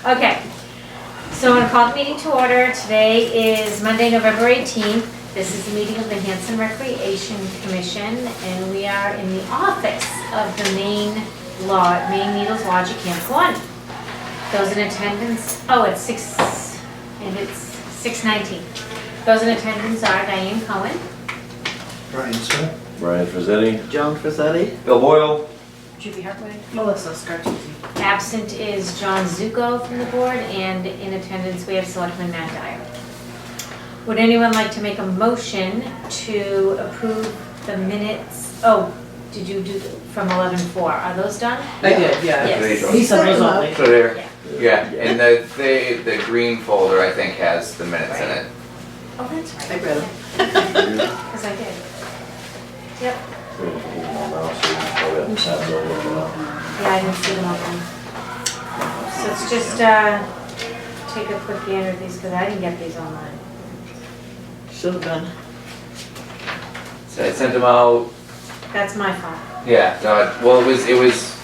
Okay, so I'm going to call the meeting to order. Today is Monday, November 18th. This is the meeting of the Hanson Recreation Commission, and we are in the office of the Maine Needles Lodge at Camp Kiwanee. Those in attendance, it's 6:19. Those in attendance are Diane Cohen, Brian Smith. Brian Frizzetti. John Frizzetti. Bill Boyle. Judy Hartwig. Melissa Scartucci. Absent is John Zuko from the board, and in attendance we have Selectman Matt Dyer. Would anyone like to make a motion to approve the minutes? Oh, did you do from 11:4? Are those done? I did, yeah. Yes. He said those only. So there, Yeah. yeah, and the green folder I think has the minutes in it. Oh, that's right. I read them. Because I did. Yep. Yeah, I didn't see them all then. So let's just take a quick gander at these because I didn't get these online. Should have been. So I sent them out. That's my fault. Yeah. No, it was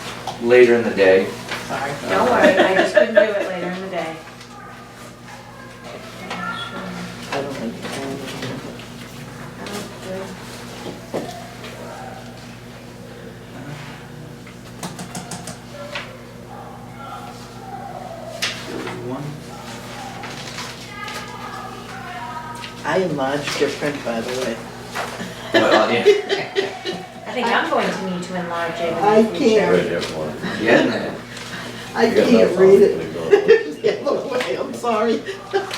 later in the day. Sorry. Don't worry, I just couldn't do it later in the day. I don't think it's I enlarged your print, by the way. Well, yeah. I think I'm going to need to enlarge it. I can't. Right here for it. Yeah. I can't read it the other way, I'm sorry.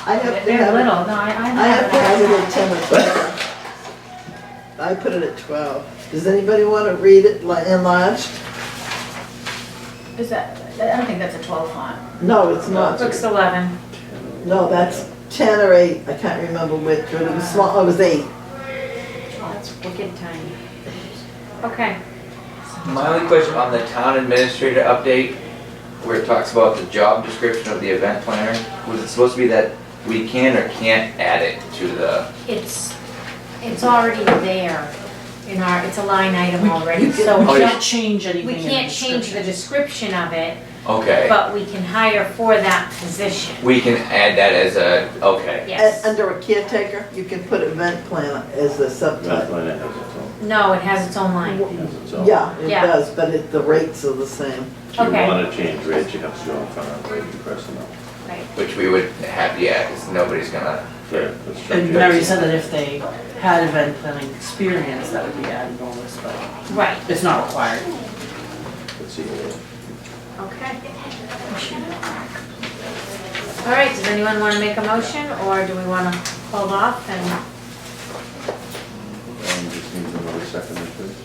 I have to They're have it. little, no, I I have to have it at 10 or 12. I put it at 12. Does anybody want to read it enlarged? Is that, I don't think that's a 12 font. No, it's not. Looks 11. No, that's 10 or 8. I can't remember which, but it was small, it was 8. Oh, that's wicked tiny. Okay. My only question on the town administrator update, where it talks about the job description of the event planner, was it supposed to be that we can or can't add it to the? It's already there in our, it's a line item already, so Oh, We yeah. can't change anything we in the can't change the description. description of it, Okay. but we can hire for that position. We can add that as a, okay. Yes. Under a caretaker, you can put event planner as the That subtitle. plan has its own. No, it has its own line. Has its own. Yeah, it Yeah. does, but the rates are the same. If you Okay. want to change rates, you have to go in front of rating personnel. Right. Which we would have, yeah, because nobody's gonna. Yeah, that's true. And Mary said that if they had event planning experience, that would be added bonus, but Right, it's not required. Let's see. okay. All right, does anyone want to make a motion, or do we want to hold off and? Just need another second, please.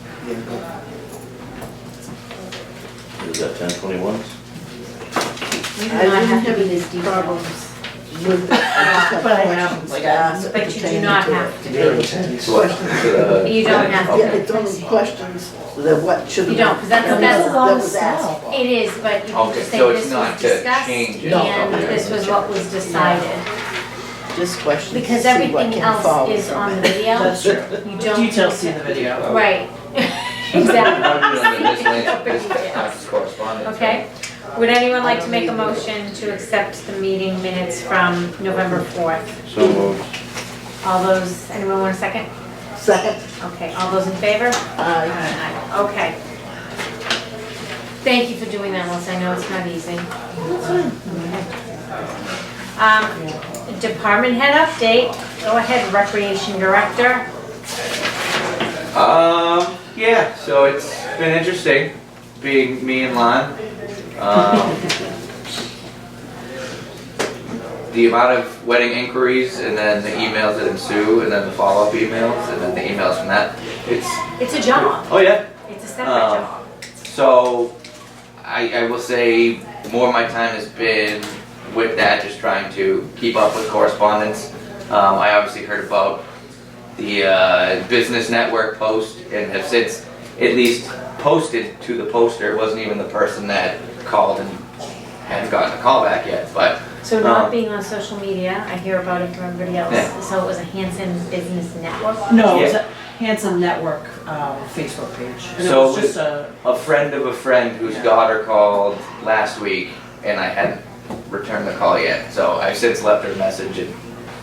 Is that 1021? You do I not didn't have to have be any this detailed. problems with it. I just have But I have, questions like, to ask But you do pertaining not to it. have to be. You don't have to. Yeah, it's only questions that what should. You don't, because that's that was asked. It is, but you can Okay, just say so it's this not was to discussed change it. No. and this was what was decided. Just questions to Because see what everything came else forward is from on it. the video. That's true. You don't. Details see the video. Right. Exactly. Correspondence. Okay. Would anyone like to make a motion to accept the meeting minutes from November 4th? So moved. All those, anyone want a second? Second, Okay, all those in favor? aye. Aye. Okay. Thank you for doing that, Melissa. I know it's not easy. Department head update. Go ahead, Recreation Director. Yeah, so it's been interesting being me and Lon. The amount of wedding inquiries and then the emails that ensue and then the follow-up emails and then the emails from that. It's a job. Oh yeah. It's a separate job. So I will say more of my time has been with that, just trying to keep up with correspondence. I obviously heard about the business network post and have since at least posted to the poster. It wasn't even the person that called and hadn't gotten a call back yet, but So not being on social media, I hear about it from everybody else. Yeah. So it was a Hanson Business Network? No, Yeah. it's a Hanson Network Facebook page. And So it was just a, a friend of a friend whose Yeah. daughter called last week, and I hadn't returned the call yet, so I've since left her a message and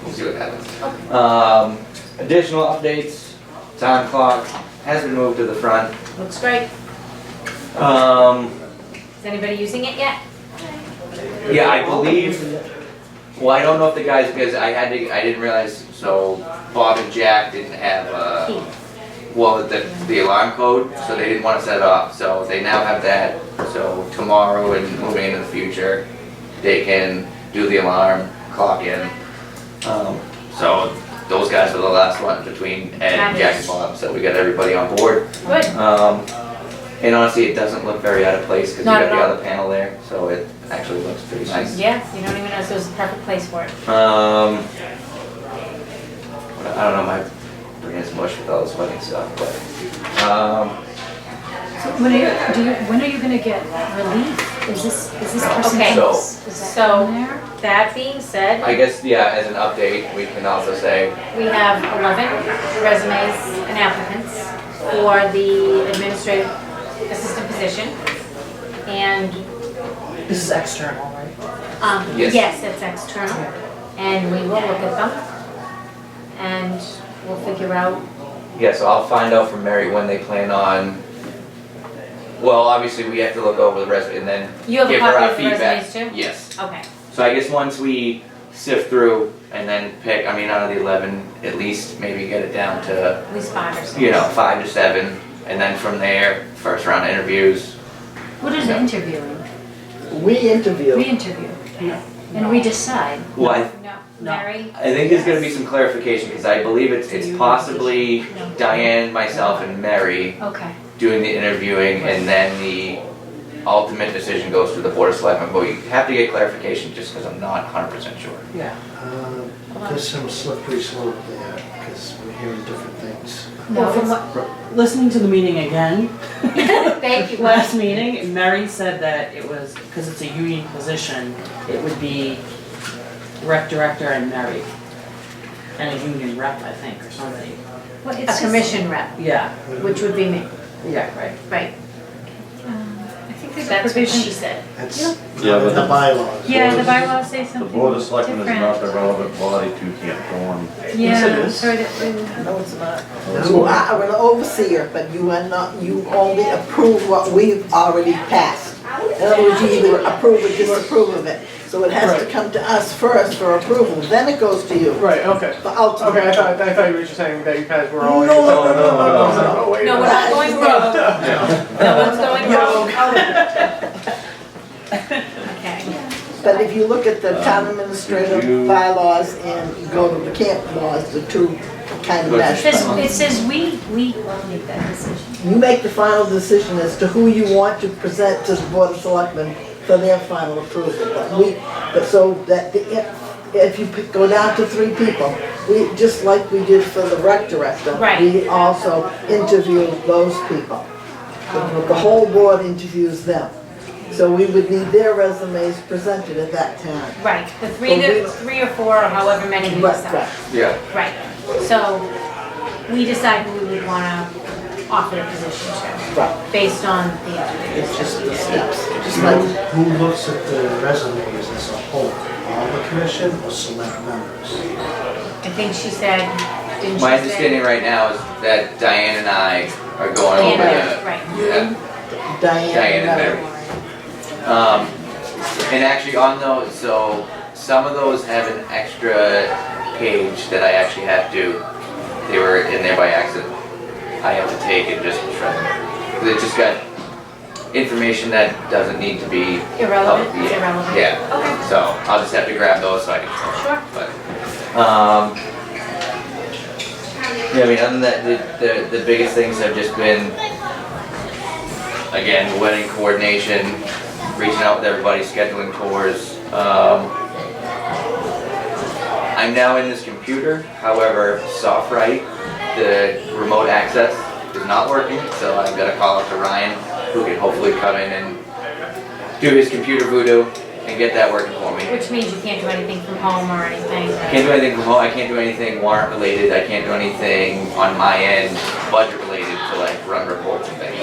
we'll see what happens. Additional updates, time clock has been moved to the front. Looks great. Is anybody using it yet? Yeah, I believe, well, I don't know if the guys, because I didn't realize, so Bob and Jack didn't have, Key. well, the alarm code, so they didn't want to set it off, so they now have that. So tomorrow and moving into the future, they can do the alarm, clock in. So those guys were the last one between Ed, Jack and Bob, so we got everybody on board. Good. And honestly, it doesn't look very out of place because you Not got at the all. other panel there, so it actually looks pretty nice. Yeah, you don't even know, so it's the perfect place for it. I don't know, my brain is mush with all this wedding stuff, but, So when are you gonna get relief? Is this person? Okay. So- Is that So- in there? That being said, I guess, yeah, as an update, we can also say, we have 11 resumes and applicants for the administrative assistant position. And, This is external, right? Yes. yes, it's external. And we will look at them. And we'll figure out, yeah, so I'll find out from Mary when they plan on, well, obviously, we have to look over the resume and then you have a give her copy our of the feedback. resumes too? Yes. Okay, So I guess once we sift through and then pick, I mean, out of the 11, at least maybe get it down to, at least 5 or 6. 5 to 7, and then from there, first round interviews. What is interviewing? We interview. We interview. And we decide. Well, No, No. Mary? I think there's gonna be some clarification, because I believe it's possibly Diane, myself, and Mary Okay. doing the interviewing, and then the ultimate decision goes to the Board of Selectmen, but we have to get clarification, just because I'm not 100% sure. Yeah. There's some slippery slope there, because we're hearing different things. Well, from what, Listening to the meeting again, thank you. last meeting, Mary said that it was, because it's a union position, it would be rec director and Mary. And a union rep, I think, or something. Well, A commission rep, Yeah, which would be me, yeah, right. right? I think there's a That's what she provision. said. That's Yeah, but the bylaws. Yeah, the bylaws say The something Board of Selectmen is not the different. relevant body to can't form. Yeah, it is. heard it. No, it's not. No. You are an overseer, but you are not, you only approve what we've already passed. In other words, you either approve or disapprove of it. So it has to come to us first for approval, then it goes to you. Right, okay. But ultimately. Okay, I thought you were just saying that you guys were all. No, no, Oh, no, Oh, wait. No, we're not going rogue. No one's going rogue. Okay. But if you look at the town administrative you- bylaws and you go to the camp laws, the two kind of It match. It says we make that decision. You make the final decision as to who you want to present to the Board of Selectmen for their final approval. But so that if you go down to 3 people, just like we did for the rec director. Right. We also interview those people. The whole board interviews them. So we would need their resumes presented at that time. Right, the 3 or 4 or however many we Right, decide. right. Yeah. Right, so we decide who we would wanna offer the position to, Right. based on the interviews. It's just the steps, just Who like, who looks at the resumes as a whole? All the commission or select members? I think she said, didn't she say? My understanding right now is that Diane and I are going over Yeah, the, right. yeah, Diane Diane and and Mary. Mary. And actually on those, so some of those have an extra page that I actually have to, they were in there by accident. I have to take and just shred them. 'Cause it just got information that doesn't need to be. Irrelevant? public. It's Yeah. irrelevant? Yeah, Okay, so I'll just have to grab those so I can show them. sure. But, yeah, I mean, other than that, the biggest things have just been, again, wedding coordination, reaching out with everybody, scheduling tours. I'm now in this computer, however, SoftWrite, the remote access is not working, so I've got to call up to Ryan, who can hopefully come in and do his computer voodoo and get that working for me. Which means you can't do anything from home or anything. Can't do anything from home, I can't do anything warrant related, I can't do anything on my end budget related to like run reports and things.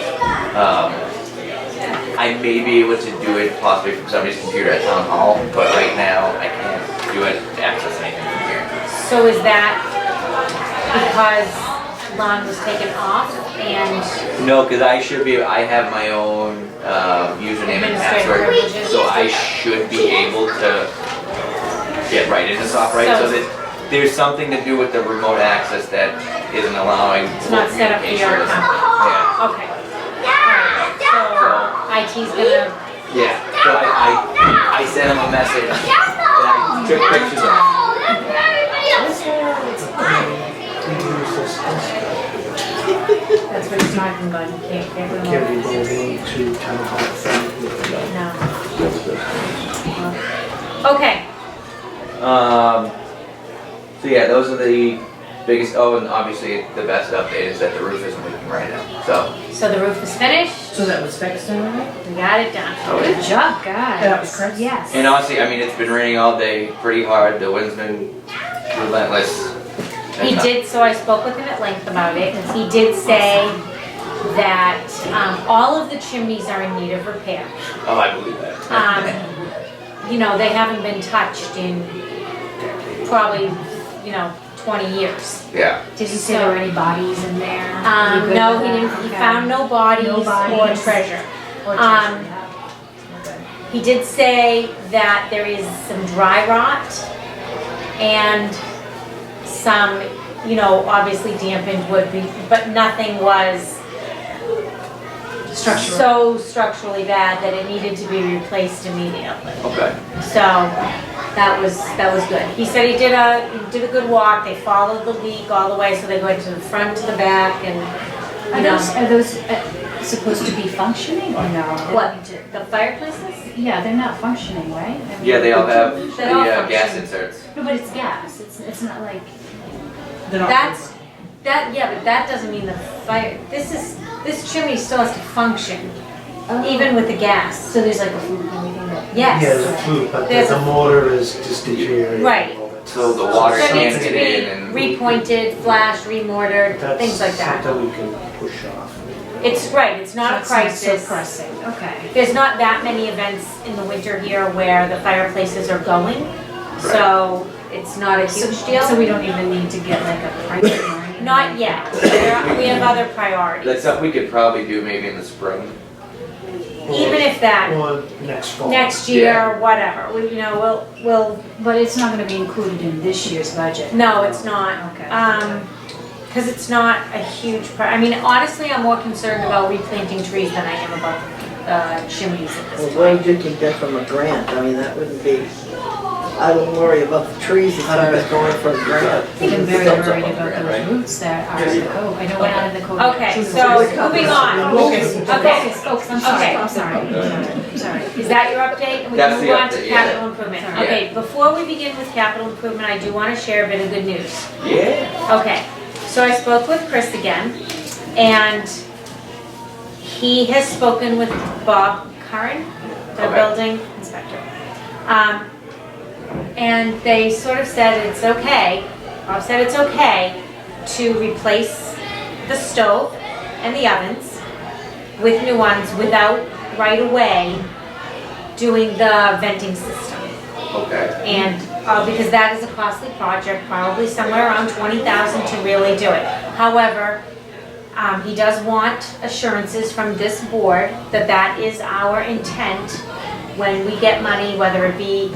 I may be able to do it possibly from somebody's computer at town hall, but right now I can't do it access anything from here. So is that because Lon was taken off and No, because I have my own username and Administrative password, privileges. so I should be able to get right into SoftWrite. So- So that there's something to do with the remote access that isn't allowing it's not set up for your communication. account? Yeah. Okay. Alright, so IT's gonna, Yeah, so I sent him a message and I took pictures of it. We use this, that's what he's talking about, you can't get remote. can we go into town hall from? No. Okay, So yeah, those are the biggest, oh, and obviously the best update is that the roof isn't leaking right now, so. so the roof is finished, So that was fixed already? we got it done. Good job, guys. That was Chris? Yes. And honestly, I mean, it's been raining all day, pretty hard, the wind's been relentless. He did, so I spoke with him at length about it, and he did say that, all of the chimneys are in need of repair. Oh, I believe that. You know, they haven't been touched in probably, 20 years. Yeah, Did he say there were any bodies in there? You good No, with he that? didn't, he Okay. found no bodies No or bodies. treasure. Or treasure, yeah. Okay. He did say that there is some dry rot and some, obviously dampened wood, but nothing was Structural. so structurally bad that it needed to be replaced immediately. okay. So that was good. He said he did a good walk. They followed the leak all the way, so they went to the front to the back and, Are those supposed to be functioning or no? What, the fireplaces? Yeah, they're not functioning, right? I mean, Yeah, they all have the They all gas function. inserts. No, but it's gas. It's not like. They're not- But that doesn't mean the fire, this chimney still has to function, even with the gas. So there's like a fluke and everything that. Yes. Yeah, there's a flute, but There's the a- motor is just deteriorating. Right. a little bit. So the water So it can't needs to get in be and. repointed, flashed, remortared, That's things like that. something we can push off. It's not a It's not so crisis. pressing. Okay. There's not that many events in the winter here where the fireplaces are going, so it's not a huge deal. So we don't even need to get like a price or anything? Not yet. We have other priorities. That's something we could probably do maybe in the spring. Even if that, Or next fall. next year, Yeah. whatever, we'll, But it's not gonna be included in this year's budget? no, it's not. Okay. Because it's not a huge I mean, honestly, I'm more concerned about replanting trees than I am about chimneys at Well, this what point. you can get from a grant, I mean, that wouldn't be, I don't worry about the trees as far as going for a grant. I'm very Thumbs up worried on about grant, those right? roots that are in the code. I know we're not in the code. Okay, yet. so moving on. Focus, Okay, focus, I'm sorry, Okay. I'm sorry. is that your update? And we That's can the move on to update, yeah. capital improvement. Yeah. Okay, before we begin with capital improvement, I do want to share a bit of good news. Yeah. Okay, so I spoke with Chris again, and he has spoken with Bob Curran, the Okay. building inspector. And they sort of said it's okay, Bob said it's okay to replace the stove and the ovens with new ones without right away doing the venting system. Okay. And, because that is a costly project, probably somewhere around 20,000 to really do it. However, he does want assurances from this board that that is our intent when we get money, whether it be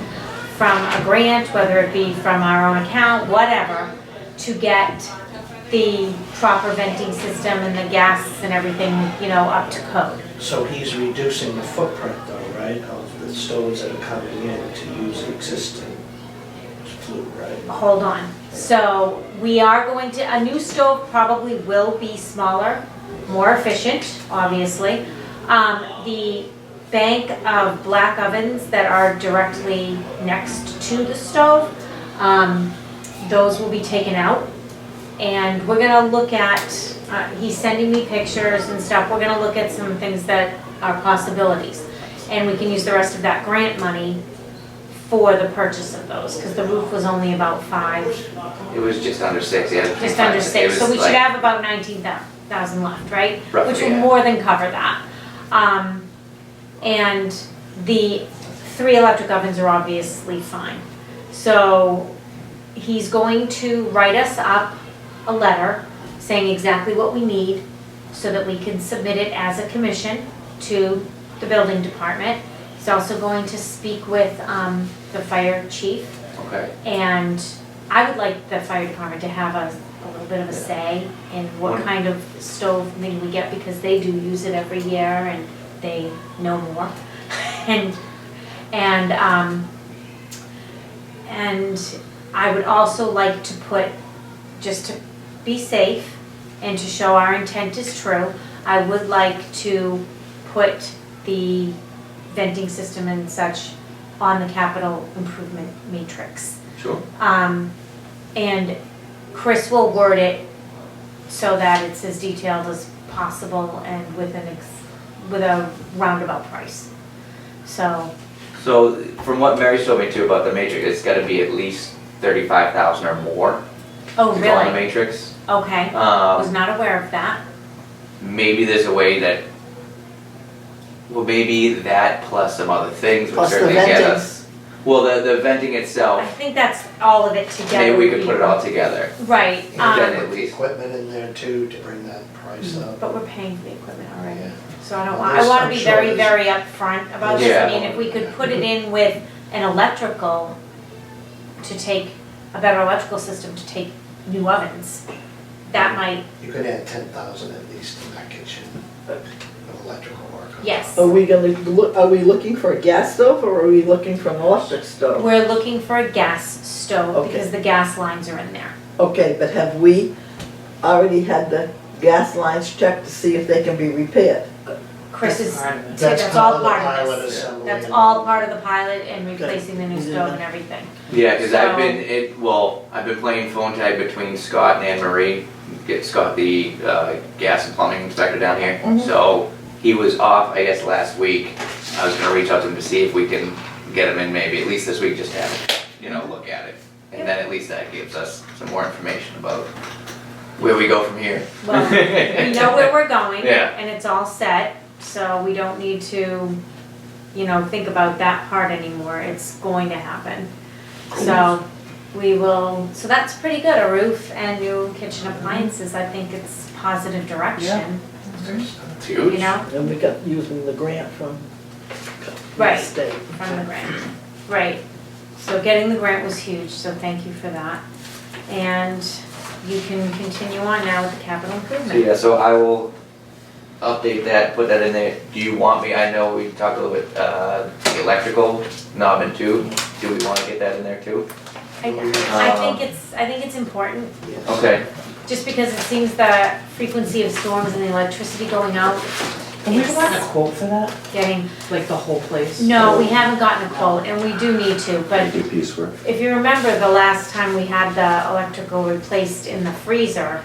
from a grant, whether it be from our own account, whatever, to get the proper venting system and the gas and everything, up to code. So he's reducing the footprint though, right, of the stoves that are coming in to use existing flue, right? Hold on. So we are going to, a new stove probably will be smaller, more efficient, obviously. The bank of black ovens that are directly next to the stove, those will be taken out. And we're gonna look at, he's sending me pictures and stuff, we're gonna look at some things that are possibilities. And we can use the rest of that grant money for the purchase of those, because the roof was only about 5, It was just under 6, yeah. just under It 6, so was we should like- have about 19,000 left, right? Roughly, Which will yeah. more than cover that. And the 3 electric ovens are obviously fine. So he's going to write us up a letter saying exactly what we need so that we can submit it as a commission to the building department. He's also going to speak with the fire chief. Okay. And I would like the fire department to have a little bit of a say in what kind of stove thing we get, because they do use it every year and they know more. And I would also like to put, just to be safe and to show our intent is true, I would like to put the venting system and such on the capital improvement matrix. Sure. And Chris will word it so that it's as detailed as possible and with a roundabout price. So, from what Mary told me too about the matrix, it's gotta be at least 35,000 or more oh to go on the really? matrix. Okay, was not aware of that. Maybe there's a way that, well, maybe that plus some other things would Plus the certainly get ventings. us. Well, the venting I itself, think that's all of it together. maybe we would could be- put it all together. Right, Then And at put the least. equipment in there too, to bring that price up. but we're paying for the equipment already. Yeah. So I don't Well, want, I there's- wanna I'm be sure very, there's- very upfront about this. Yeah. I mean, if we could put it in with an electrical to take, a better electrical system to take new ovens, that might, You could add 10,000 at least in that kitchen of electrical work. yes. Are we looking for a gas stove or are we looking for an electric stove? We're looking for a gas stove Okay. because the gas lines are in there. Okay, but have we already had the gas lines checked to see if they can be repaired? Chris is, Part of it. that's all part pilot of this. assembly. That's and all part of the pilot and replacing the new Okay. stove and everything. Yeah, cause I've So- been, I've been playing phone tag between Scott and Anne Marie. Get Scott, the gas and plumbing inspector down here. So he was off, I guess, last week. I was gonna reach out to him to see if we can get him in maybe at least this week, just to have, look at it. And then at least that gives us some more information about where we go from here. Well, we know where we're going Yeah. and it's all set, so we don't need to, think about that part anymore. It's going to happen. So we will, so that's pretty good, a roof and new kitchen appliances. I think it's positive direction, It's huge. And we got using the grant from Right. the state. From the grant. Right. So getting the grant was huge, so thank you for that. And you can continue on now with the capital So improvement. yeah, so I will update that, put that in there. Do you want me, I know we talked a little bit, the electrical knob and tube. Do we wanna get that in there too? I think it's important, Yes. Okay. just because it seems the frequency of storms and the electricity going out Have we is gotten a quote for that? getting, Like the whole place? no, we haven't gotten a quote, and we do need to, but Do piecework. if you remember the last time we had the electrical replaced in the freezer,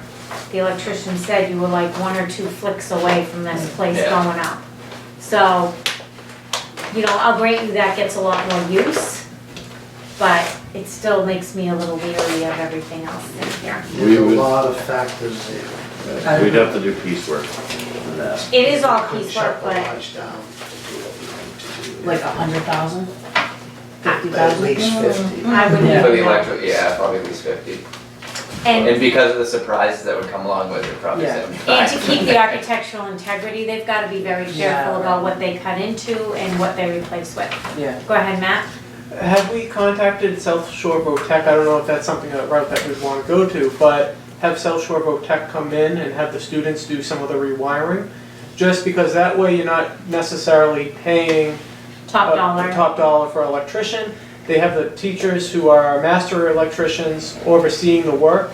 the electrician said you were like 1 or 2 flicks away from this place Yeah. going up. So, I'll grant you that gets a lot more use, but it still makes me a little leery of everything else in here. There's a We would- lot of factors there. We'd have to do piecework on that. It is all Couldn't piecework, shut the but lodge down to do what we need to do. Like 100,000? At 50,000? least 50. I would. Yeah. For the electric, yeah, probably at least 50. And And, because of the surprises that would come along with it, probably Yeah. 75. and to keep the architectural integrity, they've gotta be very Yeah. careful about what they cut into and what they replace with. Yeah. Go ahead, Matt. Have we contacted South Shore Tech? I don't know if that's something, a route that we'd want to go to, but have South Shore Tech come in and have the students do some of the rewiring? Just because that way you're not necessarily paying Top dollar. top dollar for electrician. They have the teachers who are master electricians overseeing the work.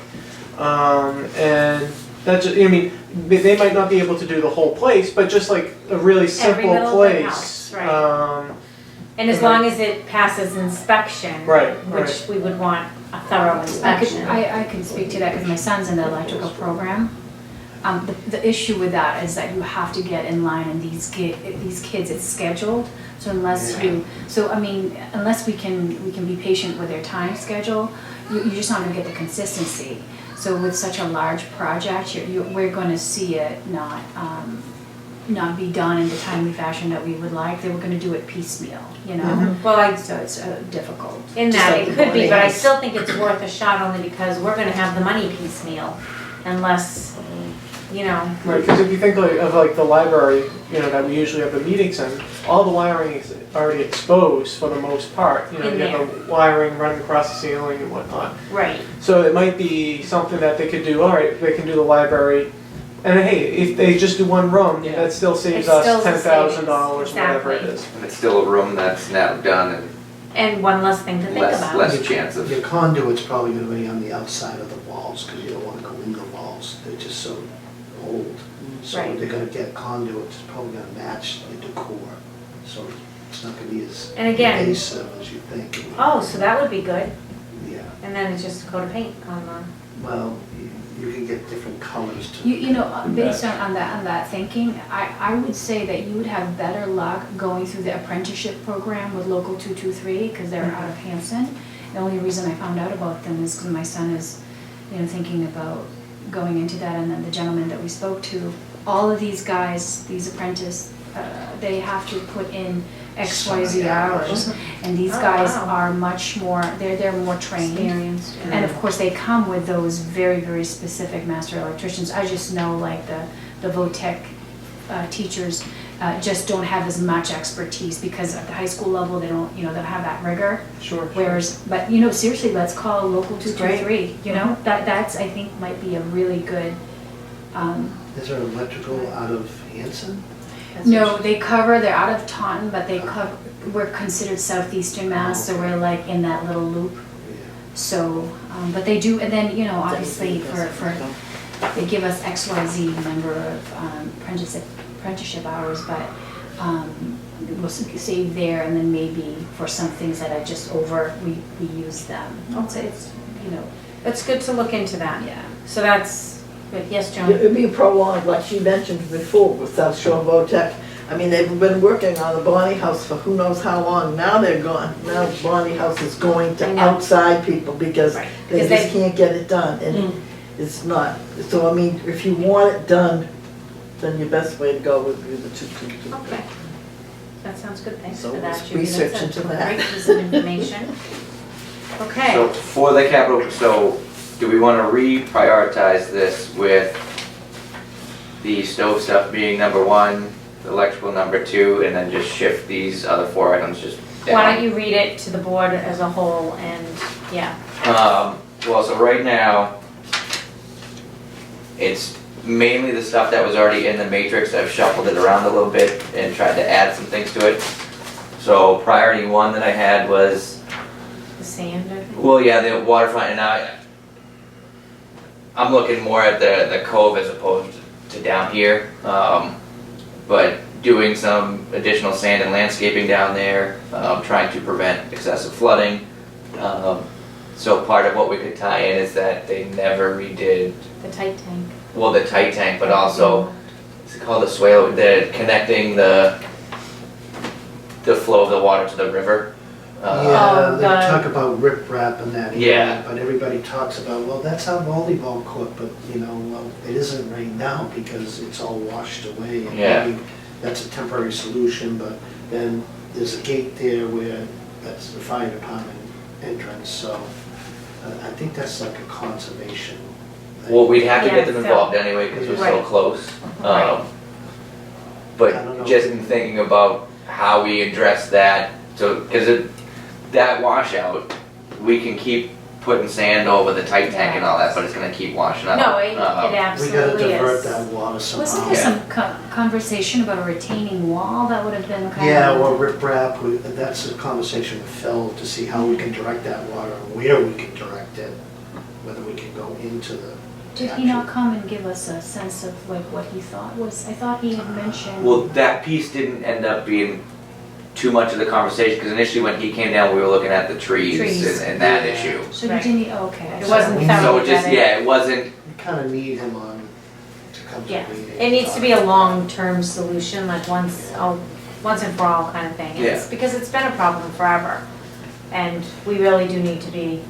And that just, they might not be able to do the whole place, but just like a really simple middle of the place. house, right. And as Okay. long as it passes inspection. Right, Which we would want a thorough inspection. I could speak to that because my son's in the electrical program. The issue with that is that you have to get in line and these kids, it's scheduled. So unless unless we can be patient with their time schedule, you're just not gonna get the consistency. So with such a large project, we're gonna see it not, not be done in the timely fashion that we would like. They were gonna do it piecemeal, you know? Well, So it's difficult. in Just that like it the could be, but I mornings. still think it's worth a shot only because we're gonna have the money piecemeal unless, you know, Right, because if you think of like the library, you know, that we usually have the meetings in, all the wiring is already exposed for the most part. You know, In you have the wiring running across the ceiling and whatnot. right. So it might be something that they could do, all right, they can do the library. And hey, if they just do one room, Yeah. that still saves It's still us a $10,000, savings, whatever it exactly. is. And it's still a room that's now done And one less thing to and think less, about. less chance of. Your conduit's probably gonna be on the outside of the walls, because you don't wanna go in the walls, they're just so old. So Right. they're gonna get conduit, it's probably gonna match the decor, so it's not gonna be as And again- invasive as you think. Oh, so that would be good. Yeah, And then it's just a coat of paint on well, you can get different colors to. You know, based on that thinking, I would say that you would have better luck going through the apprenticeship program with Local 223, because they're out of Hanson. The only reason I found out about them is because my son is, you know, thinking about going into that, and then the gentleman that we spoke to, all of these guys, these apprentices, they have to put in XYZ hours, and these Oh, guys wow. are much more, they're more trained. experienced. And of course, they come with those very, very specific master electricians. I just know like the VOTEC teachers just don't have as much expertise because at the high school level, they don't, you know, they don't have that rigor. Sure. Whereas, but you know, seriously, let's call Local It's great. 223, you know? That's, I think, might be a really good, Is there electrical out of Hanson? no, they're out of Taunton, but we're considered southeastern Mass, so we're like in that little loop. Yeah. So, but they do, and then, you know, obviously for, they give us XYZ number of apprenticeship hours, but we'll save there, and then maybe for some things that are just over, we use them. It's, you know, It's good to look into that. yeah. So that's good. Yes, Joan? It'd be prolonged, like she mentioned before, with South Shore VOTEC. I mean, they've been working on the Bonnie House for who knows how long. Now they're gone. Now Bonnie House is going I to know. outside people because Right. they 'Cause just they- can't get it done. And it's not, so I mean, if you want it done, then your best way to go would be the 222. Okay. That sounds good. Thanks So for that, let's Judy. research That's into a that. great piece of information. Okay. So for the capital, so do we want to reprioritize this with the stove stuff being number one, the electrical number two, and then just shift these other four items just down? Why don't you read it to the board as a whole and, yeah. Well, so right now, it's mainly the stuff that was already in the matrix. I've shuffled it around a little bit and tried to add some things to it. So priority one that I had was, The sand, I think. well, yeah, the waterfront, and I'm looking more at the cove as opposed to down here. But doing some additional sand and landscaping down there, trying to prevent excessive flooding. So part of what we could tie in is that they never redid, The tight tank. well, the tight tank, but also, it's called the swale, connecting the flow of the water to the river. Yeah, they the- talk about riprap and that. Yeah. But everybody talks about, well, that's our volleyball court, but, you know, well, it isn't right now because it's all washed away. And Yeah. maybe that's a temporary solution, but then there's a gate there where that's the fire department entrance, so I think that's like a conservation thing. Well, we'd have to Yeah, get them so- involved anyway because we're so Right. close. Right. I don't know. But just in thinking about how we address that, so, because that washout, we can keep putting sand over the tight tank and all that, but it's gonna keep washing out. No, it We gotta absolutely divert is. that water somehow. Wasn't there some conversation about a retaining wall that would have been kind of? Yeah, or riprap, that's a conversation with Phil to see how we can direct that water and where we can direct it, whether we can go into the. Did he not come and give us a sense of like what he thought was, I thought he had mentioned. Well, that piece didn't end up being too much of the conversation, because initially when he came down, we were looking at the trees Trees. and that Yeah. sso. So Right. you didn't, okay. It wasn't So thoroughly So it just, vetted. yeah, it wasn't, We kind of need him on to come to Yeah, the meeting. it needs to be a long-term solution, like once and for all kind of thing. Yeah. It's because it's been a problem forever, and we really do need to be,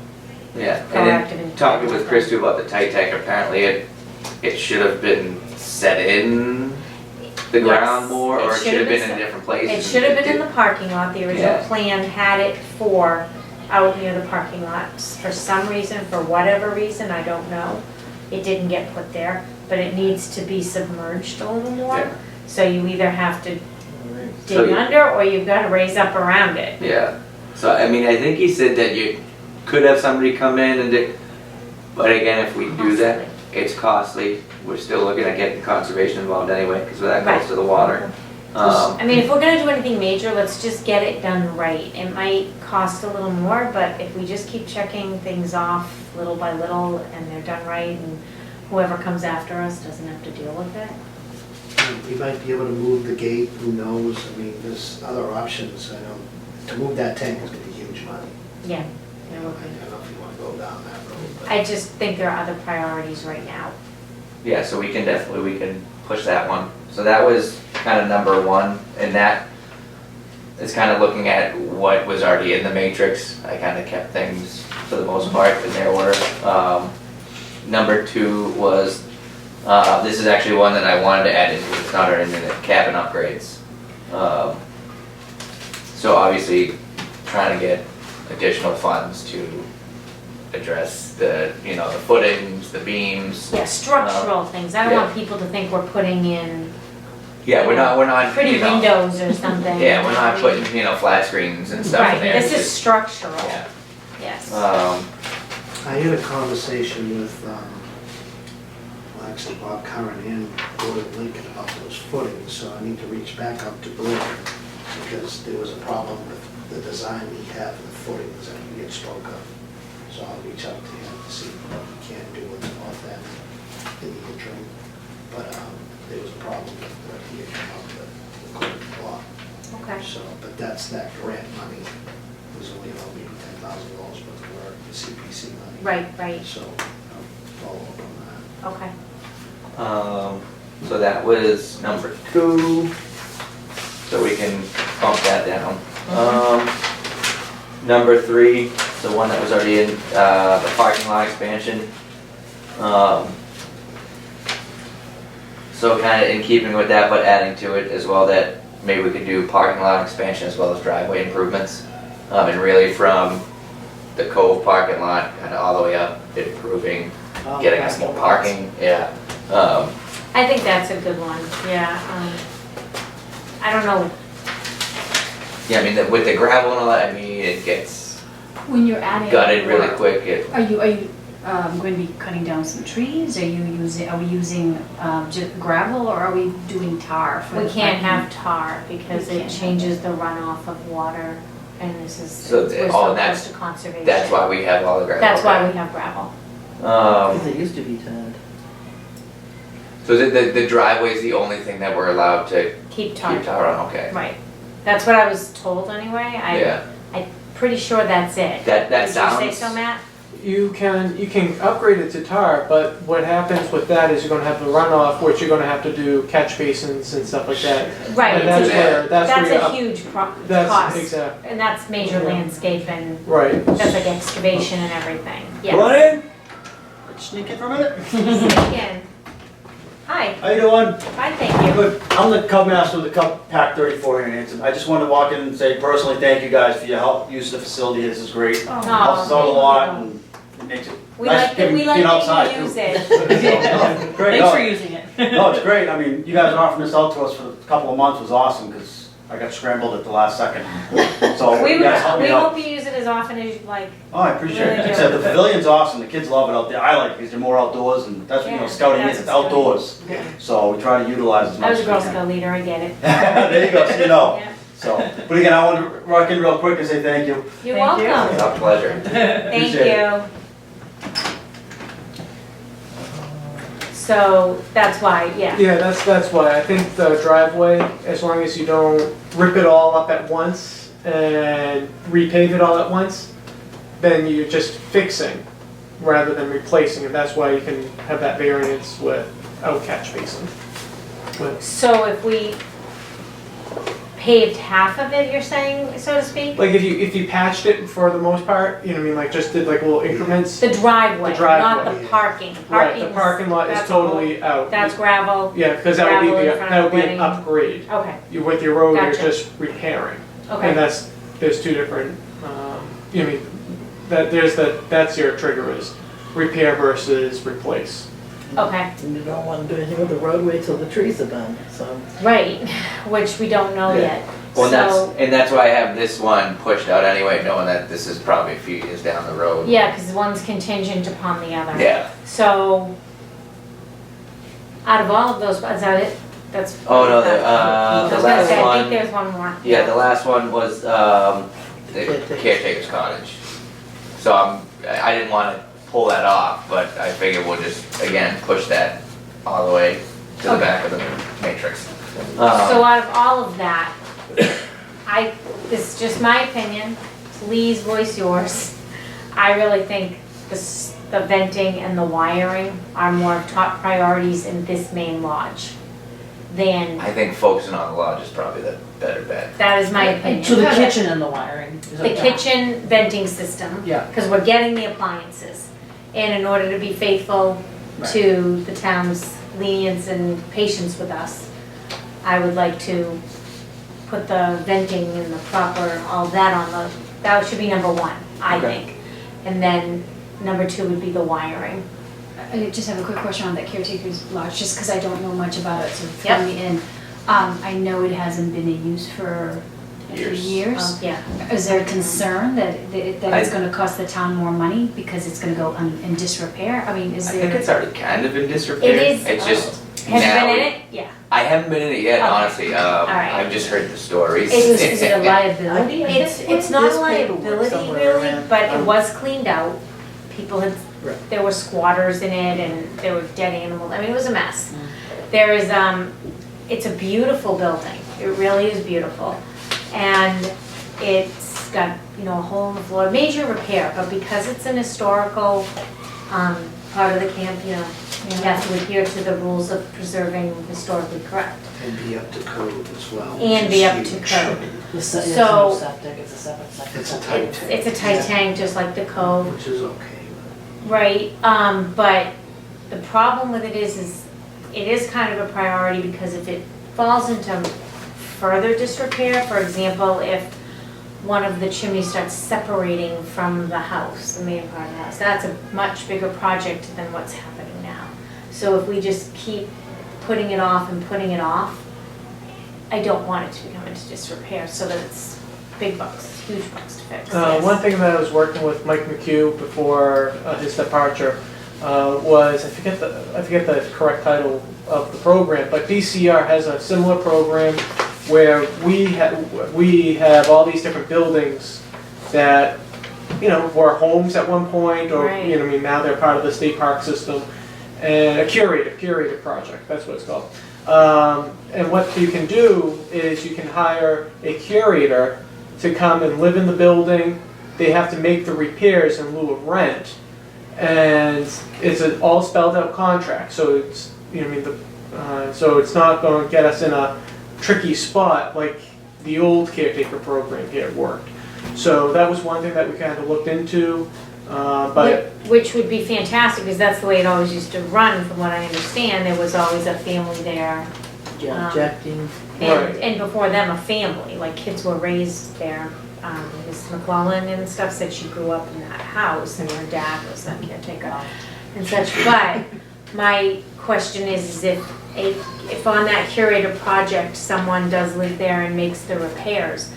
yeah. Proactive And in- then talking with Chris too about the tight tank, apparently it should have been set in the Yes, ground more, or it it should have been in been- different places? It should have been in the parking lot. The original Yeah. plan had it for out near the parking lot. For some reason, for whatever reason, I don't know, it didn't get put there, but it needs to be submerged a little more. Yeah. So you either have to So dig you- under or you've got to raise up around it. Yeah, so I mean, I think he said that you could have somebody come in and dig, but again, if we do that, it's costly. We're still looking at getting conservation involved anyway, because that Right. goes to the water. I mean, if we're gonna do anything major, let's just get it done right. It might cost a little more, but if we just keep checking things off little by little and they're done right and whoever comes after us doesn't have to deal with it. We might be able to move the gate, who knows? I mean, there's other options. I know, to move that tank is gonna be huge money. Yeah. I don't know if you wanna go down that road, but. I just think there are other priorities right now. Yeah, so we can push that one. So that was kind of number one, and that is kind of looking at what was already in the matrix. I kind of kept things for the most part in their order. Number two was, this is actually one that I wanted to add into, it's not in the cabin upgrades. So obviously, trying to get additional funds to address the, the footings, the beams. Yeah, structural things. I don't want people to think we're putting in Yeah, we're not, pretty windows or something. Yeah, we're not putting, flat screens and stuff in Right, there. this is structural, Yeah. yes. I had a conversation with, actually Bob Curran and Gordon Lincoln about those footings, so I need to reach back up to Gordon because there was a problem with the design we have in the footings that we had spoke of. So I'll reach out to him to see what we can do with all that in the interim. But there was a problem with what he had come up with, the law. Okay. So, but that's that grant money, it was only about maybe $10,000 worth of work, the CPC money. Right, So I'll follow up on that. okay. So that was number two, so we can bump that down. Number three, the one that was already in, the parking lot expansion. So kind of in keeping with that, but adding to it as well that maybe we could do parking lot expansion as well as driveway improvements. And really from the Cove parking lot, kind of all the way up, improving, getting us more parking, yeah. I think that's a good one, yeah. I don't know, Yeah, I mean, with the gravel and all that, I mean, it gets When you're adding. gutted really quick. Are you going to be cutting down some trees? Are we using just gravel or are we doing tar for we the can't parking? have tar because We it can't have changes the runoff of water and this is, So we're the- so oh, close that's- to conservation. That's why we have all the gravel. That's why we have gravel. Because it used to be tad. So the driveway's the only thing that we're allowed to Keep tar. keep tar on, okay. Right. That's what I was told anyway. Yeah, I'm pretty sure that's it. that sounds. Did you say so, Matt? You can upgrade it to tar, but what happens with that is you're gonna have the runoff, which you're gonna have to do catch basins and stuff like that. Right, And that's it's where, that's where you a up, huge that's, cost. exactly, And that's major Yeah. landscape and right. that's like excavation and everything. Come on Yes. in. Sneak in for a minute. Sneak in. Hi, How you doing? fine, thank you. Good. I'm the Cub Master of the Cub Pack 34 here in Hanson. I just wanted to walk in and say personally thank you guys for your help, use the facility. This is great. Helps us out a lot and it makes it We nice like that, we being like outside that you too. use it. Great. Thanks No, for using it. no, it's great. I mean, you guys offering this out to us for a couple of months was awesome because I got scrambled at the last second. So We you guys helped me out. hope you use it as often as you'd like. Oh, I appreciate Really it. Like I do. said, the pavilion's awesome. The kids love it out there. I like it because you're more outdoors and that's what, Yeah, scouting that's is. It's what scouting outdoors. Yeah. So we try to utilize as much I was as a we Girl can. Scout leader, I get it. There you go, so you know. Yeah. So, but again, I wanted to rock in real quick and say thank you. You're Thank you. welcome. It's our pleasure. Thank Appreciate you. So that's why, yeah. Yeah, that's why, I think the driveway, as long as you don't rip it all up at once and repave it all at once, then you're just fixing rather than replacing, and that's why you can have that variance without catch basin. But So if we paved half of it, you're saying, so to speak? Like if you patched it for the most part, you know what I mean, like just did like little increments. The driveway, The driveway. not the parking. Right, the parking lot is that's all- totally out. That's gravel, Yeah, because that would be, gravel in front that of would be the an wedding. upgrade. okay, With your road, you're Gotcha. just repairing. And okay, there's two different, you know, that's your trigger is repair versus replace. okay, And you don't wanna do anything with the roadway till the trees are done, so. right, which we don't know Yeah. yet. Well, So, that's why I have this one pushed out anyway, knowing that this is probably a few years down the road. yeah, because one's contingent upon the other. Yeah. So, out of all of those, is that it? That's. Oh, no, that's- the I was gonna last say, I one, think there's one more. yeah, the last one was, the Caretaker's. caretaker's cottage. So I didn't wanna pull that off, but I figured we'll just, again, push that all the way to the Okay. back of the matrix. So out of all of that, this is just my opinion, please voice yours. I really think the venting and the wiring are more top priorities in this main lodge than, I think focusing on the lodge is probably the better bet. that is my opinion. So the kitchen and the wiring. is The okay. kitchen venting system. Yeah. Because we're getting the appliances. And in order to be faithful to the town's lenience and patience with us, I would like to put the venting and the proper, all that on that should be number one, I Okay. think. And then number two would be the wiring. I just have a quick question on that caretaker's lodge, just because I don't know much about it, so Yep. fill me in. I know it hasn't been in use for a few Years. years. Yeah, Is there a concern that it's gonna cost the town more money because it's gonna go in disrepair? I mean, is I there? think it's already kind of in disrepair. It is, It's just have you now. been in it? Yeah. I haven't been in it yet, Okay. honestly. right. I've just heard the stories. Is it a liability? It's not a There's paperwork liability somewhere really, around. but it was cleaned out. People had, Right. there were squatters in it and there were dead animals, I mean, it was a mess. Mm. There is, it's a beautiful building, it really is beautiful. And it's got, you know, a hole in the floor, major repair, but because it's an historical, part of the camp, you know, you have to adhere to the rules of preserving historically correct. And be up to code as well. And which be is up to huge. code. It's no So- septic, it's a separate septic. It's a tight It's, tank. it's a tight tank, just like the cove. Which is okay. Right, but the problem with it is it is kind of a priority because if it falls into further disrepair, for example, if one of the chimneys starts separating from the house, the main part of the house, that's a much bigger project than what's happening now. So if we just keep putting it off and putting it off, I don't want it to become into disrepair so that it's big bucks, huge bucks to fix. Yes. One thing that I was working with Mike McHugh before his departure was, I forget the correct title of the program, but DCR has a similar program where we have all these different buildings that, you know, were homes at one point, or, Right. you know, I mean, now they're part of the state park system. And a curator project, that's what it's called. And what you can do is you can hire a curator to come and live in the building. They have to make the repairs in lieu of rent. And it's an all spelled out contract, so it's, you know, I mean, so it's not going to get us in a tricky spot like the old caretaker program here worked. So that was one thing that we kind of looked into, but Which would be fantastic, because that's the way it always used to run, from what I understand, there was always a family there. Jackie. Right. And before them, a family, like kids were raised there. Miss McClellan and stuff said she grew up in that house, and her dad was the caretaker and such. But my question is if on that curator project, someone does live there and makes the repairs,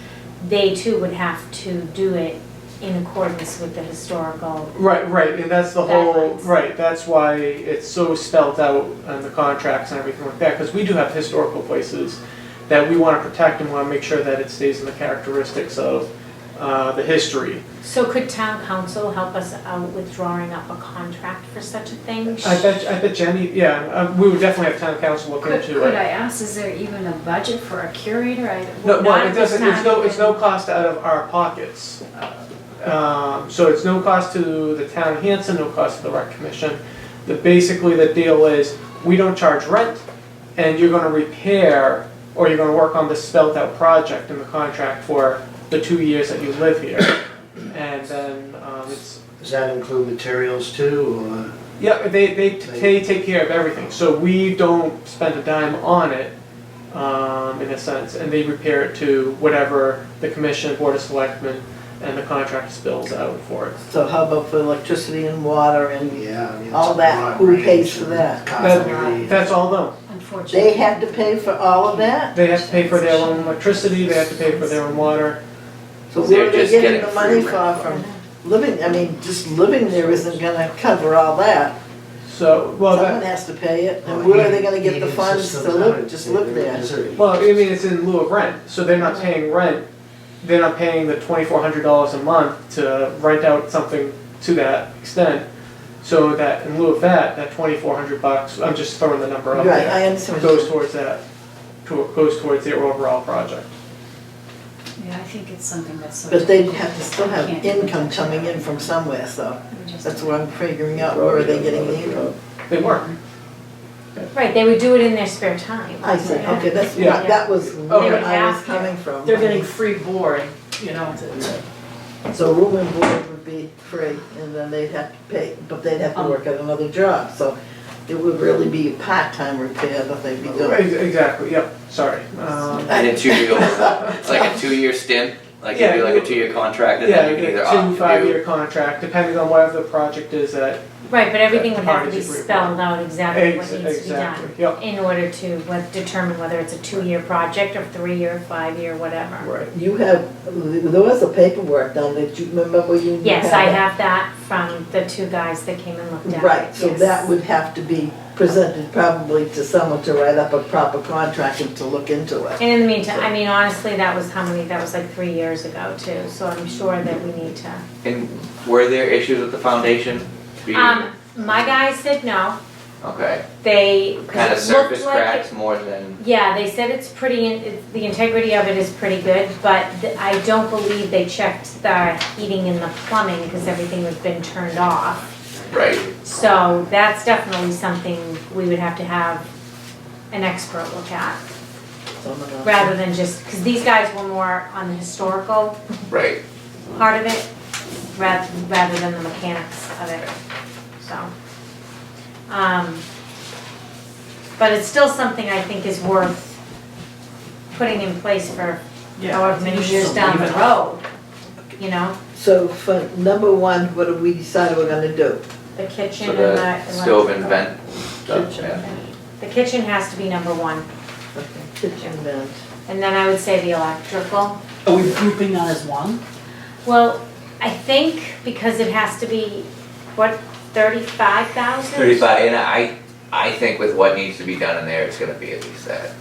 they too would have to do it in accordance with the historical. Right, and that's the whole, Guidelines. right, that's why it's so spelled out in the contracts and everything like that, because we do have historical places that we want to protect and want to make sure that it stays in the characteristics of the history. So could town council help us out with drawing up a contract for such a thing? I bet Jenny, yeah, we would definitely have town council look into Could it. I ask, is there even a budget for a curator? No, Not it at this doesn't, it's no time. cost out of our pockets. So it's no cost to the town of Hanson, no cost to the rec commission. Basically the deal is, we don't charge rent, and you're gonna repair or you're gonna work on this spelled out project in the contract for the 2 years that you live here. And then, it's, Does that include materials too, or? yeah, they take care of everything, so we don't spend a dime on it, in a sense, and they repair it to whatever the commission, board of selectmen, and the contract spills out for it. So how about for electricity and water and Yeah, I mean, it's all a that? broad Who range pays for of that? cosmetic. That's all them. Unfortunately. They have to pay for all of that? They have to pay for their own electricity, they have to pay for their own water. So They're where are they just getting getting the money free for rent. from living, I mean, just living there isn't gonna cover all that. So, well, Someone that, has to pay it, and where are they gonna get the funds to live, just live there? well, I mean, it's in lieu of rent, so they're not paying rent, they're not paying the $2,400 a month to rent out something to that extent. So that in lieu of that $2,400, I'm just throwing the number out Right, there, I understand. what goes you're towards that, goes towards their overall project. Yeah, I think it's something that's so. saying. But they'd have to still have Can't- income coming in from somewhere, so we just- that's what I'm figuring out, where are they getting the income? They work. Right, they would do it in their spare time. I see, Yeah. okay, that's, Yeah. that was They where would I was have to. coming from. They're getting free board, you know, So room and board would be free, and then they'd have to pay, but they'd have to work at another job, so it would really be a part-time repair that they'd be doing. Exactly, yep, sorry. And in 2 years, like a 2-year stint, like it'd be like a 2-year contract, and Yeah, then you can either a opt 2, to 5-year contract, depending on whatever the project is that. Right, but everything would have to be Parties agree. spelled out exactly what needs to be Exactly, done yep. in order to determine whether it's a 2-year project or 3-year, 5-year, whatever. Right. You have, there was a paperwork done, that you remember you? Yes, I had have that from the 2 guys that came and looked at it. Right, so yes. that would have to be presented probably to someone to write up a proper contract and to look into it. And in the meantime, I mean, honestly, that was like 3 years ago too, so I'm sure that we need to. And were there issues with the foundation? My guys said no, Okay, they, kind of because it looked surface like cracks it. more than, Yeah, they said it's the integrity of it is pretty good, but I don't believe they checked the heating and the plumbing because everything had been turned off. right, So that's definitely something we would have to have an expert look at, Someone else. rather than just, because these guys were more on the historical right. part of it, rather than the mechanics of it, so. But it's still something I think is worth putting in place for however many years down the road, you know? So for number one, what have we decided we're gonna do? The kitchen So and the the stove and electrical. vent stuff, Kitchen. yeah. The kitchen has to be number 1, Okay, kitchen vent. and then I would say the electrical. Are we grouping that as one? Well, I think because it has to be, what, 35,000? 35, and I think with what needs to be done in there, it's gonna be at least that.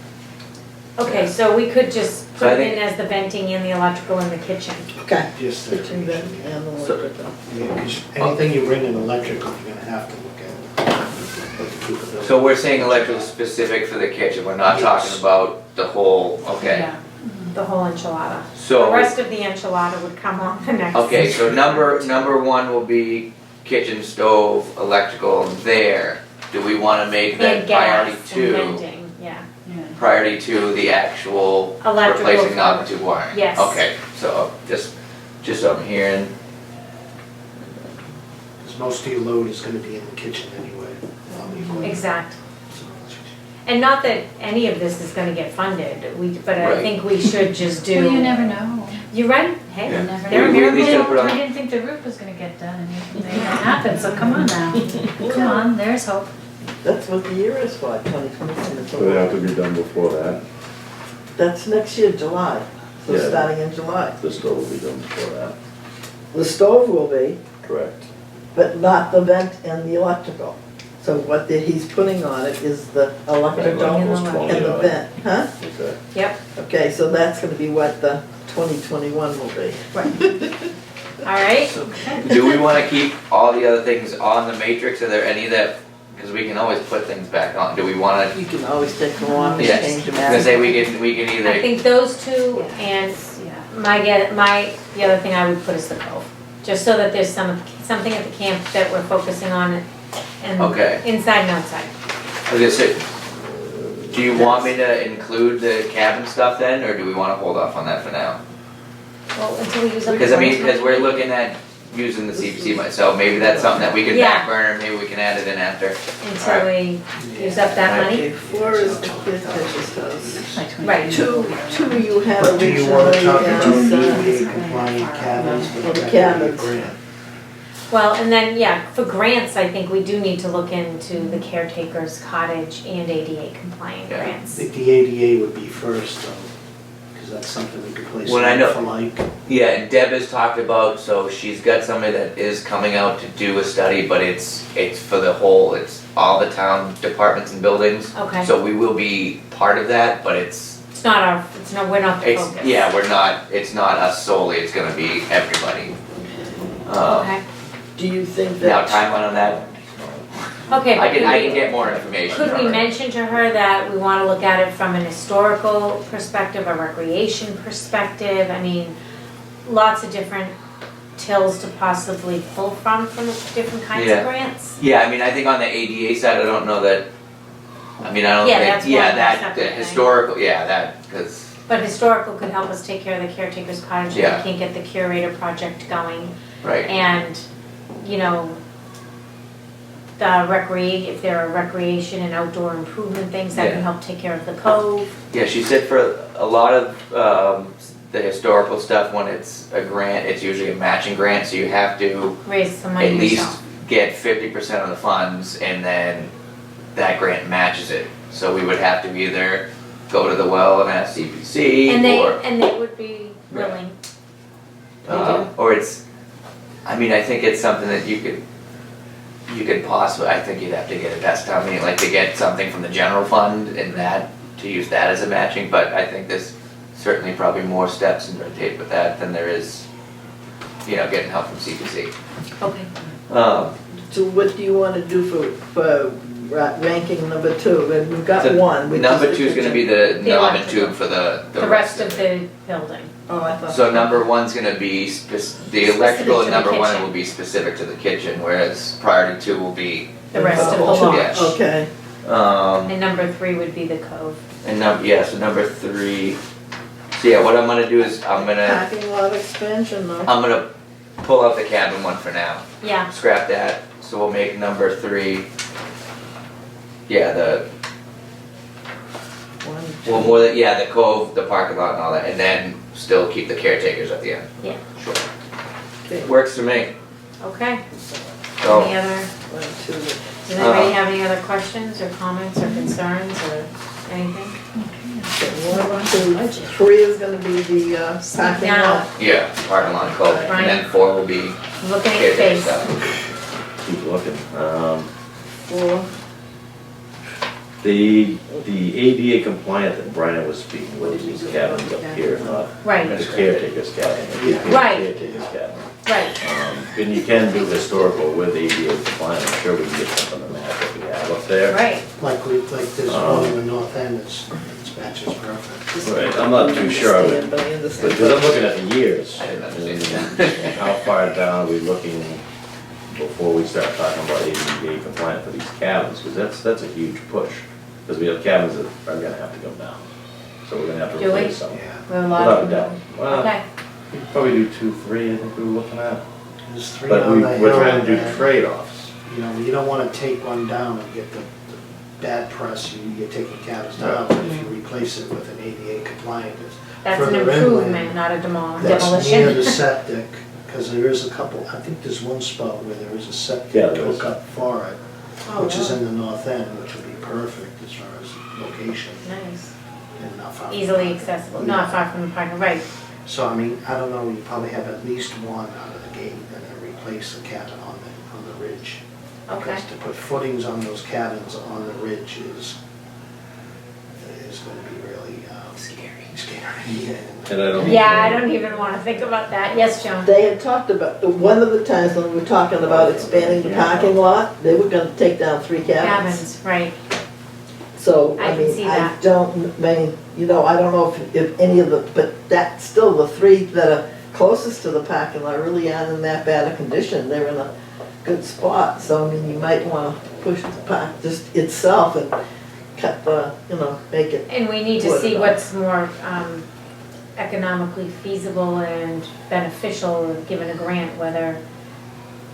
Okay, so we could just So put I it in think- as the venting and the electrical in the kitchen. Okay. Just the Kitchen vent and electrical. Yeah, 'cause anything you bring in electrical, you're gonna have to look at. What the capability- So we're saying electrical specific for the kitchen, we're not talking Yes. about the whole, okay. Yeah. The whole enchilada. The So, rest of the enchilada would come on the next. okay, so number 1 will be kitchen, stove, electrical there. Do we wanna make that And priority gas and 2? venting, yeah. Priority to the actual Electrical replacing of first. the wiring? Yes. Okay, so just so I'm hearing, Because most of your load is gonna be in the kitchen anyway, on the equipment. Exact. So, And not that any of this is gonna get funded, but I Right. think we should just do. Well, you never know. You're right, hey, Yeah. You never there are know. We at least gotta put on- We didn't think the roof was gonna get done and it happened, so come on now. Come on, there's hope. That's what the year is for, 2027. So they have to be done before that. That's next year, July, so Yeah. starting in July. The stove will be done before that, The stove will be, correct? but not the vent and the electrical. So what he's putting on it is the electrical Almost And 20 and the odd. vent, huh? Okay. yep, Okay, so that's gonna be what the 2021 will be. all right. do we wanna keep all the other things on the matrix? Are there any that, because we can always put things back on, do we wanna, You can always take them off and yes, change them I'm gonna out. say we can I either, think those two and Yeah. the other thing I would put is the cove. Just so that there's something at the camp that we're focusing on and Okay. inside and outside. I was gonna say, Do you want me to include the cabin stuff then, or do we wanna hold off on that for now? Well, until we use up the Because I mean, grant because we're money. looking at using the CPC money, so maybe that's something that we can Yeah. back burner, maybe we can add it in after. Until we use up that money. Okay, 4 is the caretaker's house. Like 20. Right. 2 you had But do you wanna originally talk about as, ADA compliant cabins? For the That cabins. would be a grant. Well, and then, yeah, for grants, I think we do need to look into the caretaker's cottage and ADA compliant Yeah. I grants. think the ADA would be first though, because that's something we could place Well, I know- for like. Yeah, and Deb has talked about, so she's got somebody that is coming out to do a study, but it's for the whole, it's all the town departments and buildings. Okay, So we will be part of that, but we're not the it's, focus. yeah, it's not us solely, it's gonna be everybody. Okay, do you think Now, that, timeline on that, okay, I but can could get more information we, from could we her. mention to her that we wanna look at it from an historical perspective, a recreation perspective? I mean, lots of different tills to possibly pull from different kinds Yeah. of grants. Yeah, I mean, I think on the ADA side, I don't know that, I mean, I don't Yeah, think, that's yeah, one that, separate the thing. historical, yeah, that, cause, But historical could help us take care of the caretaker's cottage if Yeah. we can't get the curator project going. right, And, you know, if there are recreation and outdoor improvement things that can Yeah. help take care of the cove. yeah, she said for a lot of, the historical stuff, when it's a grant, it's usually a matching grant, so you have to Raise some money at least yourself. get 50% of the funds, and then that grant matches it. So we would have to either go to the well and ask CPC, And or, they would be willing. or it's, I mean, I think it's something that you could possibly, I think you'd have to get a best town meeting, like to get something from the general fund and that, to use that as a matching, but I think there's certainly probably more steps and red tape with that than there is, getting help from CPC. Okay. so what do you want to do for ranking number 2? And we've got So, 1. which Number is 2 is gonna be kitchen. the The knob and electrical. tube for the The rest of the building. Oh, I thought. So number 1's gonna be, the electrical to in the number 1 kitchen. will be specific to the kitchen, whereas priority 2 will be, The rest of the Oh, lot. yeah. Okay, and number 3 would be the cove. so number 3. So yeah, what I'm gonna do is I'm gonna parking lot expansion though. pull out the cabin one for now, Yeah, scrap that, so we'll make number 3, yeah, the cove, the parking lot and all that, and then still keep the caretakers at the end. Yeah. Sure. Okay, Works for me, okay. so. Any other, 1, 2, does anybody have any other questions or comments or concerns or anything? 1, 2, 3 is gonna be the parking Now. lot. Yeah, parking lot cove, and then 4 will be I'm looking at your caretaker face. stuff. Keep looking. 4, The ADA compliant that Brian was speaking with, these cabins up here, not Right, the caretaker's cabin. the Right. Caretaker's cabin. right. And you can do historical with ADA compliant, I'm sure we can get something to match what we have up there. Right, Like there's one in the north end, it's matches perfect. Right, I'm not too sure of it, understand, but I understand. because I'm looking at the years. I didn't understand And how far down are we looking before we start talking about ADA compliant for these cabins, because that's a huge push. Because we have cabins that are gonna have to come down, so we're gonna have to Do we? replace some. Yeah, we have a lot Without a of doubt. them. Well, Okay, probably do 2, 3, I think we were looking at. there's 3 But on the hill. we're trying to do and, trade-offs. You don't wanna take one down and get the bad press, you're taking cabins down, but if you replace it with an ADA compliant, it's that's an further inland. improvement, not a That's near the demolition. septic, because there is a couple, I think there's one spot where there is a septic Yeah, there is. hookup for it, Oh, which is wow. in the north end, which would be perfect as far as location Nice, and not far. from easily the- accessible, not far from the parking, right. So, I mean, I don't know, you probably have at least one out of the gate and then replace the cabin on the ridge. Okay, Because to put footings on those cabins on the ridge is gonna be really, scary. And I don't. yeah, I don't even wanna think about that, yes, Joan? They had talked about, one of the times when we were talking about expanding the parking lot, they were gonna take down 3 cabins. Cabins, right, So, I I can see mean, I that. don't, I don't know if any of the, but that's still the 3 that are closest to the parking lot really aren't in that bad a condition. They're in a good spot, so I mean, you might wanna push the park just itself and cut the, make it. And we need to Wood see it up. what's more economically feasible and beneficial, given a grant, whether,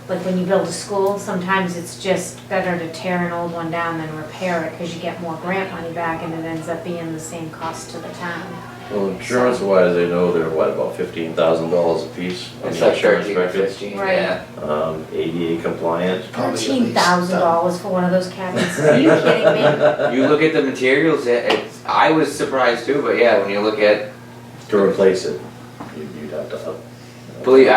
like when you build a school, sometimes it's just better to tear an old one down than repair it, because you get more grant money back and it ends up being the same cost to the town. Well, insurance wise, they know they're what, about $15,000 a piece? on It's the like insurance 13 or records? 15, Right. yeah. ADA compliant. Probably at least, $13,000 for one of those cabins, are you kidding me? You look at the materials, I was surprised too, but yeah, when you look at, To replace it, you'd have to up. believe,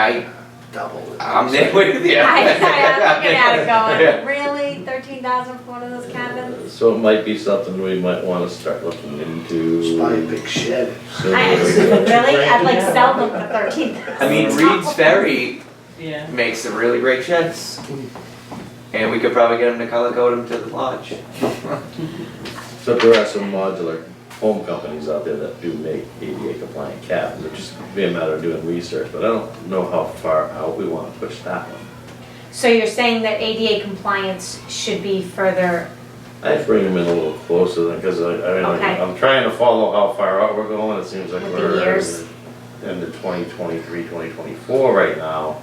double it. I'm there with you. I'm looking at it going, really, 13,000 for one of those cabins? So it might be something we might wanna start looking into. Just buy a big shed. So Really, I'd like sell them for 13,000. I mean, Reed's Ferry Yeah. makes some really great sheds. And we could probably get them to color code them to the lodge. But there are some modular home companies out there that do make ADA compliant cabins. It'd just be a matter of doing research, but I don't know how far out we wanna push that one. So you're saying that ADA compliance should be further, I'd bring them in a little closer than, because Okay. I'm trying to follow how far out we're going. It seems like With the we're years. into 2023, 2024 right now.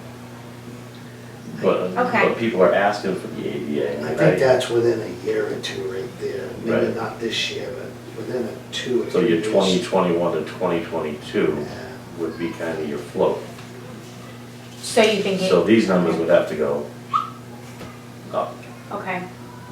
But, Okay. but people are asking for the ADA. I think that's within a year or two right there, maybe Right. not this year, but within a 2 or 3 So your years. 2021 to 2022 Yeah. would be kind of your float. so you think it, So these numbers would have to go up. okay.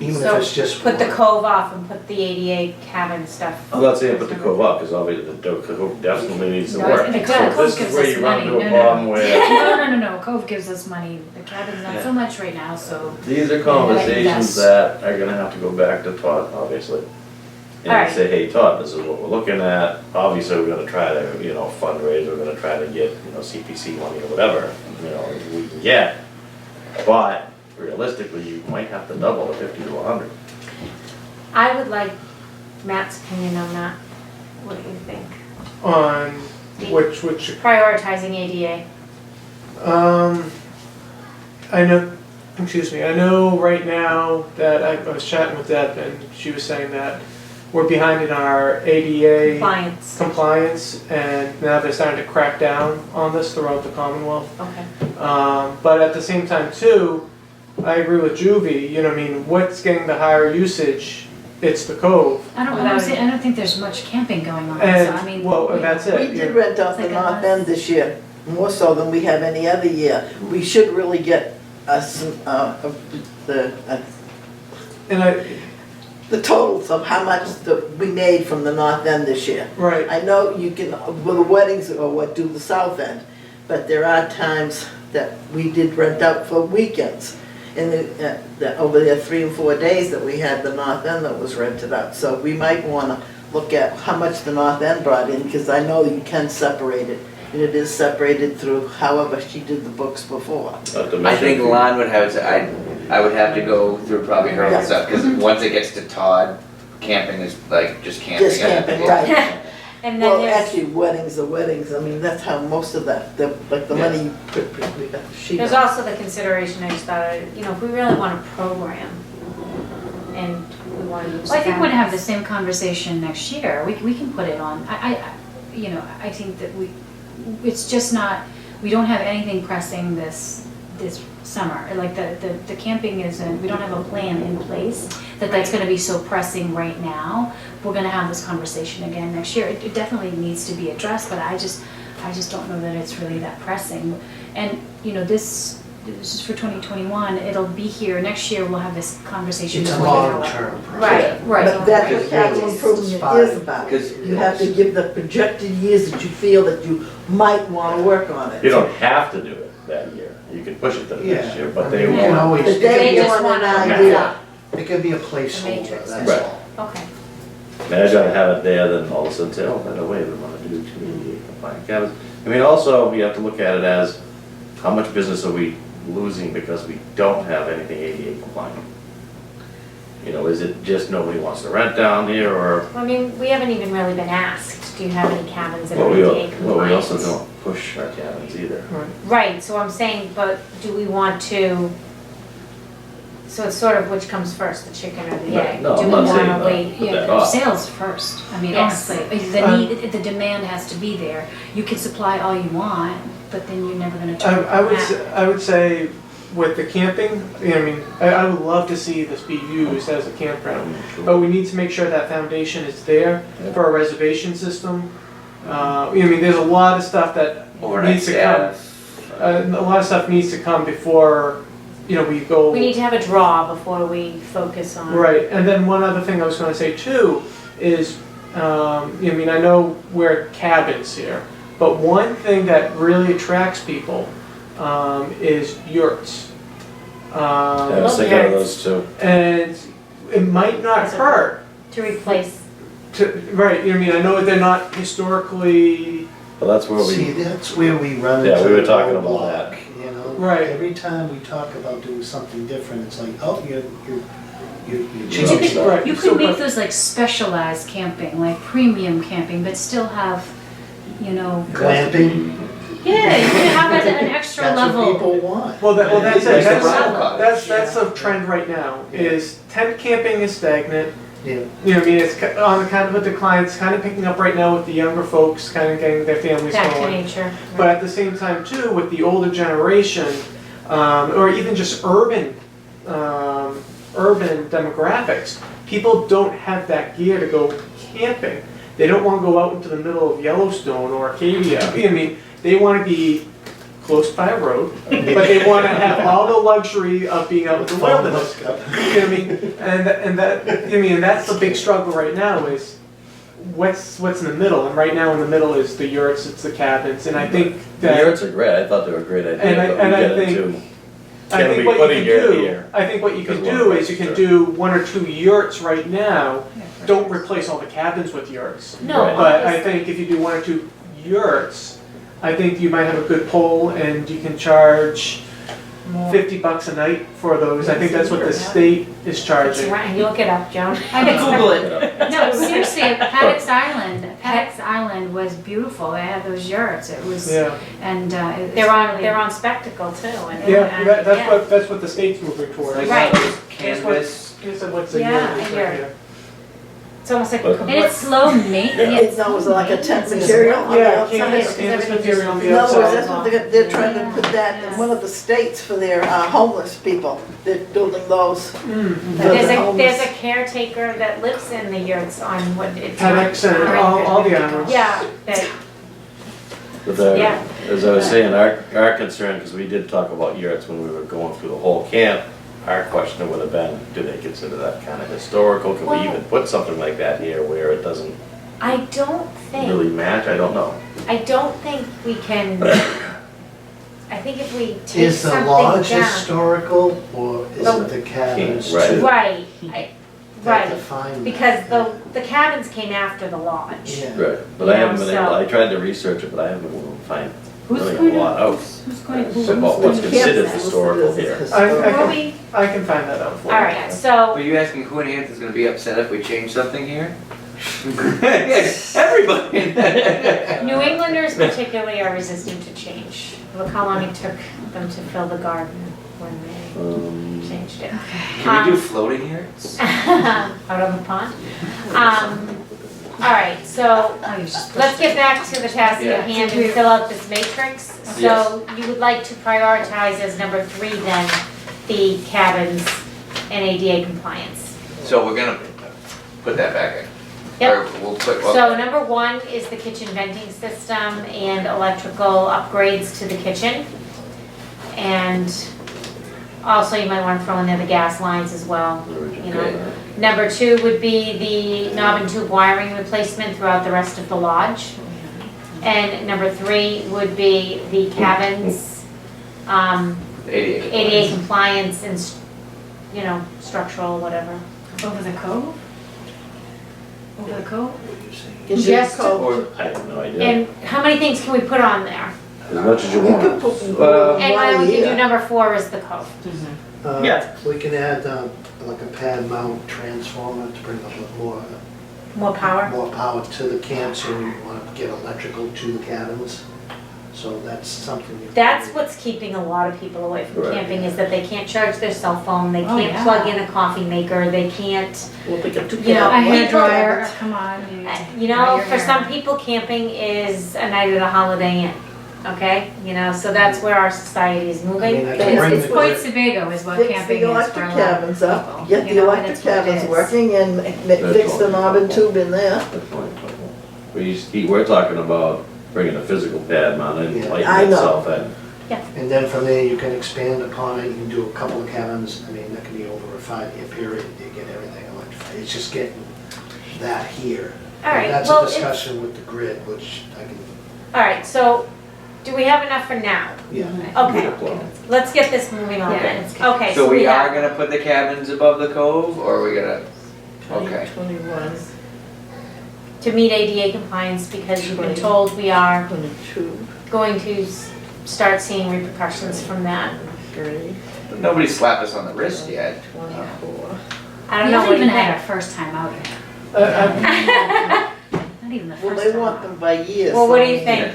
Even So if it's just put the one. cove off and put the ADA cabin stuff. I'm not saying put the cove up, because obviously the cove definitely needs to No, work. the So Cove this is gives where us you run money. into a No, no. problem where No, Cove gives us money, the cabin's not so much right now, so. these are conversations that are gonna have to go back to Todd, obviously. And Alright. say, hey, Todd, this is what we're looking at. Obviously, we're gonna try to, fundraise, we're gonna try to get, CPC money or whatever, we can get. But realistically, you might have to double the 50 to 100. I would like Matt's opinion on that. What do you think? On which, Prioritizing ADA. I know right now that I was chatting with Deb and she was saying that we're behind in our ADA Compliance. compliance and now they're starting to crack down on this throughout the Commonwealth. Okay. But at the same time too, I agree with Juvie, what's getting the higher usage? It's the Cove. I don't think there's much camping going on, so And, I mean. well, that's it. We did rent out the It's like a north bus. end this year, more so than we have any other year. We should really get us, And the totals of how much we made from the north end this year. right, I know you can, well, the weddings are what do the south end, but there are times that we did rent out for weekends. And over there 3 and 4 days that we had the north end that was rented out. So we might wanna look at how much the north end brought in, because I know you can separate it. And it is separated through however she did the books before. I think Lon would have to, I would have to go through probably her own stuff, because once it gets to Todd, camping is like just camping. Just camping, right. And then Well, there's, actually, weddings are weddings. I mean, that's how most of that, like the money you she there's got. also the consideration, I just thought, if we really want a program and we want to use. Well, I think we're gonna have the cabins. same conversation next year, we can put it on, I think that it's just not, we don't have anything pressing this summer, like the camping isn't, we don't have a plan in place that's gonna be so pressing right now. We're gonna have this conversation again next year, it definitely needs to be addressed, but I just don't know that it's really that pressing. And, this is for 2021, it'll be here, next year we'll have this conversation. It's a before we go out. long-term project. Right, right. But that's what Because capital really, improvement is about. Because You have to give the projected years that you feel that you might wanna work on it. You don't have to do it that year. You can push it to the next Yeah. year, but I they mean, you will. can always, But it they They could just want an want idea. be- it could be a The placeholder, matrix. that's Right. all. Okay. And I'd rather have it there than all of a sudden say, oh, by the way, we want to do community compliant cabins. I mean, also, we have to look at it as, how much business are we losing because we don't have anything ADA compliant? Is it just nobody wants to rent down here, or, I mean, we haven't even really been asked, do you have any cabins that well, are we ADA compliant? we also don't push our cabins either. Right, so I'm saying, but do we want to So it's sort of which comes first, the chicken or the Right, egg? no, Do I'm we not saying wanna that. wait? Put Yeah, that off. sales first, I mean, Yes. honestly, the demand has to be there. You can supply all you want, but then you're never gonna turn. I would say with the camping, I mean, I would love to see this be used as a campground. But we need to make sure that foundation is there for a reservation system. I mean, there's a lot of stuff that Overnight needs to come. staff. A lot of stuff needs to come before, we go. We need to have a draw before we focus on. Right, and then one other thing I was gonna say too is, I mean, I know we're cabins here, but one thing that really attracts people is yurts. I was thinking of those too. And it might not hurt To replace, right, I mean, I know they're not historically, But that's where See, we, that's where we run Yeah, into we were the talking about roadblock, that. you know? Right. Every time we talk about doing something different, it's like, oh, you're You changing could, Right. you So, could make but- those like specialized camping, like premium camping, but still have, glamping. yeah, you could have an extra That's what level. people want. well, that's it, Like the that's, rental cottage. that's a trend right now, is tent camping is stagnant. Yeah. I mean, it's on kind of a decline, it's kind of picking up right now with the younger folks, kind of getting their families back to going. nature. But at the same time too, with the older generation, or even just urban demographics, people don't have that gear to go camping. They don't want to go out into the middle of Yellowstone or Acadia. I mean, they want to be close by a road, but they want to have all the luxury of being out in the wilderness. You know what I mean? And that's the big struggle right now is what's in the middle. And right now in the middle is the yurts, it's the cabins, and I think the that. yurts are great, I thought they were a great idea, And I- but and we I get think- into, I can think we what put you a can yurt do, here? I think what you can Because do one is you can price do 1 or 2 yurts right now. Don't replace all the cabins with yurts. No, Right. But I think if you do 1 or 2 yurts, I think you might have a good pull and you can charge $50 a night for those. I think that's what the state is It's charging. right, you look it up, Joan. Google it. No, seriously, Paddock's Island was beautiful, they had those yurts, it was, Yeah, and, it was They're really- on Spectacle too. And yeah, yeah. that's what the state's moving towards. Like Right. those canvas. Here's what's a Yeah, yurt a is right yurt. here. It's almost like. But- And it's slow maintenance. It's almost like a tent material on the Yeah, outside. canvas material on the In other words, outside. that's what they're trying to put that in one of the states for their homeless people. They're building those. Mm. for There's the a homeless. caretaker that lives in the yurts on what it's. Paddocks and all the islands. Yeah, that, But Yeah. as I was saying, our concern, because we did talk about yurts when we were going through the whole camp, our question would have been, do they consider that kind of historical? Can we Well- even put something like that here where it doesn't I don't really think, match? I don't know. I don't think we can, I think if we take Is the something lodge down. historical or is The- it the cabins Right. too? Right, That right, define that? because the cabins came after the lodge. Yeah. Right, but I Yeah, haven't been able, so- I tried to research it, but I haven't been able to find Who's really going a lot to, out who's going, about what's considered historical here. Will we, I can find that out for you. alright, so, Were you asking who in Hanson's gonna be upset if we change something here? Everybody. New Englanders particularly are resistant to change. Look how long it took them to fill the garden when they changed it. Can we do floating yurts? Out of the pond. Alright, so oh, you just. let's get back to the task Yeah. at hand and fill out this matrix. So you would like to prioritize as number 3 then, the cabins and ADA compliance. So we're gonna put that back in. Yep. Or we'll put, So number 1 is the kitchen venting system and electrical upgrades to the kitchen. And also you might want to throw in there the gas lines as well, you know. Number 2 would be the knob and tube wiring replacement throughout the rest of the lodge. And number 3 would be the cabins, ADA compliance and, you know, structural, whatever. Over the cove? Over the cove? Is Just it to- cold? I have no idea, And how many things can we put on there? as much as you You could want. put And why don't we do one a year. number 4 is the cove. Yeah. We can add like a pad mount transformer to bring a little More power? more power to the camp, so we want to get electrical to the cabins. So that's something. That's what's keeping a lot of people away from Right. camping, is that they can't charge their cell phone, they Oh, can't yeah. plug in a coffee maker, they can't, Well, they got two You know, A cabins. hair people- dryer, come on. you know, for some people, camping is a night at a Holiday Inn, okay? You know, so that's where our society is I mean, moving. I can bring It's the quite grid. Sebago is what Fix camping the is for electric a lot of cabins people. up, get You the know, electric that's what it cabins is. working and fix the knob and tube in there. We're talking about bringing a physical pad mount and Yeah. I lighting know. itself in. And then from there, you can expand upon it, you can do a couple of cabins, I mean, that can be over a 5-year period, you get everything electrified. It's just getting that here. All right, And that's well, a it's- discussion with the grid, which I can, All right, so do we have enough for now? yeah. Okay, let's get this moving on Yeah, then. it's good. Okay, So we are have gonna put the cabins above the cove, or are we gonna, okay. 21, to meet ADA compliance, because you've been told we are 22, going to start seeing repercussions from that. 23, Nobody slapped us on the wrist yet. 24. I don't We know haven't what you even had our think. first time out yet. Not even the Well, first they time. want them by years. Well, what do so- you think?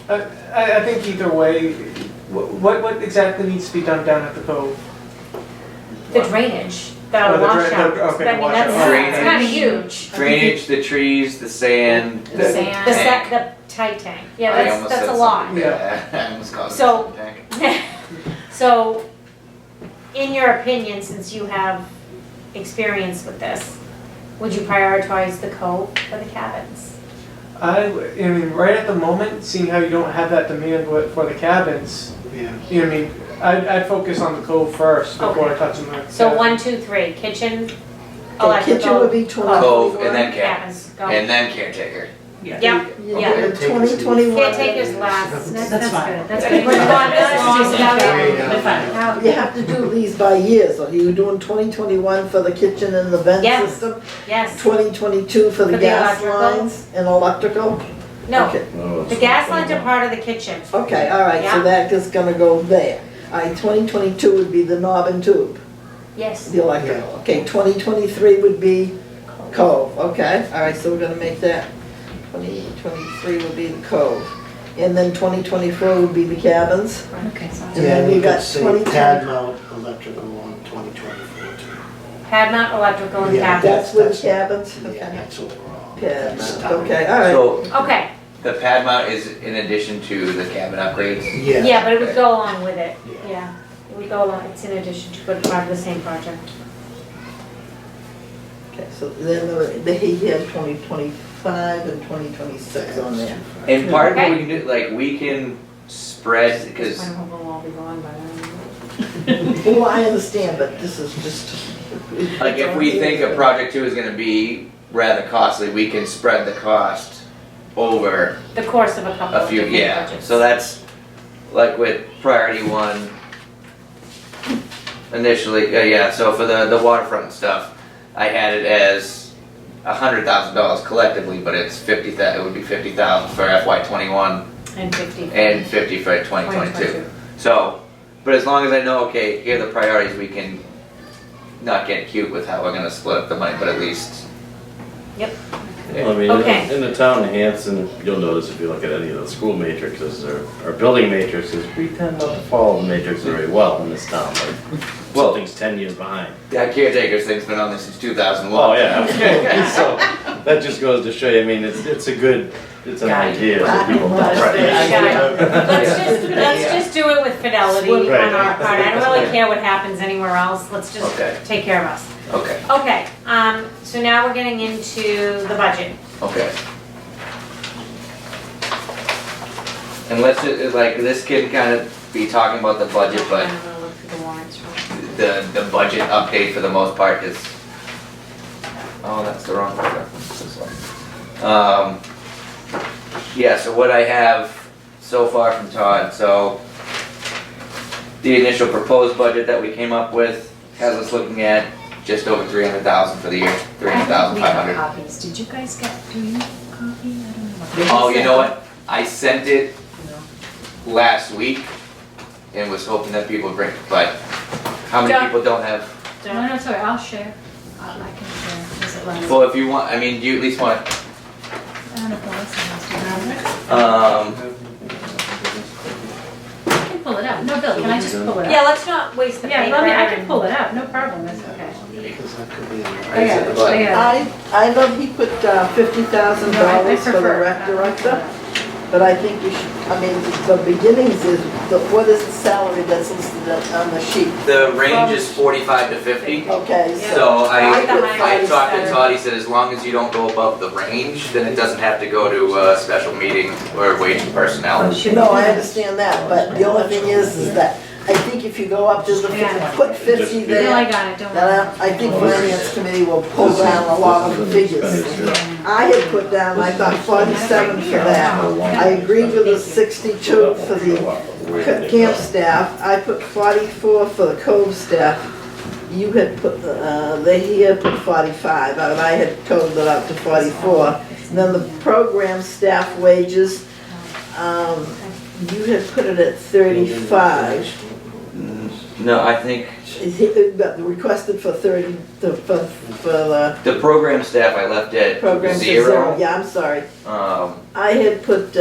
I think either way, what exactly needs to be done down at the cove? The drainage, the Oh, the washout. okay, I mean, washout. that's Drainage. kind of huge. Drainage, the trees, the sand, The sand. The tank. the tight tank, I yeah, almost that's said a lot. something bad. I almost called it So- a tank. So, in your opinion, since you have experience with this, would you prioritize the cove for the cabins? I mean, right at the moment, seeing how you don't have that demand for the cabins, Yeah. you know what I mean, I'd focus on the cove first before Okay. touching the. So cabin. 1, 2, 3, kitchen, The kitchen would electrical, be 20. Cove and then cabins, go. And then caretaker. Yep, Yeah, yeah. 2021. Caretakers last. That's fine. That's good. We're on this long, They're fine. now. You have to do these by years, so you're doing 2021 for the kitchen and the vent Yes. system, Yes, 2022 for the For the gas electrical? lines and electrical? no, Okay. the gas lines are part of the kitchen. Okay, all right, so Yeah. that is gonna go there. All right, 2022 would be the knob and tube, Yes, the electrical. Okay, 2023 would be cove, okay? All right, so we're gonna make that, 2023 would be the cove. And then 2024 would be the cabins. Okay, so. And Yeah, then and we you got could say 2020. pad mount electrical on 2024 too. pad mount, electrical, and Yeah. cabins. That's with the That's- cabins? Yeah, Okay. that's overall. Pad That's mount, done. okay, all right. So Okay, the pad mount is in addition to the cabin upgrades? Yeah. yeah, but it would go along with it, Yeah. yeah. It would go along, it's in addition to, but part of the same project. Okay, so then he had 2025 and 2026 on there. And part of what Okay. we can do, like, we can spread, because This one will all be gone by then. Well, I understand, but this is just. like, if we think a project 2 is gonna be rather costly, we can spread the cost over The course of a couple a of few, different yeah. budgets. So that's, like with priority 1, initially, yeah, so for the waterfront stuff, I had it as $100,000 collectively, but it's 50,000, it would be 50,000 for FY '21 And 50. and 50 for 2022. So, but as long as I know, okay, here are the priorities, we can not get cute with how we're gonna split up the money, but at least. Well, I mean, Okay. in the town of Hanson, you'll notice if you look at any of the school matrices or building matrices, we tend not to follow the matrix very well in this town, like, Well- something's 10 years behind. That caretaker's thing's been on this since 2001. Oh, yeah, absolutely. So, that just goes to show you, I mean, it's a good, it's an Guide. idea, so people don't. Let's just do it with fidelity on Right. our part. I don't really care what happens anywhere else. Let's just Okay. take care of us. Okay, Okay, so now we're getting into the budget. okay. And let's just, like, this can kind of be talking about the budget, but I'm gonna look through the warrants real quick. the budget update for the most part is, oh, that's the wrong one. This one. Yeah, so what I have so far from Todd, so the initial proposed budget that we came up with has us looking at just over 300,000 for the year, We have 300,500. copies. Did you guys get, do you have a copy? I don't know. Oh, you know what? I sent it last week and was hoping that people would bring it, but how many John. people don't have? No, no, sorry, I'll share. I can share. Is it last? Well, if you want, I mean, do you at least want, I don't know if Melissa has to have it. no, Bill, can I just pull it up? Yeah, let's not waste the paper. Yeah, I can and- pull it up, no problem, that's okay. Because that could be. I got it, I got it. I know he put $50,000 No, I for the prefer- rec director, but I think we should, I mean, the beginnings is, what is the salary that's listed on the sheet? The range is 45 to 50. Okay, So I like the I high talked to better. Todd, he said as long as you don't go above the range, then it doesn't have to go to a special meeting or wage and personnel. No, I understand that, but the only thing is that I think if you go up to the, put 50 Bill, I there, got it, don't then worry. I think finance committee will pull down a lot of the figures. I had put down, I thought 47 for that. I agreed with the 62 for the camp staff. I put 44 for the Cove staff. You had put, he had put 45, and I had totaled it up to 44. And then the program staff wages, you had put it at 35. No, I think But requested for 30, for the the program staff I left at program to 0. Yeah, I'm sorry. Um, I had put,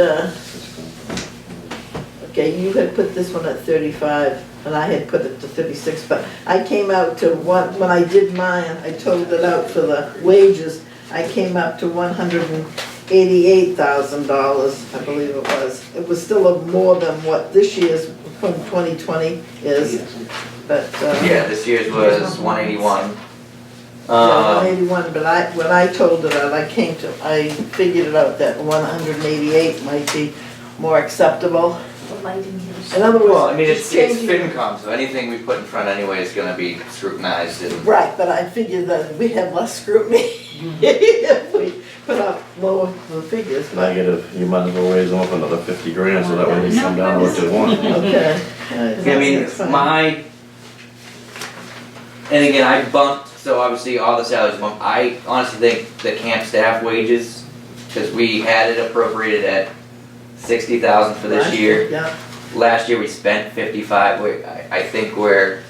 okay, you had put this one at 35, and I had put it to 36, but I came out to when I did mine, I totaled it out for the wages, I came up to $188,000, I believe it was. It was still more than what this year's from 2020 is, but, yeah, this year's was 181. yeah, 181, but when I told it out, I figured it out that 188 might be more acceptable. In other words, Well, I mean, it's just changing. FinCom, so anything we put in front anyway is gonna be scrutinized and. Right, but I figured that we'd have less scrutiny if we put up lower the figures, but, Negative, you might as well raise them up another 50 grand, so that way they come down to what they want. okay. I mean, and again, I bumped, so obviously all the salaries bumped. I honestly think the camp staff wages, because we had it appropriated at 60,000 for this year. Yeah, Last year we spent 55, I think we're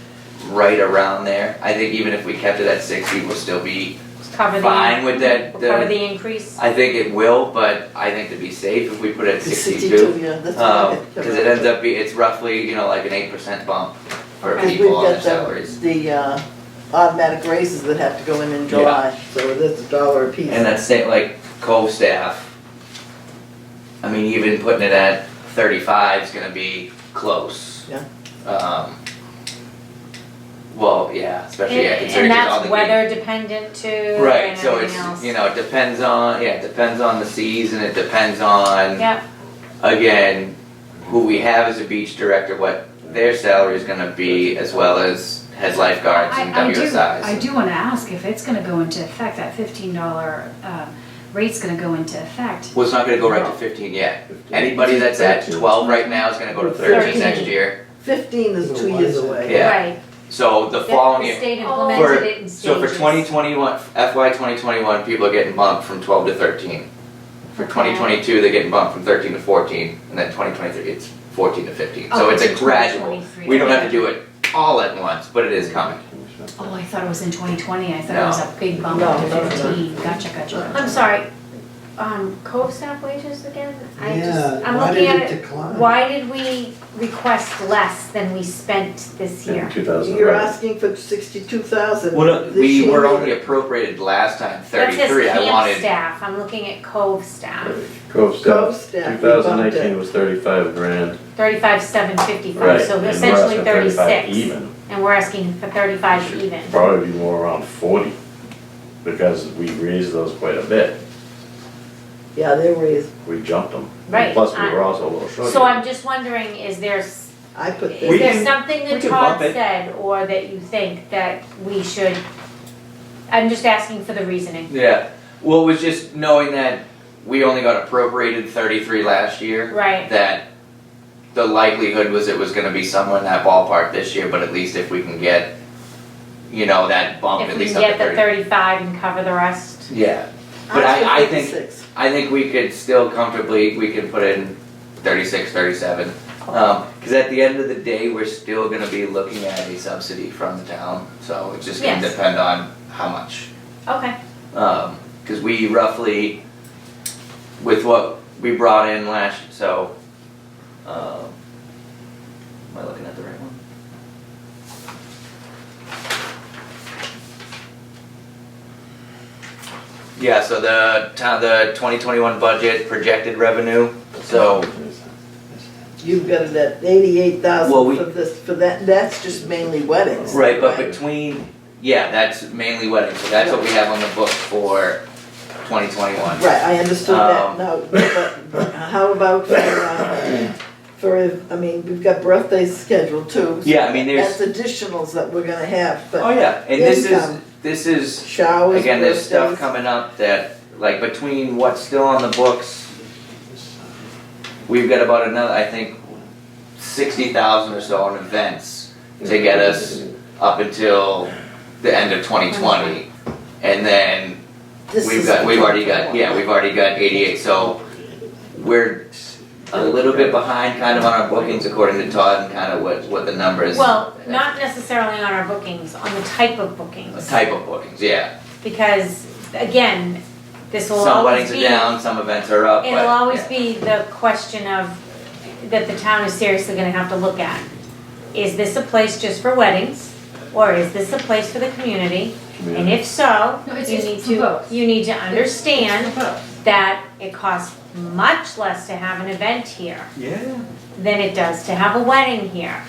right around there. I think even if we kept it at 60, we'll still be Cover fine with that. Cover the increase. I think it will, but I think to be safe, if we put it at 62. 62, yeah, that's what I had. Because it ends up it's roughly, like an 8% bump for Okay. people on their We've got salaries. the automatic raises that have to go in July, so it is $1 a piece. And that's same, like Cove staff, I mean, even putting it at 35 is gonna be close. Yeah. Well, yeah, especially, And considering there's all that's the. weather dependent too, Right, and so everything it's, else. it depends on, it depends on the season, it depends on, Yep, again, who we have as a beach director, what their salary is gonna be, as well as head lifeguards and I WSIs. do wanna ask if it's gonna go into effect, that $15 rate's gonna go into effect. Well, it's not gonna go right to 15 yet. Anybody that's at 12 right now is gonna go to 13 next year. 15 is 2 years away. Yeah. right. So the following The year, state Oh. implemented it in stages. so for 2021, FY 2021, people are getting bumped from 12 to 13. For 2022, they're getting bumped from 13 to 14, and then 2023, it's 14 to 15. So Oh, it's a it's gradual. 2023. We don't have to do it all at once, but it is coming. Oh, I thought it was in 2020, I thought No. it was a big bump No, up to no, no. 15, gotcha. I'm sorry, Cove staff wages again? Yeah, I'm why looking did at it it, decline? why did we request less than we spent this In year? 2000, You're right. asking for 62,000. Well, no, This we year were only appropriated last time That 33. says I camp wanted. staff, I'm looking at Cove staff, Cove Cove staff, staff, we bumped 2019 it. was 35 grand. 35,755, Right, so and we're essentially asking 35 36. even. And we're asking for 35 even. Probably be more around 40, because we raised those quite a bit. Yeah, they raised, We jumped them. Right, Plus, we were also a little short. So I'm just wondering, is there I put Is this. We there can- something we that can Todd bump it. said, or that you think that we should, I'm just asking for the reasoning. Yeah. Well, it was just knowing that we only got appropriated 33 last year. Right, That the likelihood was it was going to be somewhere in that ballpark this year, but at least if we can get, that bump if at we least can up to get the 30. 35 and cover the rest. Yeah. But I think 56. I think we could still comfortably, we can put in 36, 37. Because at the end of the day, we're still gonna be looking at a subsidy from the town, so it's just gonna Yes. depend on how much. Okay, Because we roughly, with what we brought in last, so, Am I looking at the right one? Yeah, so the 2021 budget projected revenue, so, You've got it at 88,000 Well, we- for this, for that, that's just mainly weddings. right, but between, yeah, that's mainly weddings, so that's what we have on the book for 2021. Right, I understood that, Um, no, but how about I mean, we've got birthdays scheduled too. so Yeah, I mean, there's- That's additionals that we're gonna have, Oh, but yeah, and Income. this is, showers, again, there's stuff birthdays. coming up that, like, between what's still on the books, we've got about another, I think, 60,000 or so in events to get us up until the end of 2020. And then This we've is already got 88, so we're a little bit behind kind of on our bookings according to Todd and kind of what the number is. Well, not necessarily on our bookings, on the type of bookings. The type of bookings, yeah. Because, again, this will Some always weddings are be, down, some events are up, but. it'll always yeah. be the question of, that the town is seriously gonna have to look at. Is this a place just for weddings, or is this a place for the community? And if so, No, you it's need for both. you need to understand It's for both. that it costs much less to have an event here Yeah. than it does to have a wedding here.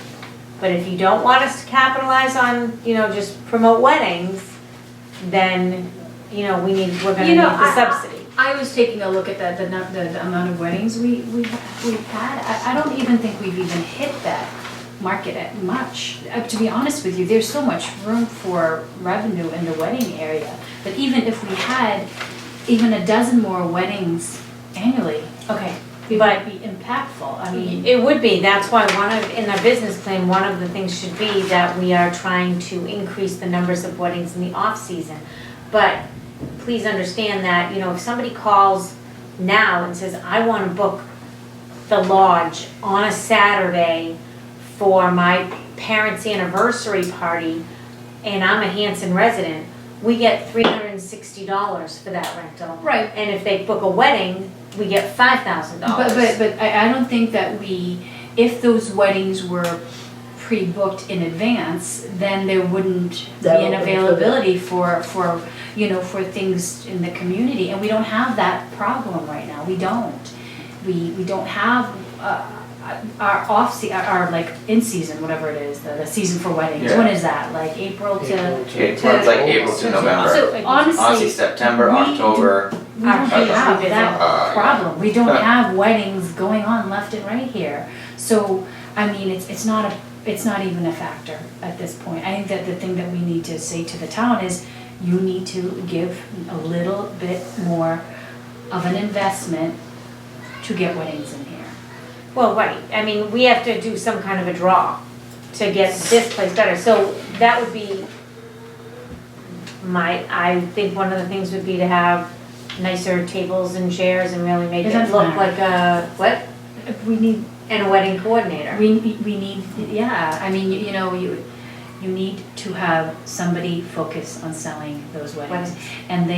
But if you don't want us to capitalize on, just promote weddings, then, we're gonna need the subsidy. I was taking a look at the amount of weddings we've had. I don't even think we've even hit that market at much. To be honest with you, there's so much room for revenue in the wedding area that even if we had even a dozen more weddings annually, Okay, it but would be impactful. I mean, it would be, that's why in our business plan, one of the things should be that we are trying to increase the numbers of weddings in the off-season. But please understand that, if somebody calls now and says, I wanna book the lodge on a Saturday for my parents' anniversary party, and I'm a Hanson resident, we get $360 for that rental. right. And if they book a wedding, we get $5,000. But I don't think that if those weddings were pre-booked in advance, then there wouldn't be That an would be availability for things in the community, and we don't have that problem right now, we don't. We don't have, our our like in-season, whatever it is, the season for weddings, Yeah. when is that, like April to? It runs like April to November. So Honestly, honestly, September, we October. we don't have that Yeah. problem, we don't have weddings going on left and right here. So, I mean, it's not even a factor at this point. I think that the thing that we need to say to the town is, you need to give a little bit more of an investment to get weddings in here. Well, right, we have to do some kind of a draw to get this place better, so that would be I think one of the things would be to have nicer tables and chairs and really make It it doesn't look matter. like We need, and a wedding coordinator. we need, yeah, I mean, you need to have somebody focus on selling those weddings. And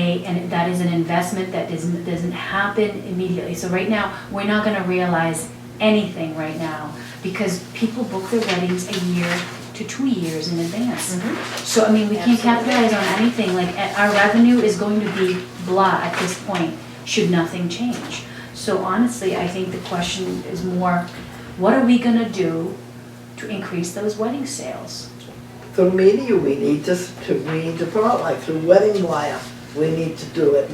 that is an investment that doesn't happen immediately. So right now, we're not gonna realize anything right now, because people book their weddings a year to 2 years in advance. So, we can't capitalize on anything, like, our revenue is going to be blah at this point, should nothing change. So honestly, I think the question is more, what are we gonna do to increase those wedding sales? Through media, we need to promote, like through Wedding Wire, we need to do it.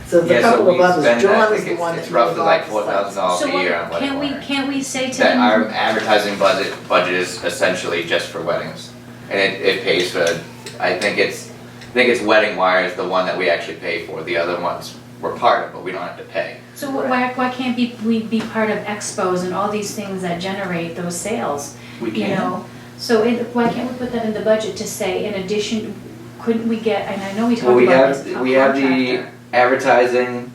So the Yeah, so couple we of others, spend, I John is think the one that it's knows roughly like all the sites. $4,000 So a year on what, wedding wire. can't we say to That our them, advertising budget is essentially just for weddings. And it pays for, I think it's Wedding Wire is the one that we actually pay for. The other ones we're part of, but we don't have to pay. so why can't we be part of expos and all these things that generate those sales? We You can. know, so why can't we put that in the budget to say, in addition, couldn't we get, and I know we Well, talked we about have, this, we have the contractor. advertising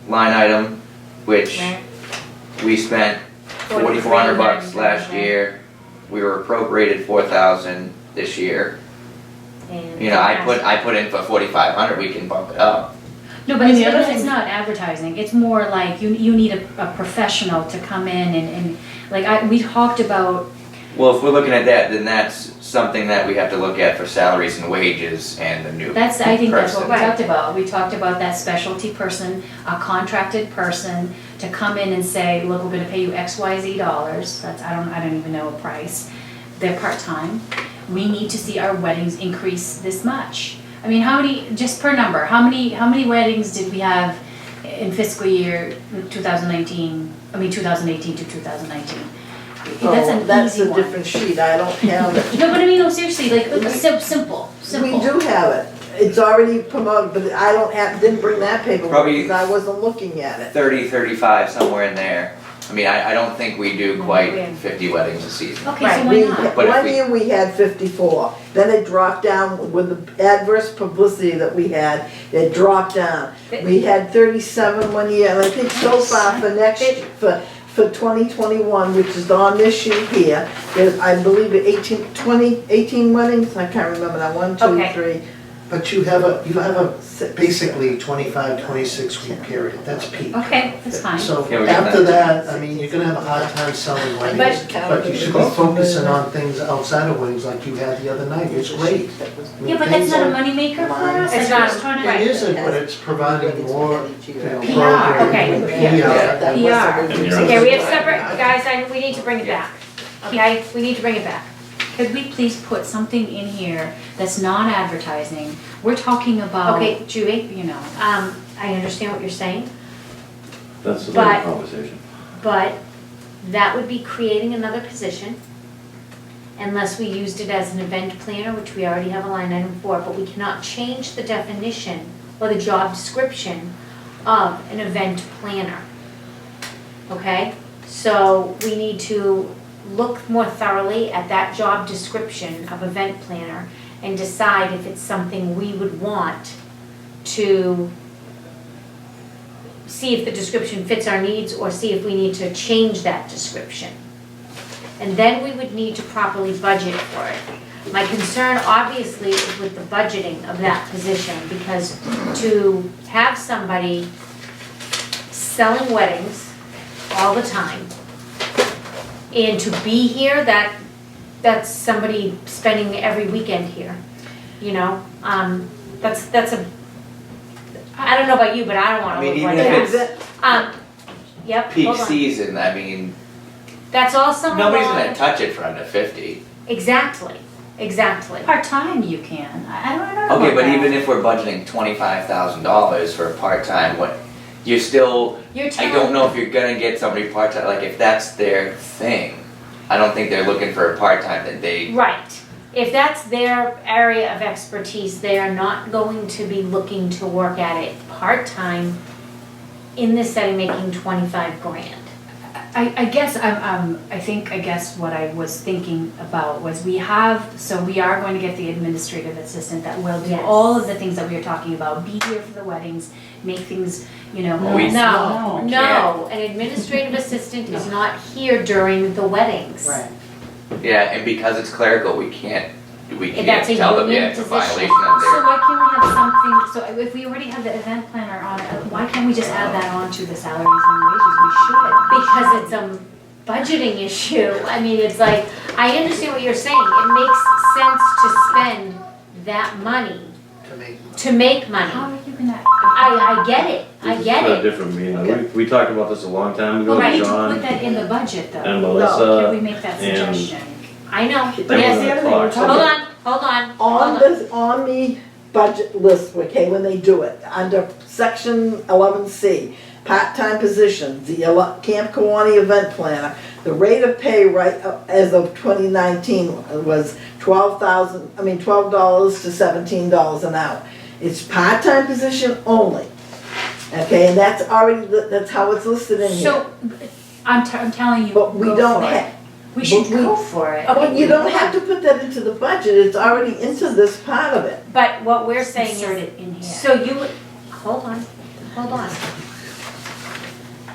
line item, which Right. we spent $4,400 last year. We were appropriated $4,000 this year. And You know, I put in for $4,500, we can bump it up. No, but the other it's thing- not advertising, it's more like you need a professional to come in and like we talked about Well, if we're looking at that, then that's something that we have to look at for salaries and wages and the new That's, I think that's what we person. talked about. We talked about that specialty person, a contracted person to come in and say, look, we're gonna pay you X, Y, Z dollars. That's, I don't even know a price. They're part-time. We need to see our weddings increase this much. I mean, how many, just per number, how many weddings did we have in fiscal year 2018 to 2019? That's an easy a one. different sheet, I don't have it. No, but I mean, no, seriously, like, simple. We do have it, it's already promoted, but I don't have, didn't bring that paperwork Probably- because I wasn't looking at it. 30, 35, somewhere in there. I mean, I don't think we do Yeah. quite 50 weddings a season. Okay, so Right, why We, not? But if one we- year we had 54, then it dropped down with the adverse publicity that we had, it dropped down. We had 37 one year, and I think so far for next, for 2021, which is on this sheet here, there's, I believe, 18 weddings, I can't remember now, 1, 2, Okay. 3. But you have a basically 25, 26 week period, that's peak. Okay, that's fine. So Yeah, we get after that. that, I mean, you're gonna have a hard time selling weddings, but you should be focusing on things outside of weddings like you had the other night, it's great. I mean, Yeah, but that's things not a are- moneymaker for us. It's Like, not. just trying to- It isn't, but it's providing more, PR, program, okay. PR. PR. And you're Okay, on we the- have separate, guys, we need to bring it back. Okay, we need to bring it back. Could we please put something in here that's non-advertising? We're talking about, Okay, Judy, you know, I understand what you're saying, That's a But- different conversation. but that would be creating another position unless we used it as an event planner, which we already have a line item for, but we cannot change the definition or the job description of an event planner. Okay? So we need to look more thoroughly at that job description of event planner and decide if it's something we would want to see if the description fits our needs or see if we need to change that description. And then we would need to properly budget for it. My concern obviously is with the budgeting of that position because to have somebody selling weddings all the time and to be here, that's somebody spending every weekend here, you know? That's a, I don't know about you, but I don't I wanna mean, look like even if that. it's Yep, peak hold on. season, I mean, That's all summer nobody's long. gonna touch it for under 50. Exactly, exactly. part-time you can. I don't know Okay, about but that. even if we're budgeting $25,000 for a part-time, what, you're still, You're I telling. don't know if you're gonna get somebody part-time, like if that's their thing. I don't think they're looking for a part-time that they, Right. If that's their area of expertise, they are not going to be looking to work at it part-time in this setting making 25 grand. I guess I guess what I was thinking about was we are going to get the administrative assistant that will do Yes. all of the things that we are talking about, be here for the weddings, make things, you know. Well, we- No, we no, an administrative assistant is not here during the weddings. Right. yeah, and because it's clerical, we can't That's a tell them, union yeah, it's a position. violation of So their. why can't we have something, so if we already have the event planner on it, why can't we just add that on to the salaries and wages? We should. Because it's a budgeting issue. I mean, it's like, I understand what you're saying. It makes sense to spend that money to make How money. are you gonna? I get it, I This is get for a it. different meeting. We talked about this a long time ago, Well, we need to John put that in the budget though. and Can Melissa. we make that and- suggestion? I know. They But were yes, gonna the other thing we're talk. hold on, hold on, hold On on. this, on the budget list, okay, when they do it, under section 11C, part-time positions, the Camp Kiwanee event planner, the rate of pay right as of 2019 was $12 to $17 an hour. It's part-time position only, okay, and that's already, that's how it's listed in here. So, I'm telling you, But we go don't for it. have, We should but we- go for it. well, you don't have to put that into the budget, it's already into this part of it. But what we're saying Insert is, it in here. so you would, hold on.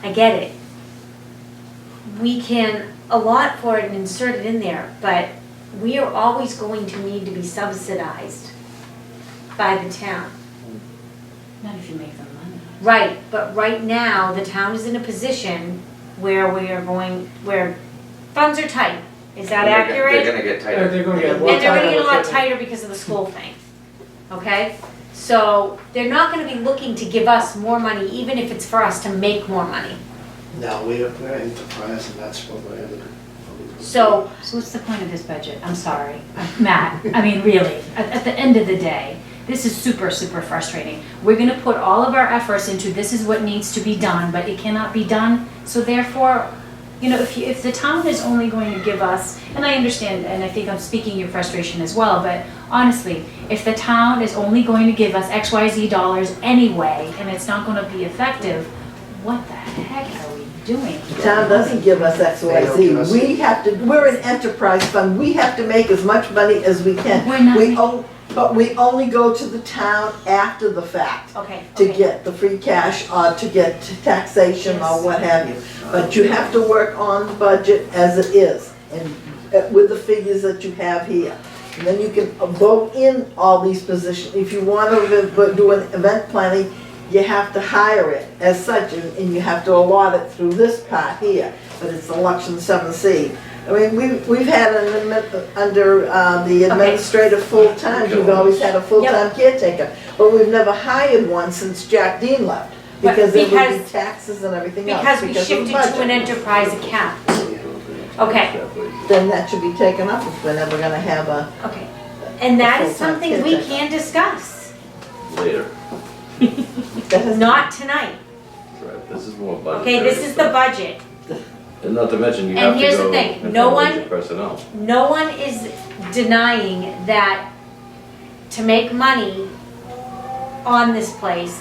I get it. We can allot for it and insert it in there, but we are always going to need to be subsidized by the town. Not if you make them money. Right, but right now, the town is in a position where where funds are tight, Is that They're accurate? gonna get tighter. They're gonna get a And lot they're gonna tighter get a lot with it. tighter because of the school thing, okay? So they're not gonna be looking to give us more money, even if it's for us to make more money. No, we're enterprise and that's what we're in. So, So what's the point of this budget? I'm sorry, Matt, I mean, really, at the end of the day, this is super, super frustrating. We're gonna put all of our efforts into this is what needs to be done, but it cannot be done. So therefore, you know, if the town is only going to give us, and I understand, and I think I'm speaking your frustration as well, but honestly, if the town is only going to give us XYZ dollars anyway, and it's not gonna be effective, what the heck are we doing? The town doesn't give us They don't give us- XYZ. We have to, we're an enterprise fund. We have to make as much money as we can. We're not We making- own, but we only go to the town after the fact okay, to okay. get the free cash or to get taxation or what have you. But you have to work on the budget as it is and with the figures that you have here. And then you can vote in all these positions. If you want to do an event planning, you have to hire it as such and you have to allot it through this part here. But it's election 7C. I mean, we've had under the administrative full-time, we've always had a full-time caretaker. But we've never hired one since Jack Dean left. But Because there would be because- taxes and everything else. Because we of the shifted to budget. an enterprise account. Okay, Then that should be taken up if we're never gonna have a, okay. And that is full-time something we caretaker. can discuss, Later. that has. not tonight. Right, this is more budget. Okay, this is the budget. And not to mention, you And have to here's the go thing, and no raise one- your personnel. No one is denying that to make money on this place,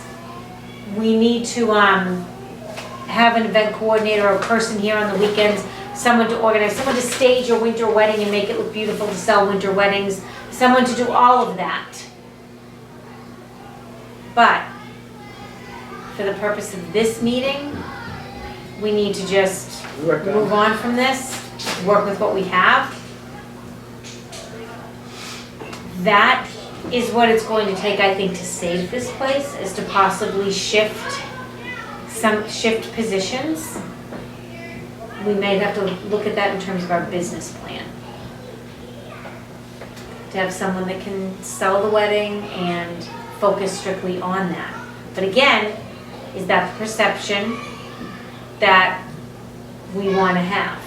we need to have an event coordinator or a person here on the weekends, someone to organize, someone to stage a winter wedding and make it look beautiful to sell winter weddings, someone to do all of that. But for the purpose of this meeting, we need to just Work on move on from this, work with what we have. That is what it's going to take, I think, to save this place, is to possibly shift positions. We may have to look at that in terms of our business plan. To have someone that can sell the wedding and focus strictly on that. But again, is that the perception that we want to have?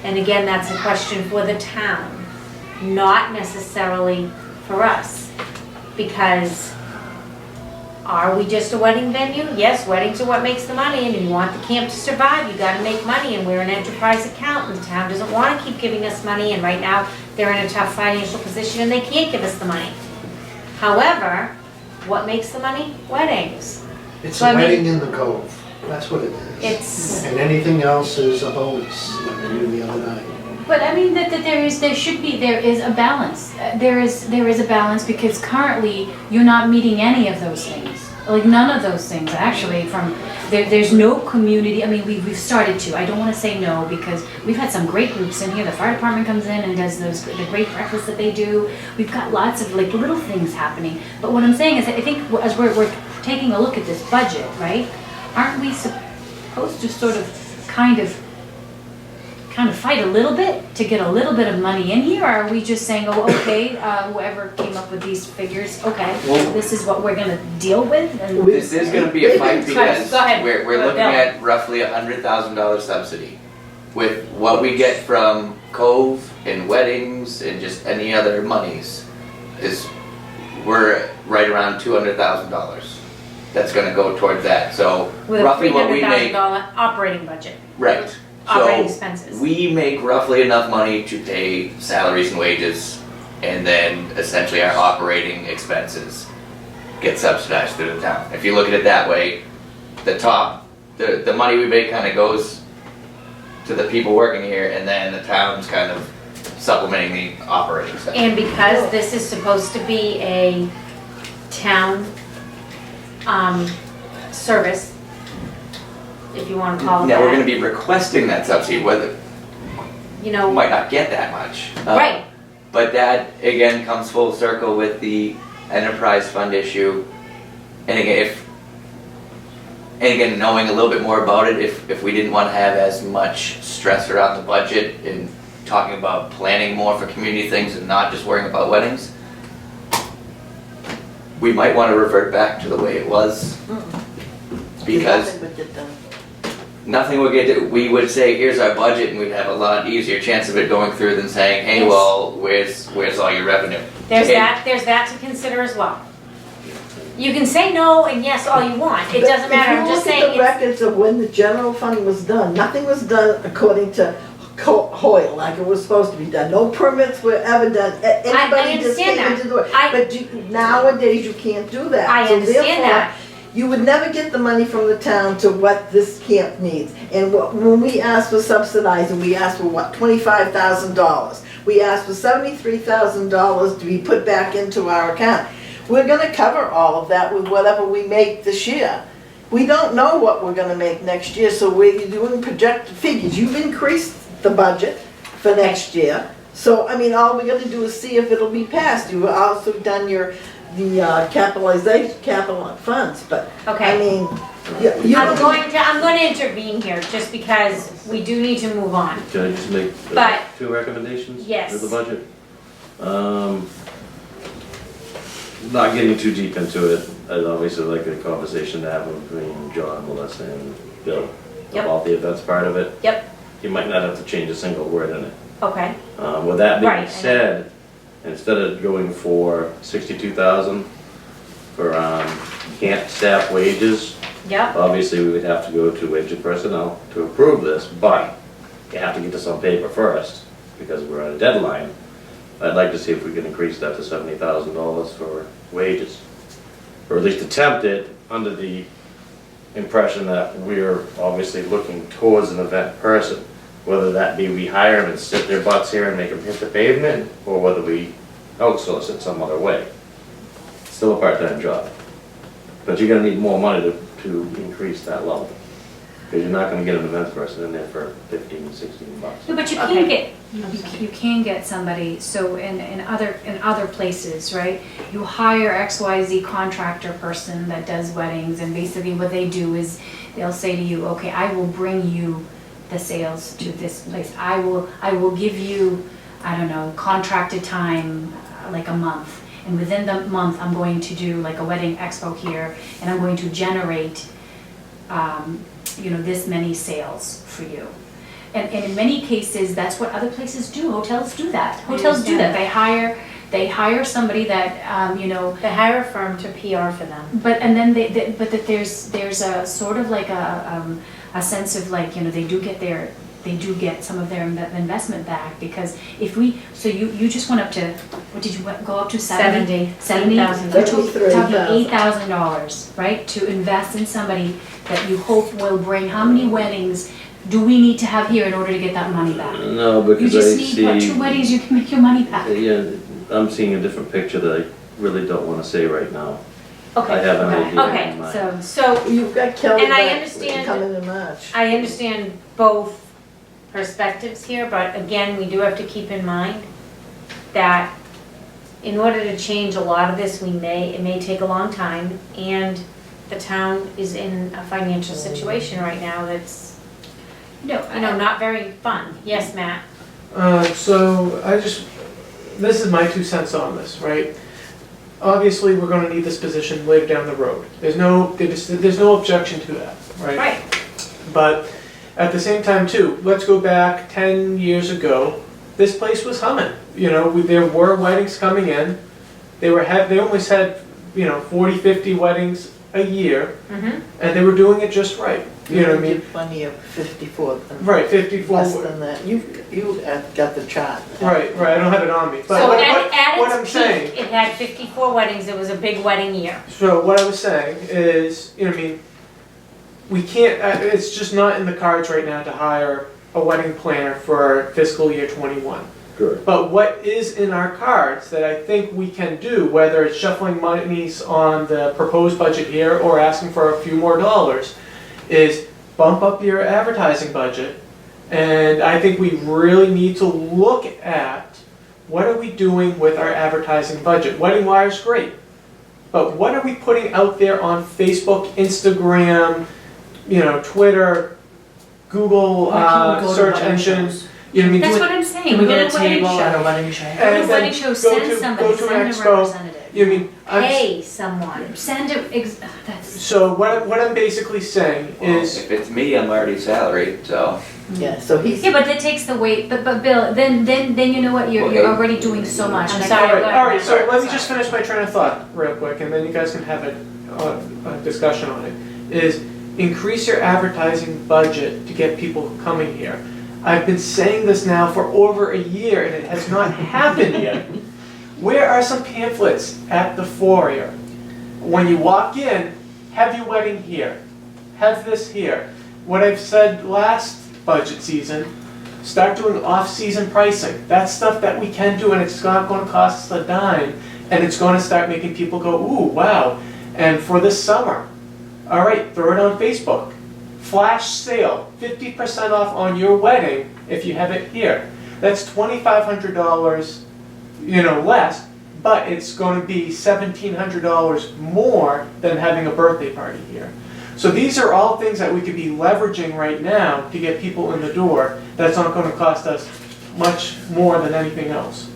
And again, that's a question for the town, not necessarily for us. Because are we just a wedding venue? Yes, weddings are what makes the money, and if you want the camp to survive, you gotta make money, and we're an enterprise account, and the town doesn't wanna keep giving us money, and right now, they're in a tough financial position and they can't give us the money. However, what makes the money? Weddings. It's So I a mean- wedding in the cove, that's what it is. It's, And anything else is a bonus, like we did the other night. But I mean, that there is a balance. There is a balance because currently you're not meeting any of those things. Like none of those things actually there's no community, I mean, we've started to, I don't wanna say no because we've had some great groups in here. The fire department comes in and does the great breakfast that they do. We've got lots of like little things happening. But what I'm saying is that I think as we're taking a look at this budget, right? Aren't we supposed to sort of kind of fight a little bit to get a little bit of money in here, or are we just saying, oh, okay, whoever came up with these figures, okay, Well- this is what we're gonna deal with, and This is gonna be a fight because Go ahead. we're Go looking Bill. at roughly $100,000 subsidy. With what we get from Cove and weddings and just any other monies, we're right around $200,000. That's gonna go towards that, so with a roughly what we make, $300,000 operating budget, right. operating So expenses. we make roughly enough money to pay salaries and wages, and then essentially our operating expenses get subsidized through the town. If you look at it that way, the money we make kind of goes to the people working here, and then the town's kind of supplementing the operating stuff. And because this is supposed to be a town, service, if you wanna call it Now, we're gonna that, be requesting that subsidy, whether, you know, might not get that much. right, But that, again, comes full circle with the enterprise fund issue. And again, knowing a little bit more about it, if we didn't want to have as much stress around the budget and talking about planning more for community things and not just worrying about weddings, we might want to revert back to the way it was. Because Nothing would get done. nothing would get, we would say, here's our budget, and we'd have a lot easier chance of it going through than saying, hey, Yes. well, where's all your revenue? There's Okay. there's that to consider as well. You can say no and yes all you want, it doesn't matter, I'm just If you saying look at the it's, records of when the general fund was done, nothing was done according to Hoyle, like it was supposed to be done. No permits were ever done. Anybody just understand came that. into the way. I- But nowadays, you can't do that. I So understand therefore, that. you would never get the money from the town to what this camp needs. And when we asked for subsidizing, we asked for what, $25,000. We asked for $73,000 to be put back into our account. We're gonna cover all of that with whatever we make this year. We don't know what we're gonna make next year, so we're doing projected figures. You've increased the budget for next year. So, I mean, all we're gonna do is see if it'll be passed. You've also done the capital funds, but, I okay. mean, you I'm don't. going to intervene here, just because we do need to move on. Can I just make But- 2 recommendations? Yes. For the budget? Not getting too deep into it, I'd obviously like a conversation to have between John, Melissa, and Bill Yep. about the events part of it. Yep. You might not have to change a single word in it. Okay, With that Right, I being know. said, instead of going for 62,000 for camp staff wages, yep, obviously we would have to go to wage and personnel to approve this, but you have to get this on paper first because we're on a deadline. I'd like to see if we can increase that to $70,000 for wages, or at least attempt it under the impression that we're obviously looking towards an event person. Whether that be we hire them and sit their butts here and make them hit the pavement, or whether we outsource it some other way. It's still a part-time job. But you're gonna need more money to increase that level. Because you're not gonna get an events person in there for 15, 16 bucks. No, but you Okay. can get, you can get somebody, so in other places, right? You hire XYZ contractor person that does weddings, and basically what they do is, they'll say to you, okay, I will bring you the sales to this place. I will give you, I don't know, contracted time, like a month. And within the month, I'm going to do like a wedding expo here, and I'm going to generate, this many sales for you. And in many cases, that's what other places do. Hotels do that. Hotels do that. They hire somebody that, they hire a firm to PR for them. but, and then but that there's a sort of like a sense of like, they do get some of their investment back, because if so you just went up to, what did you go up to, 70? 70,000. You're talking $73,000. $8,000, right, to invest in somebody that you hope will bring, how many weddings do we need to have here in order to get that money back? No, You because just I need, what, 2 see, weddings, you can make your money back. yeah, I'm seeing a different picture that I really don't wanna say right now. I Okay, have an okay, idea okay, in mind. So, so You've got Kelly And I back understand- coming in March. I understand both perspectives here, but again, we do have to keep in mind that in order to change a lot of this, it may take a long time, and the town is in a financial situation right now that's, not very fun. Yes, Matt? So this is my 2 cents on this, right? Obviously, we're gonna need this position later down the road. There's no objection to that, right? Right. But at the same time too, let's go back 10 years ago, this place was humming. There were weddings coming in. They almost had, 40, 50 weddings a year, Mm-hmm. and they were doing it just right. You know what I mean? Give plenty of 54. Right, 54. Less than that. You got the chart. Right, I don't have it on me. But So what at I'm its saying, peak, it had 54 weddings, it was a big wedding year. so what I was saying is, we can't, it's just not in the cards right now to hire a wedding planner for fiscal year '21. Good. But what is in our cards that I think we can do, whether it's shuffling monies on the proposed budget here or asking for a few more dollars, is bump up your advertising budget. And I think we really need to look at what are we doing with our advertising budget. Wedding Wire's great, but what are we putting out there on Facebook, Instagram, Twitter, Google Where can we go to search wedding engines? shows? You know what I mean? That's Do it- what I'm saying. Can we Go get a to wedding table show. at a wedding show? And Go to then wedding show, go send to- somebody, go to an send a expo. representative. You know what I mean? I'm s- Pay someone, send a, that's, So what I'm basically saying Well, is, if it's me, I'm already salaried, so. Yeah, so he's, yeah, but that takes the weight, but Bill, then you know what, you're Okay. already doing so much. all sorry, right, go all right, ahead. so let me Sorry. just finish my train of thought real quick, and then you guys can have a discussion on it. Is increase your advertising budget to get people coming here. I've been saying this now for over a year, and it has not happened yet. Where are some pamphlets at the foyer? When you walk in, have your wedding here, have this here. What I've said last budget season, start doing off-season pricing. That's stuff that we can do, and it's not gonna cost us a dime, and it's gonna start making people go, ooh, wow. And for this summer, all right, throw it on Facebook. Flash sale, 50% off on your wedding if you have it here. That's $2,500, less, but it's going to be $1,700 more than having a birthday party here. So these are all things that we could be leveraging right now to get people in the door. That's not going to cost us much more than anything else.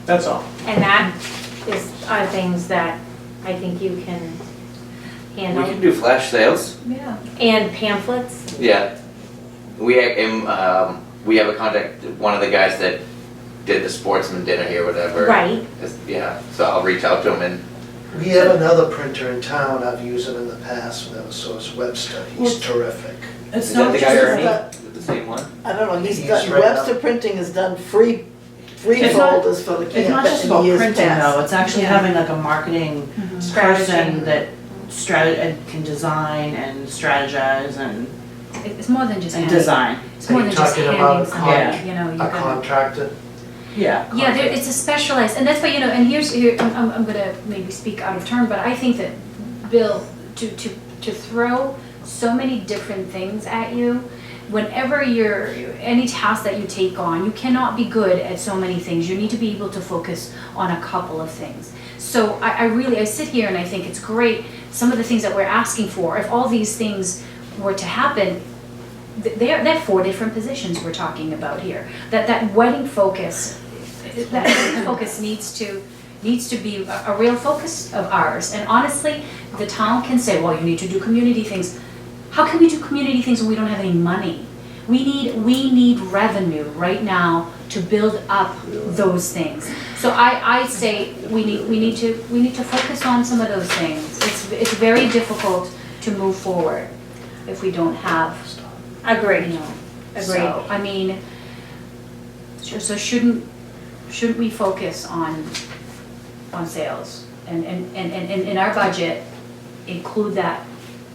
That's all. And that are things that I think you can We handle. can do flash sales. Yeah. And pamphlets. Yeah. We have a contact, one of the guys that did the sportsman dinner here, whatever. Right. Yeah, so I'll reach out to him and, We have another printer in town, I've used him in the past, with Eversource Webster, he's terrific. It's is that not the guy just Ernie? that- Is it the same one? I don't know, he's He's done, right Webster now. Printing has done free It's not- folders for the It's not camp just in about years printing past. though, it's actually Yeah. having like a marketing Strategy. person that can design and strategize and It's more than just handing. design. It's more Are you than just talking handing about somebody, you know, you A gotta. contractor, Yeah. Yeah, it's a specialized, and that's why, and I'm gonna maybe speak out of turn, but I think that, Bill, to throw so many different things at you, whenever any task that you take on, you cannot be good at so many things. You need to be able to focus on a couple of things. So I sit here and I think it's great, some of the things that we're asking for, if all these things were to happen, they're 4 different positions we're talking about here. That wedding focus, that wedding focus needs to be a real focus of ours. And honestly, the town can say, well, you need to do community things. How can we do community things when we don't have any money? We need revenue right now to build up those things. So I say we need to focus on some of those things. It's very difficult to move forward if we don't have, Agreed. Agreed. so, I mean, so shouldn't we focus on sales? And in our budget, include that,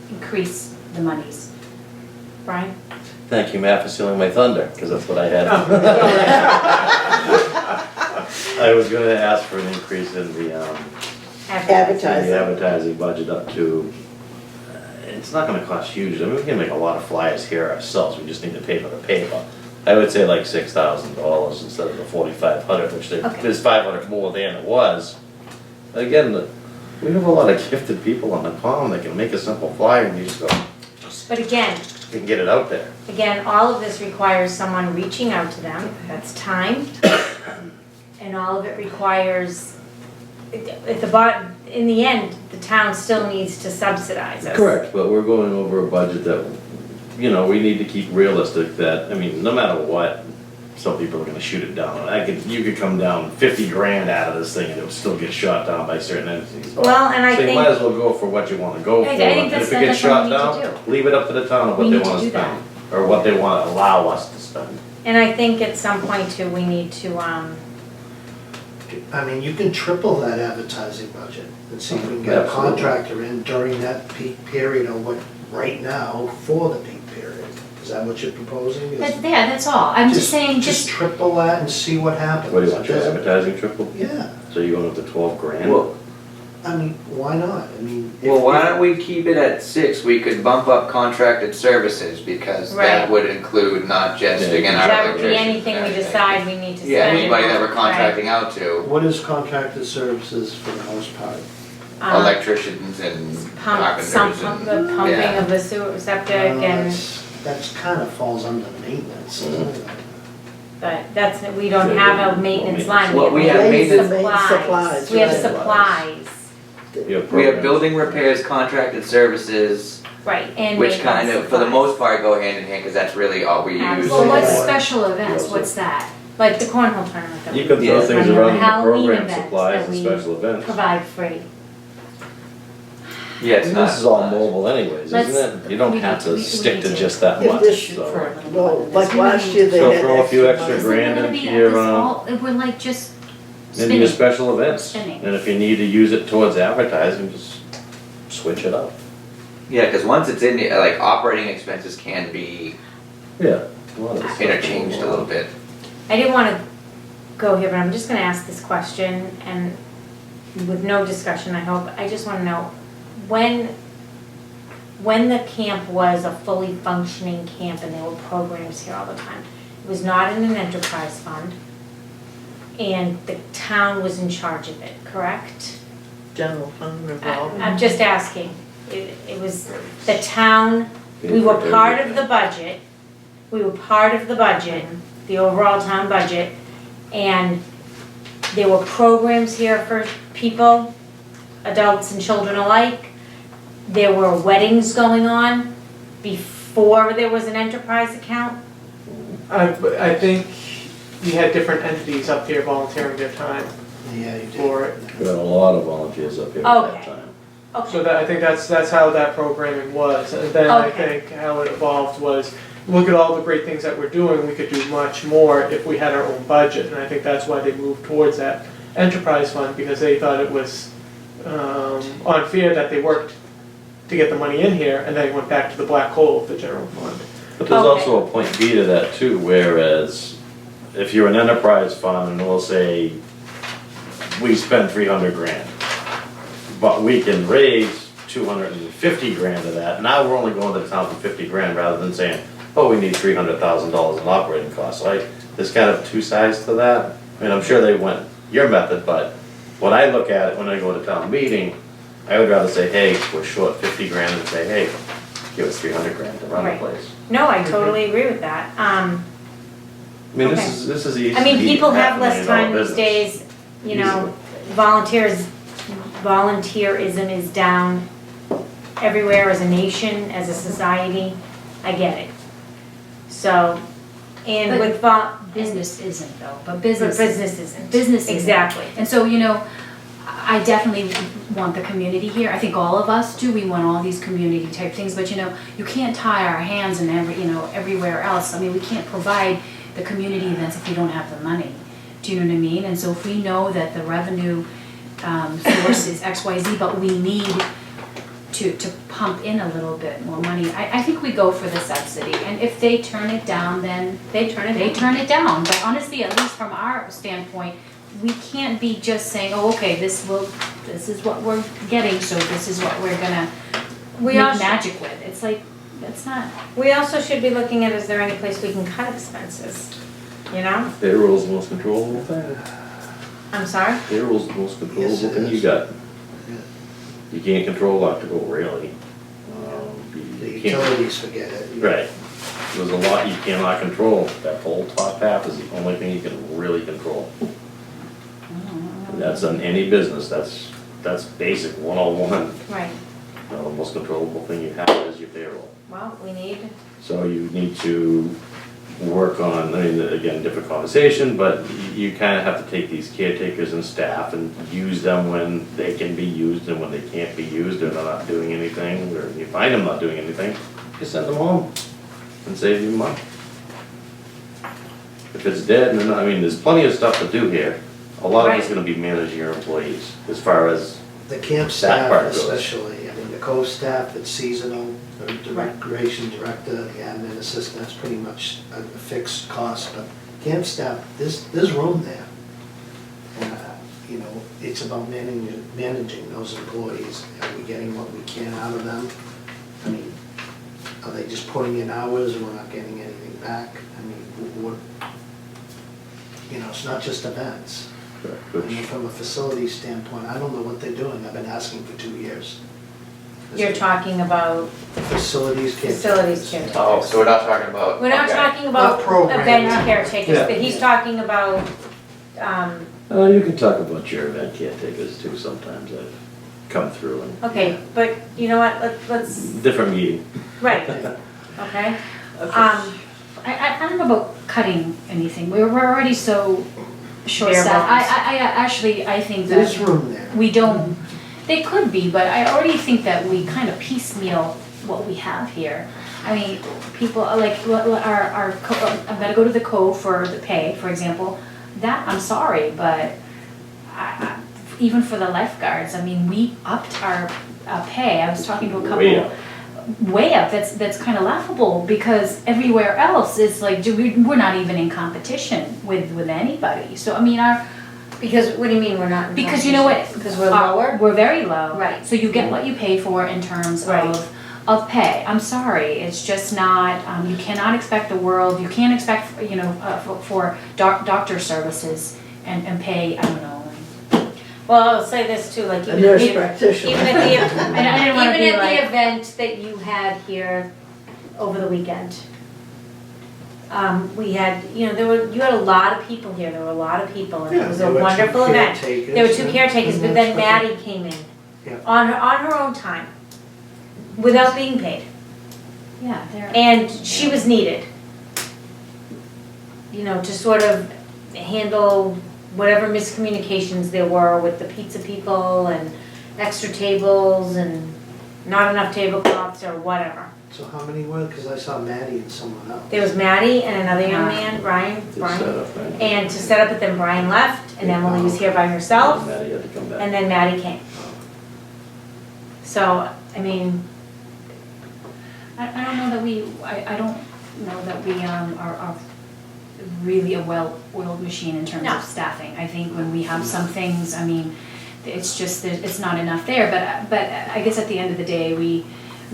increase the monies. Brian? Thank you, Matt, for stealing my thunder, because that's what I had. I was gonna ask for an increase in the Advertising. advertising budget up to, it's not gonna cost huge, I mean, we can make a lot of flyers here ourselves, we just need to pay for the paper. I would say like $6,000 instead of the $4,500, which Okay. is $500 more than it was. Again, we have a lot of gifted people on the comm that can make a simple flyer and you just go, But again, you can get it out there. all of this requires someone reaching out to them, that's time. And all of it requires, at the bottom, in the end, the town still needs to subsidize us. Correct, but we're going over a budget that, we need to keep realistic that, I mean, no matter what, some people are gonna shoot it down. You could come down 50 grand out of this thing and it would still get shot down by certain entities. Well, and I So you think. might as well go for what you wanna go for, I think and that's- if it gets that's what shot we need to down, leave it up to the town of We what they need to wanna do that. spend. Or what they wanna allow us to spend. And I think at some point too, we need to, I mean, you can triple that advertising budget and see if we can get a Absolutely. contractor in during that peak period or what, right now, for the peak period. Is that what you're proposing? Is- That's all, I'm just saying, Just triple that and see what happens. What do you want, your advertising triple? Yeah, So you're going up to 12 grand? Well, I mean, why not? I mean. if- well, why don't we keep it at 6? We could bump up contracted services because Right. that would include not just, Yeah. again, our that would be electricians anything and we everything. decide we need to spend. Yeah, anybody that we're Right. contracting out to, What is contracted services for the most part? electricians and Pump, carpenters some and. pump, the pumping yeah. of the sewer, septic Well, and, That's kind of falls under maintenance, doesn't it? But that's, we don't have a maintenance line. Well, we have maintenance supplies. We have right. supplies, You have We have programs. building repairs, contracted services, right, and which kind maintenance of, for the supplies. most part, go hand in hand, because that's really all we use. Absolutely. Well, what's for- special events, what's that? Like the cornhole tournament that You we can throw Yeah. things Like around in the Halloween program events supplies that and we special events. provide free. Yeah, it's not. This is all mobile anyways, Let's- isn't it? You don't we have need to to- we stick need to to- just that If much, this- so. Well, like last year they So had throw a few extra money. grand Isn't it into gonna be your, this all, we're like just into your spinning. special events. Spinning. And if you need to use it towards advertising, just switch it up. Yeah, because once it's in, like, operating expenses can be Yeah. a lot of this stuff interchanged a little bit. I didn't wanna go here, but I'm just gonna ask this question, and with no discussion, I hope, I just wanna know, when the camp was a fully functioning camp and there were programs here all the time, it was not in an enterprise fund, and the town was in charge of it, correct? General fund revolving. I'm just asking, it was the town, we were part of the budget, the overall town budget, and there were programs here for people, adults and children alike. There were weddings going on before there was an enterprise account. I think you had different entities up here volunteering their time Yeah, you did. for it. We had a lot of volunteers up here at that Okay. time. So Okay, that, I think that's how that programming was. And then I Okay. think how it evolved was, look at all the great things that we're doing, we could do much more if we had our own budget. And I think that's why they moved towards that enterprise fund, because they thought it was unfair that they worked to get the money in here and then went back to the black hole of the general fund. But there's Okay. also a point B to that too, whereas if you're an enterprise fund and we'll say, we spend 300 grand, but we can raise 250 grand of that, now we're only going to the town for 50 grand rather than saying, oh, we need $300,000 in operating costs, like, there's kind of two sides to that. I mean, I'm sure they went your method, but when I look at it, when I go to town meeting, I would rather say, hey, we're short 50 grand than say, hey, give us 300 grand to run the Right. place. no, I totally agree with that. I mean, Okay. this is easy. I mean, people have $500 less million time these business. days, you know, volunteerism is down everywhere as a nation, as a society, I get it. So, and with Business isn't though, but but business, business isn't. business isn't. Exactly. And so, you know, I definitely want the community here. I think all of us do. We want all these community type things, but you know, you can't tie our hands in everywhere else. I mean, we can't provide the community events if we don't have the money. Do you know what I mean? And so if we know that the revenue source is XYZ, but we need to pump in a little bit more money, I think we go for the subsidy. And if they turn it down, then They turn it they down. turn it down. But honestly, at least from our standpoint, we can't be just saying, oh, okay, this is what we're getting, so this is what we're gonna We make also, magic with. It's like, that's not, we also should be looking at, is there any place we can cut expenses? You know? Payroll's the most controllable thing. I'm sorry? Payroll's the most Yes, controllable it thing you is. got. Yeah. You can't control electrical, really. The You can't- utilities, forget it. Right. There's a lot you cannot control. That whole top half is the only thing you can really control. That's on any business, that's basic 101. Right. The most controllable thing you have is your payroll. Well, we need, So you need to work on, I mean, again, different conversation, but you kind of have to take these caretakers and staff and use them when they can be used and when they can't be used or they're not doing anything, or you find them not doing anything, you send them home and save you money. If it's dead, then, I mean, there's plenty of stuff to do here. A lot of it's Right. gonna be managing your employees, as far as, The camp That staff part goes. especially, I mean, the co-staff, it's seasonal, the recreation director, the admin assistant, that's pretty much a fixed cost, but camp staff, there's room there. And, you know, it's about managing those employees, are we getting what we can out of them? I mean, are they just putting in hours and we're not getting anything back? I mean, what, you know, it's not just events. I mean, from a facility standpoint, I don't know what they're doing, I've been asking for 2 years. You're talking about Facilities can't. facilities caretakers. Oh, so we're not talking about. We're not okay. talking about Not program. event caretakers, Yeah. but he's talking about, You can talk about your event caretakers too, sometimes I've come through and, okay, but you know what, let's, different meeting. right, okay? I don't know about cutting anything, we're already so short Bare staffed. bones. I think There's that room there. we don't, they could be, but I already think that we kind of piecemeal what we have here. I mean, people are like, I've gotta go to the cove for the pay, for example, that, I'm sorry, but even for the lifeguards, I mean, we upped our pay, I was talking to a couple. Way up. Way up, that's kind of laughable, because everywhere else, it's like, we're not even in competition with anybody, so I mean, Because, what do you mean we're not? in because you know what? competition? Because we're lower? We're very low. Right. So you get what you pay for in terms Right. of pay. I'm sorry, it's just not, you cannot expect the world, you can't expect, you know, for doctor services and pay, I don't know. Well, I'll say this too, like A even nurse if, practitioner. even at the, I didn't wanna even be at like- the event that you had here over the weekend, we had, you know, you had a lot of people here, there were a lot of people, and it Yeah, was there a were two wonderful event. caretakers, There were two and- caretakers, and but that's then what Maddie came in Yeah. on her own time, without being paid, Yeah, they're. and she was needed. You know, to sort of handle whatever miscommunications there were with the pizza people and extra tables and not enough tablecloths or whatever. So how many were, because I saw Maddie and someone else. There was Maddie and another young man, Brian, It's set up, right? and to set up with them, Brian left, and Emily was here by herself, And Maddie had to come back. and then Maddie came. So, I mean, I don't know that I don't know that we are really a well-oiled machine in terms No. of staffing. I think when we have some things, I mean, it's just, it's not enough there, but I guess at the end of the day, we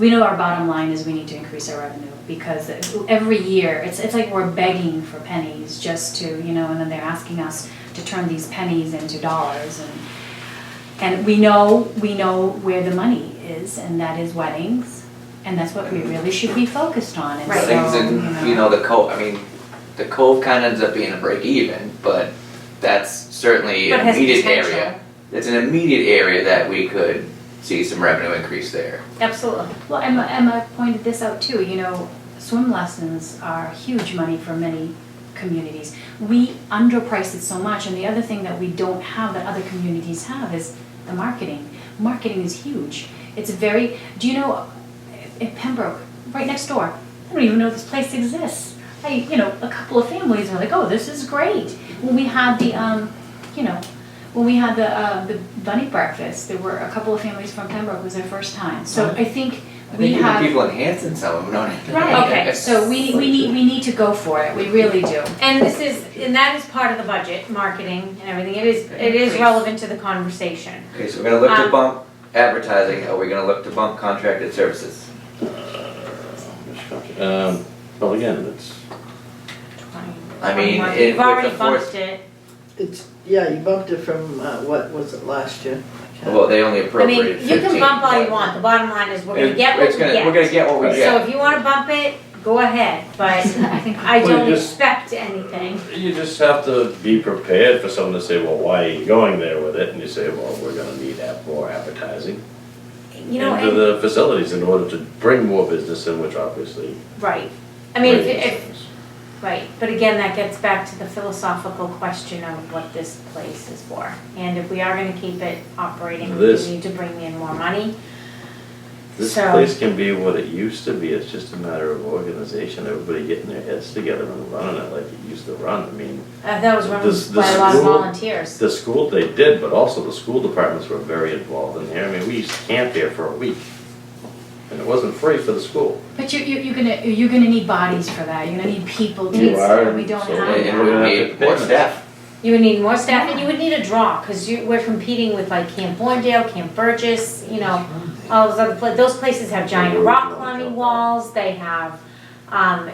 know our bottom line is we need to increase our revenue, because every year, it's like we're begging for pennies just to, you know, and then they're asking us to turn these pennies into dollars, and we know where the money is, and that is weddings, and that's what we really should be focused on, and so, Weddings and, you know, the cove, I mean, the cove kind of ends up being a break even, but that's certainly but an has immediate potential. area. It's an immediate area that we could see some revenue increase there. Absolutely. Well, Emma pointed this out too, you know, swim lessons are huge money for many communities. We underprice it so much, and the other thing that we don't have that other communities have is the marketing. Marketing is huge. It's very, do you know, in Pembroke, right next door, I don't even know this place exists. You know, a couple of families were like, oh, this is great. When we had the, you know, when we had the bunny breakfast, there were a couple of families from Pembroke, it was their first time. So I think I we think even have. people in Hanson, some of them don't even. Right, Okay. so we need to go for it, we really do. And that is part of the budget, marketing and everything, it is relevant to the conversation. Okay, so we're gonna look to Um, bump advertising, are we gonna look to bump contracted services? Well, again, it's, I mean, You've with already the force- bumped it. It's, yeah, you bumped it from, what was it last year? Well, they only I mean, appropriated 15. you can bump all you want, the bottom line is we're gonna It- get what it's we gonna- get. We're gonna get what we Right. So get. if you wanna bump it, go ahead, but I think I Well, don't you just- expect anything. you just have to be prepared for someone to say, well, why are you going there with it? And you say, well, we're gonna need more advertising You know, into and, the facilities in order to bring more business in, which obviously. right, I mean, raises if, things. right, but again, that gets back to the philosophical question of what this place is for. And if we are gonna keep it operating, we This- need to bring in more money. This So- place can be what it used to be, it's just a matter of organization, everybody getting their heads together and running it like it used to run, I mean, That was run This- by this a lot of school- volunteers. the school, they did, but also the school departments were very involved in there, I mean, we used to camp here for a week. And it wasn't free for the school. But you're gonna need bodies for that, you're gonna need people to, You are, we don't so- have And we're we gonna that. have to need pay more them. staff. You would need more staff, and you would need a draw, because we're competing with like Camp Warndale, Camp Burgess, you know, all those other places. Those places have giant rock climbing walls, they have,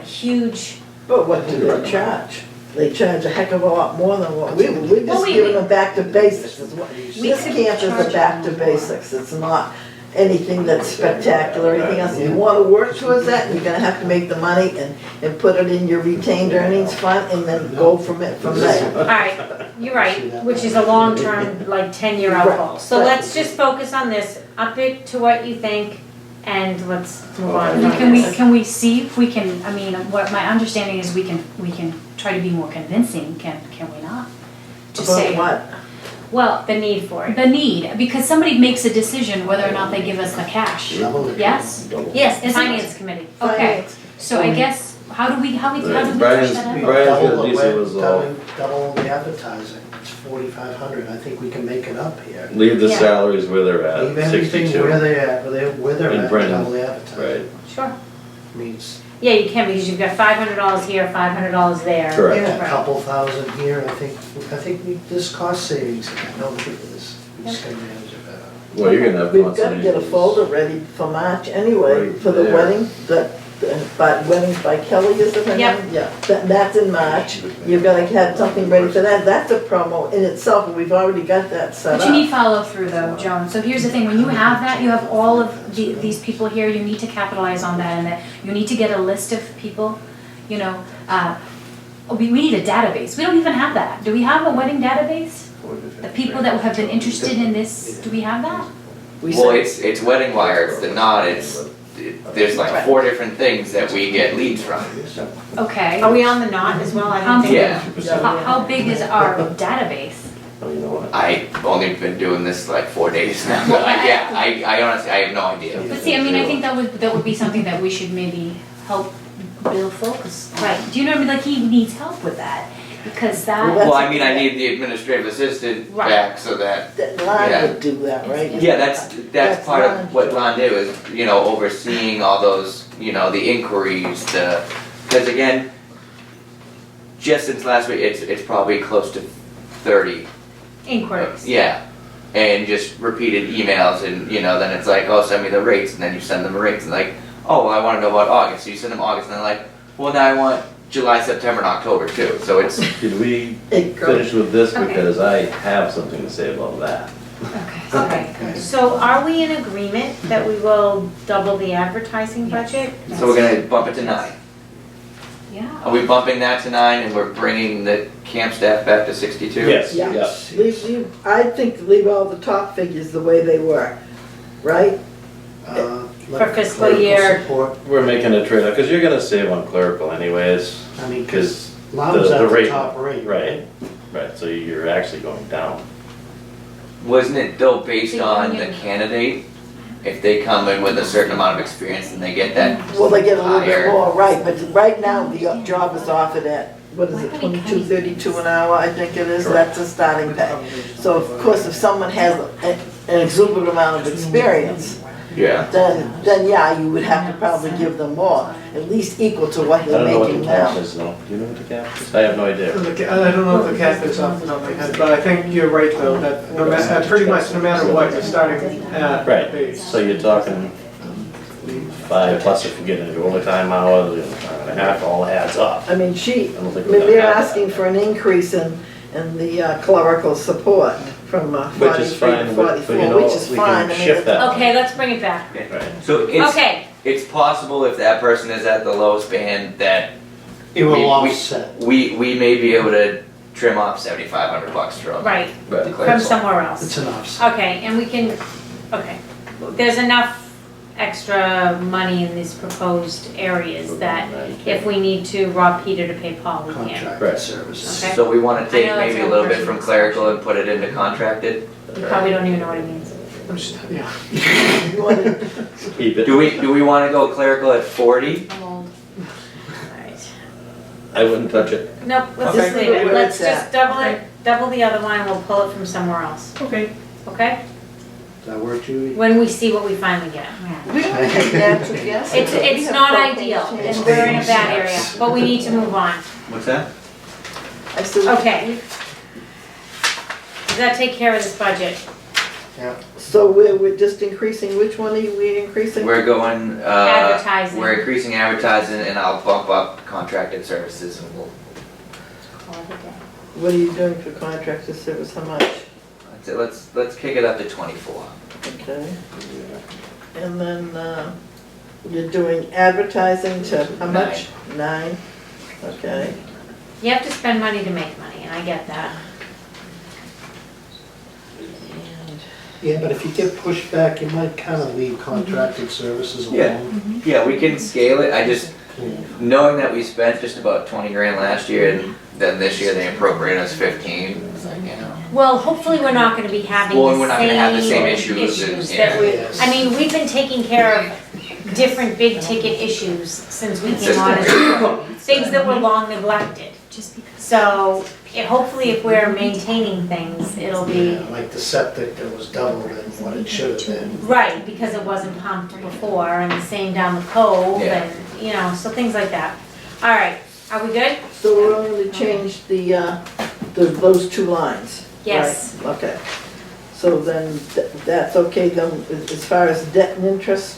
huge, But what do they charge? They charge a heck of a lot more than what we're Well, just we- giving them back to basics. Is what- We This could camp is charge a back to them more. basics, it's not, anything that's spectacular, anything else. You wanna work towards that, you're gonna have to make the money and put it in your retained earnings fund and then go from there. All right, you're right, which is a long-term, like 10-year out goal. So Right. let's just focus on this, up it to what you think, and let's move on. from Can this. we see if we can, I mean, what my understanding is we can try to be more convincing, can we not? To say. About what? Well, the need for it. The need, because somebody makes a decision whether or not they give us the cash. Double it. Yes? Yes, Isn't it? finance committee. Okay, Finance. so I guess, how do we push Brian's- that out? Brian's Double at least it was all, double the advertising, it's 4,500, I think we can make it up here. leave the Yeah. salaries where they're at, Leave everything 62. where they're at, where they're And at, Brennan, double the advertising. Right, Sure. Means, Yeah, you can, because you've got $500 here, $500 there. Correct. yeah, a Right. couple thousand here, I think there's cost savings in that, no, look at this, we just gotta manage it better. well, you're gonna have We've gotta get a conservation. folder ready for March anyway, Right for the there. wedding, but weddings by Kelly, is it her name? Yep. Yeah, that's in March, you've gotta have something ready for that, that's a promo in itself, and we've already got that set But up. you need follow through though, Joan. So here's the thing, when you have that, you have all of these people here, you need to capitalize on that and that you need to get a list of people, you know, we need a database. We don't even have that. Do we have a wedding database? The people that have been interested in this, do we have that? We Well, said- it's Wedding Wire, it's the Knot, there's like 4 different things that we get leads from. Okay. Are we on the knot as well? I How don't think. Yeah, How big is our database? Oh, you know what? I've only been doing this like 4 days now. Yeah, I honestly, I have no idea. But see, I mean, I think that would be something that we should maybe help Bill focus on. Right. Do you know what I mean? Like, he needs help with that, because that, Well, I mean, I need the administrative assistant Right. back so that, That Lon Yeah. would do that, right? yeah, that's part Lon's of what job. Ron did is, overseeing all those, the inquiries, because again, just since last week, it's probably close to 30. Inquiries. Yeah, and just repeated emails and, then it's like, oh, send me the rates, and then you send them the rates, and like, oh, well, I wanna know about August, so you send them August, and they're like, well, now I want July, September, and October too, so it's, Did we It goes- finish with this, Okay. because I have something to say about that. Okay, so are we in agreement that we will double the advertising budget? so we're gonna bump it to 9. yeah. Are we bumping that to 9 and we're bringing the camp staff back to 62? Yes, Yeah. yeah. Leave, I think leave all the top figures the way they were, right? For fiscal year. Support, We're making a trade-off, because you're gonna save on clerical anyways, I mean, because cause Lon's the at the rate- top rate. right, right, so you're actually going down. Wasn't it though based The on the union. candidate? If they come in with a certain amount of experience and they get that Well, they get a little bit higher. more, right, but right now, the job is offered at, what is it, 22.32 an hour, I think it is, that's a starting pay. So of course, if someone has an exuberant amount of experience, Yeah. then yeah, you would have to probably give them more, at least equal to what I they're don't know what the making cap now. is though, do you know what the cap is? I have no idea. I don't know if the cap is off the top of my head, but I think you're right though, that no matter, pretty much no matter what, you're starting at Right, base. so you're talking 5 plus if you get into overtime hours, time and a half, all adds up. I mean, I don't think I we're mean, gonna they're have that. asking for an increase in the clerical support from Which is 43 to fine, but 44, you know, which is we fine. can I mean, shift that. Okay, let's bring it back. Right. So Okay, it's possible if that person is at the lowest band that It will We- offset. we may be able to trim off $7,500 from right, the Right. from clerical. somewhere else. It's an offset. Okay, and we can, okay, there's enough extra money in these proposed areas that if we need to rob Peter to pay Paul, we can. Contracted Right. services. Okay. So we wanna take I know that's maybe a one little bit person. from clerical and put it into contracted? You probably don't even know what it means. I'm just, yeah. You wanna- Keep it. Do we wanna go clerical at 40? I'm old. Alright. I wouldn't touch it. Nope, let's Okay. just leave it. Where Let's it's just at. double it, double the other one, we'll pull it from somewhere else, Okay. okay? Does that work, Judy? When we see what we finally get. We don't have natural gas. It's, We it's have not propane ideal, tanks. and we're in a bad area, but we need to move on. What's that? I said, Okay. Does that take care of this budget? so we're just increasing, which one are we increasing? We're going, Advertising. we're increasing advertising and I'll bump up contracted services and we'll, Call it a day. What are you doing for contractor service, how much? I So let's kick it up to 24. Okay. And then, you're doing advertising to how much? 9. Okay. You have to spend money to make money, and I get that. And Yeah, but if you get pushed back, you might kind of leave contracted services Yeah. alone. Yeah, we can scale it. I just, Yeah. knowing that we spent just about 20 grand last year, and then this year they appropriated us 15, it's like, you know. Well, hopefully we're not gonna be having Well, the we're not gonna have the same same issues and- issues that we, Yes. I mean, we've been taking care of different big ticket issues since we came on as a board. Things that were long neglected. Just because. So, hopefully if we're maintaining things, it'll be, Yeah, like the septic that was double than what it should have been. right, because it wasn't pumped before, and the same down the cove, Yeah. and, you know, so things like that. All right, are we good? so we're only to change those 2 lines? Yes. Right, okay. So then, that's okay then, as far as debt and interest,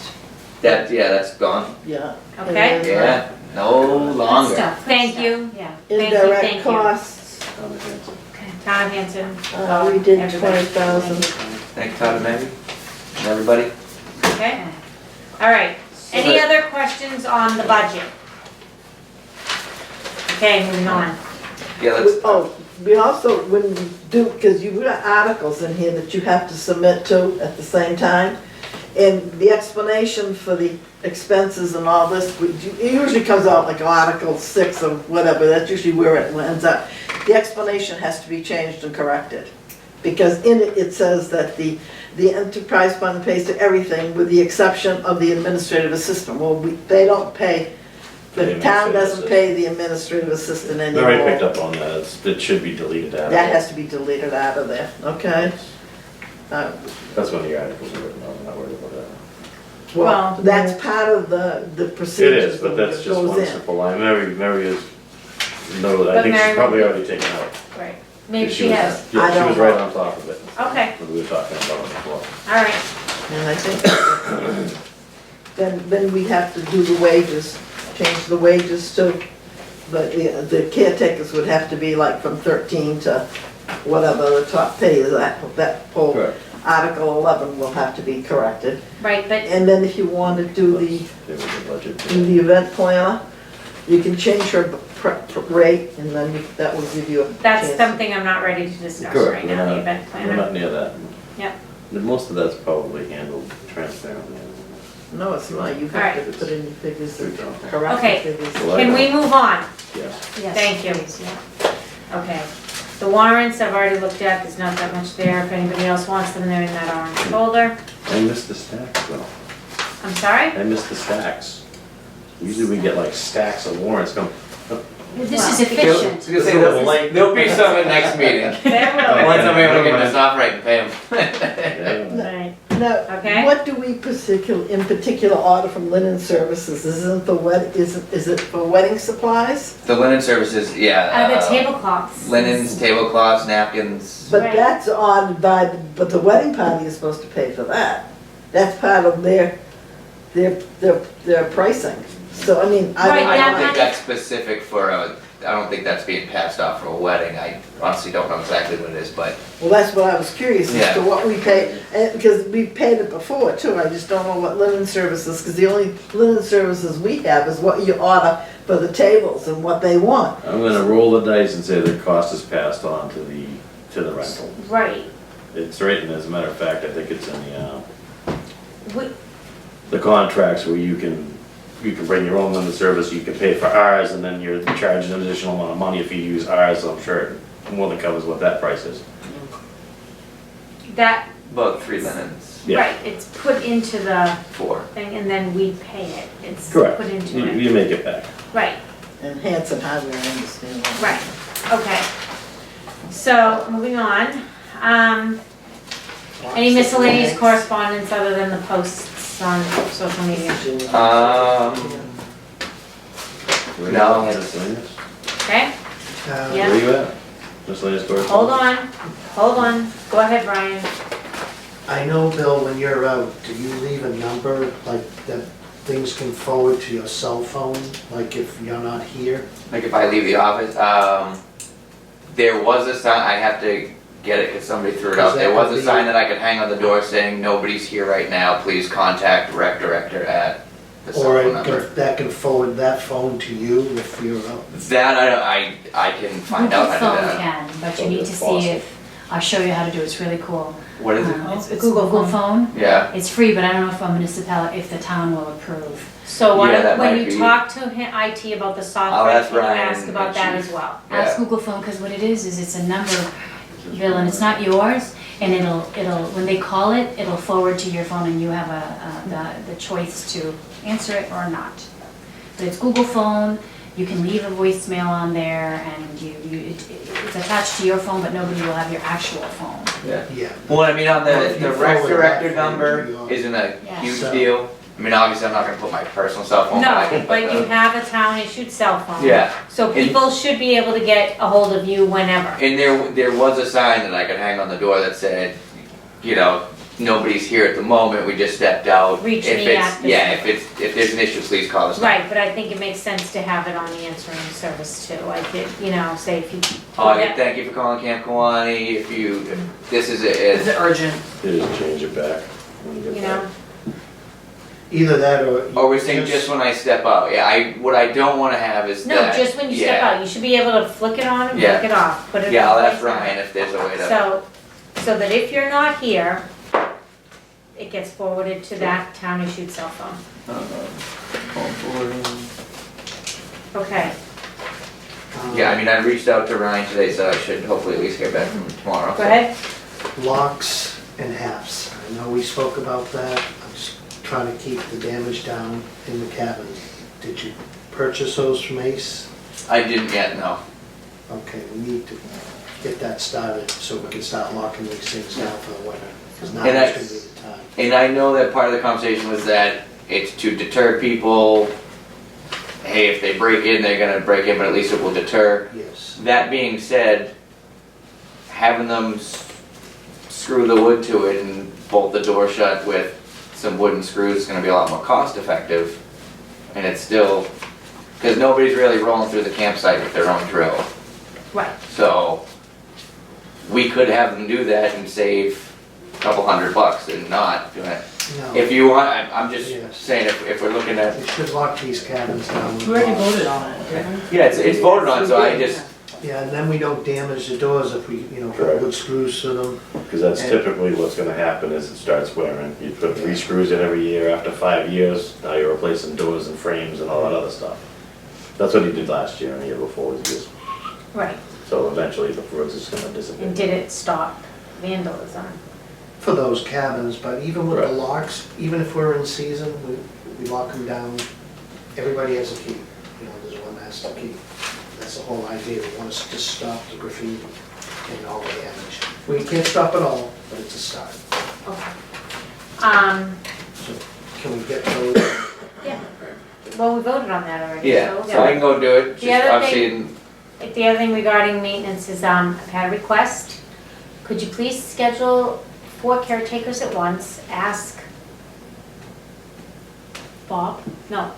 That's gone. yeah. And Okay. then, Yeah, no longer. Stuff, Thank stuff. you. Yeah. Thank you, Indirect thank you. costs, Tom Hanson. we did Everybody. 20,000. Thanks, Todd and Maggie, and everybody. Okay, all right. Any other questions on the budget? Okay, moving on. Yeah, let's, Oh, we also, when you do, because you've got articles in here that you have to submit to at the same time, and the explanation for the expenses and all this, it usually comes out like Article 6 or whatever, that's usually where it ends up. The explanation has to be changed and corrected, because in it, it says that the enterprise fund pays to everything with the exception of the administrative assistant. Well, they don't pay, the town doesn't pay the administrative assistant We anymore. already picked up on that, it should be deleted out of That it. has to be deleted out of there, okay? That's when the articles are written, I'm not worried about that. Well, Well- that's part of the It procedures is, but that that's just goes one in. simple line, Mary is, no, I But think Mary she's probably will- already taken out. Right, maybe she was- has. Yeah, I she don't was right know. on top of it. Okay. When we were talking about it before. All right, And I think, then we have to do the wages, change the wages too. But the caretakers would have to be like from 13 to whatever the top pay is, that whole Correct. Article 11 will have to be corrected. right, but, And then if you want to do the There was a budget. in the event planner, you can change her rate, and then that will give you a that's chance. something I'm not ready to discuss Correct, right we're now, the not- event We're planner. not near that. Yep. But most of that's probably handled transparently. No, it's not, you Alright. have to put in your figures, and Okay. correct Okay. the figures. Well, I Can know. we move on? Yes. Yes, Thank you. please, yeah. Okay. The warrants I've already looked at, there's not that much there. If anybody else wants them, they're in that orange folder. I missed the stacks though. I'm sorry? I missed the stacks. Usually we get like stacks of warrants come. This is Well, efficient. There'll be some at next meeting. There will. Once I'm able to get this off right and pay them. Yeah. Right. Now, Okay. what do we in particular order from linen services? Isn't is it for wedding supplies? The linen services, yeah. The tablecloths. Linens, tablecloths, napkins. But Right. that's on by, but the wedding party is supposed to pay for that. That's part of their pricing. So, I mean, Right, I that don't money- think that's specific for I don't think that's being passed off for a wedding. I honestly don't know exactly what it is, but well, that's what I was curious as to Yeah. what we pay, because we've paid it before too. I just don't know what linen services, because the only linen services we have is what you order for the tables and what they want. I'm gonna roll the dice and say the cost is passed on to the rental. Right. It's written, as a matter of fact, I think it's in We- the contracts where you can bring your own limited service, you can pay for ours, and then you're charging an additional amount of money if you use ours, so I'm sure it more than covers what that price is. That, about 3 linens, Yeah. right, it's put into the 4. thing and then we pay it. It's Correct. put into You, it. you make it back. Right, And Hanson Hardware, I understand that. right, okay. So, moving on, any miscellaneous correspondence other than the posts on social media? No. Miscellaneous? Okay, Yeah. Where you at? Miscellaneous correspondence? hold on, go ahead, Brian. I know, Bill, when you're out, do you leave a number, like, that things can forward to your cell phone, like if you're not here? Like if I leave the office, there was a sign, I have to get it because somebody threw it out. There was a sign that I could hang on the door saying, nobody's here right now, please contact rec director at the cell Or phone number. that can forward that phone to you if you're out. That I can find out how to do Google phone that. can, but you Oh, need to that's see awesome. if, I'll show you how to do it, it's really cool. What is it? It's Google phone. Yeah, It's free, but I don't know if a municipality, if the town will approve. So why Yeah, that don't, when might you be- talk to IT about the I'll software, ask can you Ryan ask about and that Chief. as well? Ask Yeah. Google phone, because what it is it's a number, Bill, and it's not yours, and it'll, when they call it, it'll forward to your phone and you have the choice to answer it or not. But it's Google phone, you can leave a voicemail on there, and it's attached to your phone, but nobody will have your actual phone. yeah. Yeah. Well, I mean, on Well, if the you rec forward director that phone number to your- isn't a Yeah. huge So- deal. I mean, obviously, I'm not gonna put my personal cell phone. I No, can but put you the- have a town issued cell phone. Yeah, So people should be able to get a hold of you whenever. and there was a sign that I could hang on the door that said, you know, nobody's here at the moment, we just stepped out. Reach If me it's- at this Yeah, number. if there's an issue, please call us. Right, but I think it makes sense to have it on the answering service too, like, say if you. Thank you for calling Camp Kiwanee, if this is Is it. it urgent? You just change it back when you get You back. know, Either that or. Or we're saying just when I step out, yeah, what I don't wanna have is no, that. just when you step yeah. out, you should be able to flick it on and Yeah. flick it off, put it in Yeah, I'll ask place. Ryan if there's a way to. So that if you're not here, it gets forwarded to that town issued cell phone. Okay, Yeah, I mean, I reached out to Ryan today, so I should hopefully at least hear back from him tomorrow. go ahead. Locks and halves. I know we spoke about that. I'm just trying to keep the damage down in the cabin. Did you purchase those from Ace? I didn't yet, no. Okay, we need to get that started so we can start locking these things down for the winter. Because now And is I- gonna be the time. And I know that part of the conversation was that it's to deter people. Hey, if they break in, they're gonna break in, but at least it will deter. Yes. That being said, having them screw the wood to it and bolt the door shut with some wooden screws is gonna be a lot more cost effective. And it's still, because nobody's really rolling through the campsite with their own drill. Right. So, we could have them do that and save a couple $100 and not do it. No, If you want, I'm just Yes. saying, if we're looking at, we should lock these cabins down. with We already locks. voted on it, didn't we? yeah, it's voted on, so I just, Yeah, and then we don't damage the doors if we, put Correct. wood screws through them. Because that's typically what's gonna happen is it starts wearing. You put 3 screws in every year, after 5 years, now you're replacing doors and frames and all that other stuff. That's what he did last year and the year before, was just, Right, so eventually the wood's just gonna disappear. and did it stop vandalism? For those cabins, but even with the Right. locks, even if we're in season, we lock them down. Everybody has a key, there's one master key. That's the whole idea, we want to just stop the graffiti and all the damage. We can't stop it all, but it's a start. Okay. So can we get those? Yeah, well, we voted on that already, yeah, so I can go do it. The Just other obviously, The other thing regarding maintenance is, I've had a request. Could you please schedule 4 caretakers at once? Ask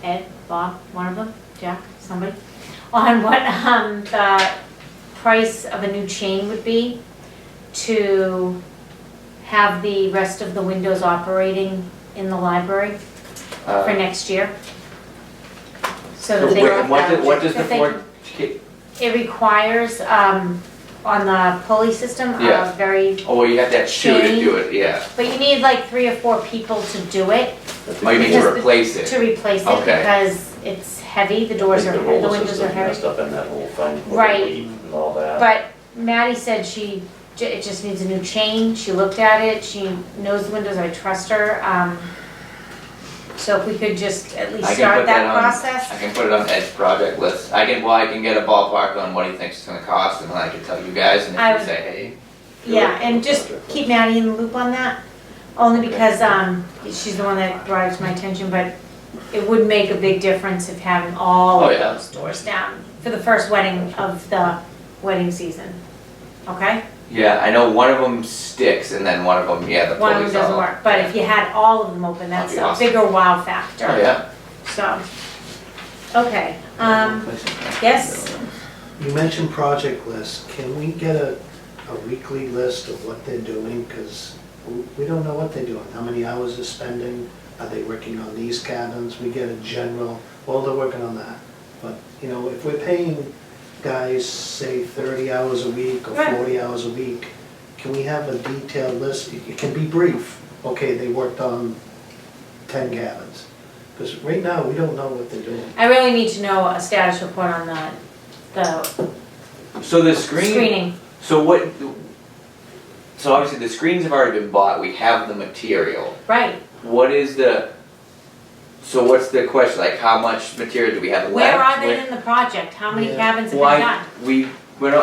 Ed, Bob, one of them, Jack, somebody, on what, the price of a new chain would be to have the rest of the windows operating in the library for next year. So that they don't have. what does the that they- four, It requires, on the pulley system, Yeah. a very, oh, well, you have to have 2 to do it, yeah. but you need like 3 or 4 people to do it, Oh, you mean to Because the- replace it? to replace it, Okay. because it's heavy, the doors are, the windows are heavy. Messed up in that whole thing. with the Right. weight and all that. But Maddie said it just needs a new chain, she looked at it, she knows the windows, I trust her. So if we could just at least I can start put that that on. process. I can put it on Ed's project list. I can get a ballpark on what he thinks it's gonna cost, and then I can tell you guys, and I if you would- say, hey. Yeah, and just keep Maddie in the loop on that, only because, she's the one that brought it to my attention, but it would make a big difference if having all Oh, of yeah. those doors down for the first wedding of the wedding season, okay? Yeah, I know one of them sticks, and then one of them, yeah, the One of pulley's them doesn't all- work, but if you had all of them open, that's That'd be a awesome. bigger wow factor. Oh, yeah. So, okay, yes, You mentioned project list, can we get a weekly list of what they're doing, because we don't know what they're doing, how many hours they're spending, are they working on these cabins? We get a general, well, they're working on that. But, you know, if we're paying guys, say 30 hours a week or Right. 40 hours a week, can we have a detailed list? It can be brief. Okay, they worked on 10 cabins. Because right now, we don't know what they're doing. I really need to know a status report on the So the screen, screening. so what, so obviously the screens have already been bought, we have the material. Right. What is so what's the question, like how much material do we have left? Where are they in the project? How many Yeah. cabins have been Why, done?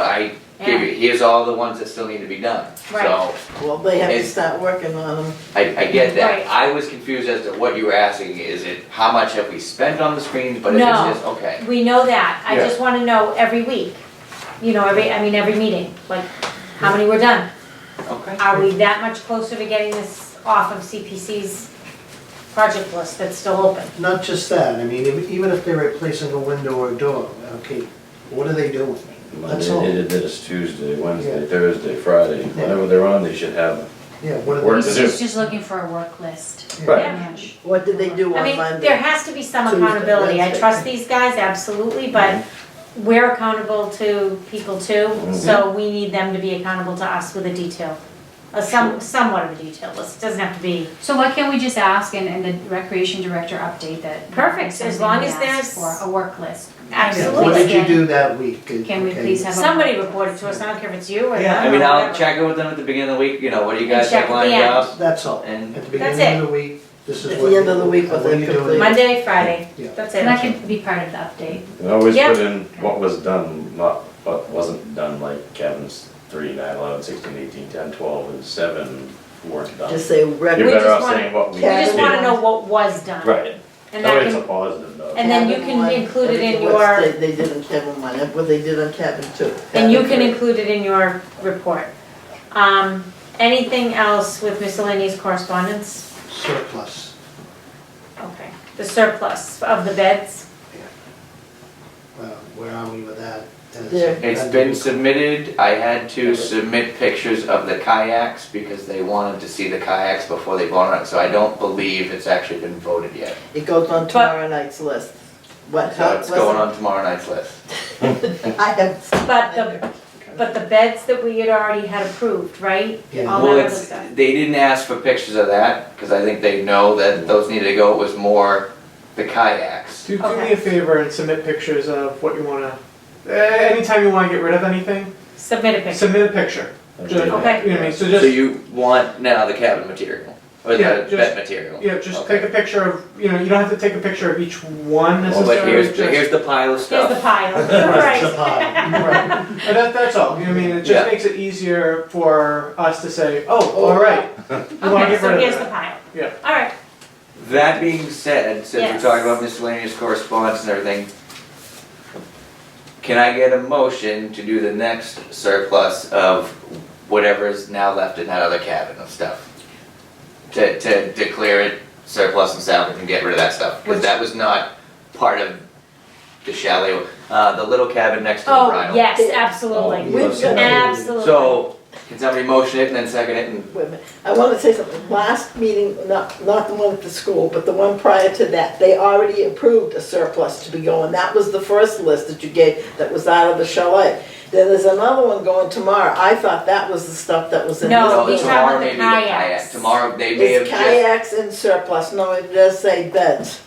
I gave you, here's all the ones that still need to be done. Right. So, Well, they have to It's- start working on them. I get that. Right. I was confused as to what you were asking, is it how much have we spent on the screens, but if No. it's just, okay. We know that. I Yeah. just wanna know every week. You know, every meeting, like, how many were done? Okay. Are we that much closer to getting this off of CPC's project list that's still open? Not just that, I mean, even if they're replacing a window or a door, okay, what are they doing? That's all. Monday, they did this Tuesday, Wednesday, Yeah. Thursday, Friday, whenever they're on, they should have. Yeah, what are Work they to doing? do. He's just looking for a work list. Right. Yeah. Pretty much. What did they do I on mean, Monday? there has to be some Tuesday, accountability. I Wednesday. trust these guys, absolutely, but we're accountable to people too, Mhm. so we need them to be accountable to us with a detail. Somewhat of a detailed list, it doesn't have to be. So what can we just ask and the recreation director update that? Perfect, as long as something we there's- ask For a work list. Yeah, Absolutely. what did you do that week? Can we Okay. please have a? Somebody report it to us, I don't care if it's you or them I or mean, I'll whatever. check in with them at the beginning of the week, you know, what do you And guys check have at lined the end. up? That's all. And At the That's beginning it. of the week, this is At what. the end of the week with what a are you doing? complete- Monday, Friday, Yeah. that's And that it. can be part of the update. And always Yep. put in what was done, not what wasn't done, like cabins 3, 9, 11, 16, 18, 10, 12, and 7 weren't done. Just say You're rec, We better just off wanna- saying what we We just did. wanna know what was done. Right, And that that way it's a can, positive note. and then you cabin can one, include it in everything what your, They did in cabin one, what they did on cabin two. and you cabin can three. include it in your report. Anything else with miscellaneous correspondence? Surplus. Okay, the surplus of the beds? Where are we with that? There. it's been submitted, I had to submit pictures of the kayaks because they wanted to see the kayaks before they voted on it, so I don't believe it's actually been voted yet. It goes on tomorrow night's list. What, how, So it's going on tomorrow night's list. I have. But the beds that we had already had approved, right? Yeah. All Well, that other it's, stuff. they didn't ask for pictures of that, because I think they know that those needed to go, it was more the kayaks. Do me Okay. a favor and submit pictures of what you wanna, anytime you wanna get rid of anything, Submit a picture. submit a picture. Just, Okay. you know what I mean, so So just, you want now the cabin material, or Yeah, the just- bed material? yeah, just Okay. take a picture of, you know, you don't have to take a picture of each one Well, but necessarily, here's, just. here's the pile of Here's stuff. the pile, It's a right. pile. Right. And that's all, you know what I mean, it Yeah. just makes it easier for us to say, oh, all right, you wanna Okay, get so rid here's of the that. pile. Yeah. All right, That being said, since Yes. we're talking about miscellaneous correspondence and everything, can I get a motion to do the next surplus of whatever is now left in that other cabin of stuff? To declare it surplus and salvage and get rid of that stuff, because Which- that was not part of the chalet, the little cabin next to the oh, bridal. yes, Oh, absolutely, We've got- absolutely. So, can somebody motion it and then second it and, Wait a minute, I want to say something, last meeting, not the one at the school, but the one prior to that, they already approved a surplus to be going, that was the first list that you gave, that was out of the chalet. Then there's another one going tomorrow, I thought that was the stuff that was in this. No, no, he's bill. talking tomorrow about the maybe the kayak, kayaks. tomorrow they may have It's just. kayaks in surplus, no, it does say beds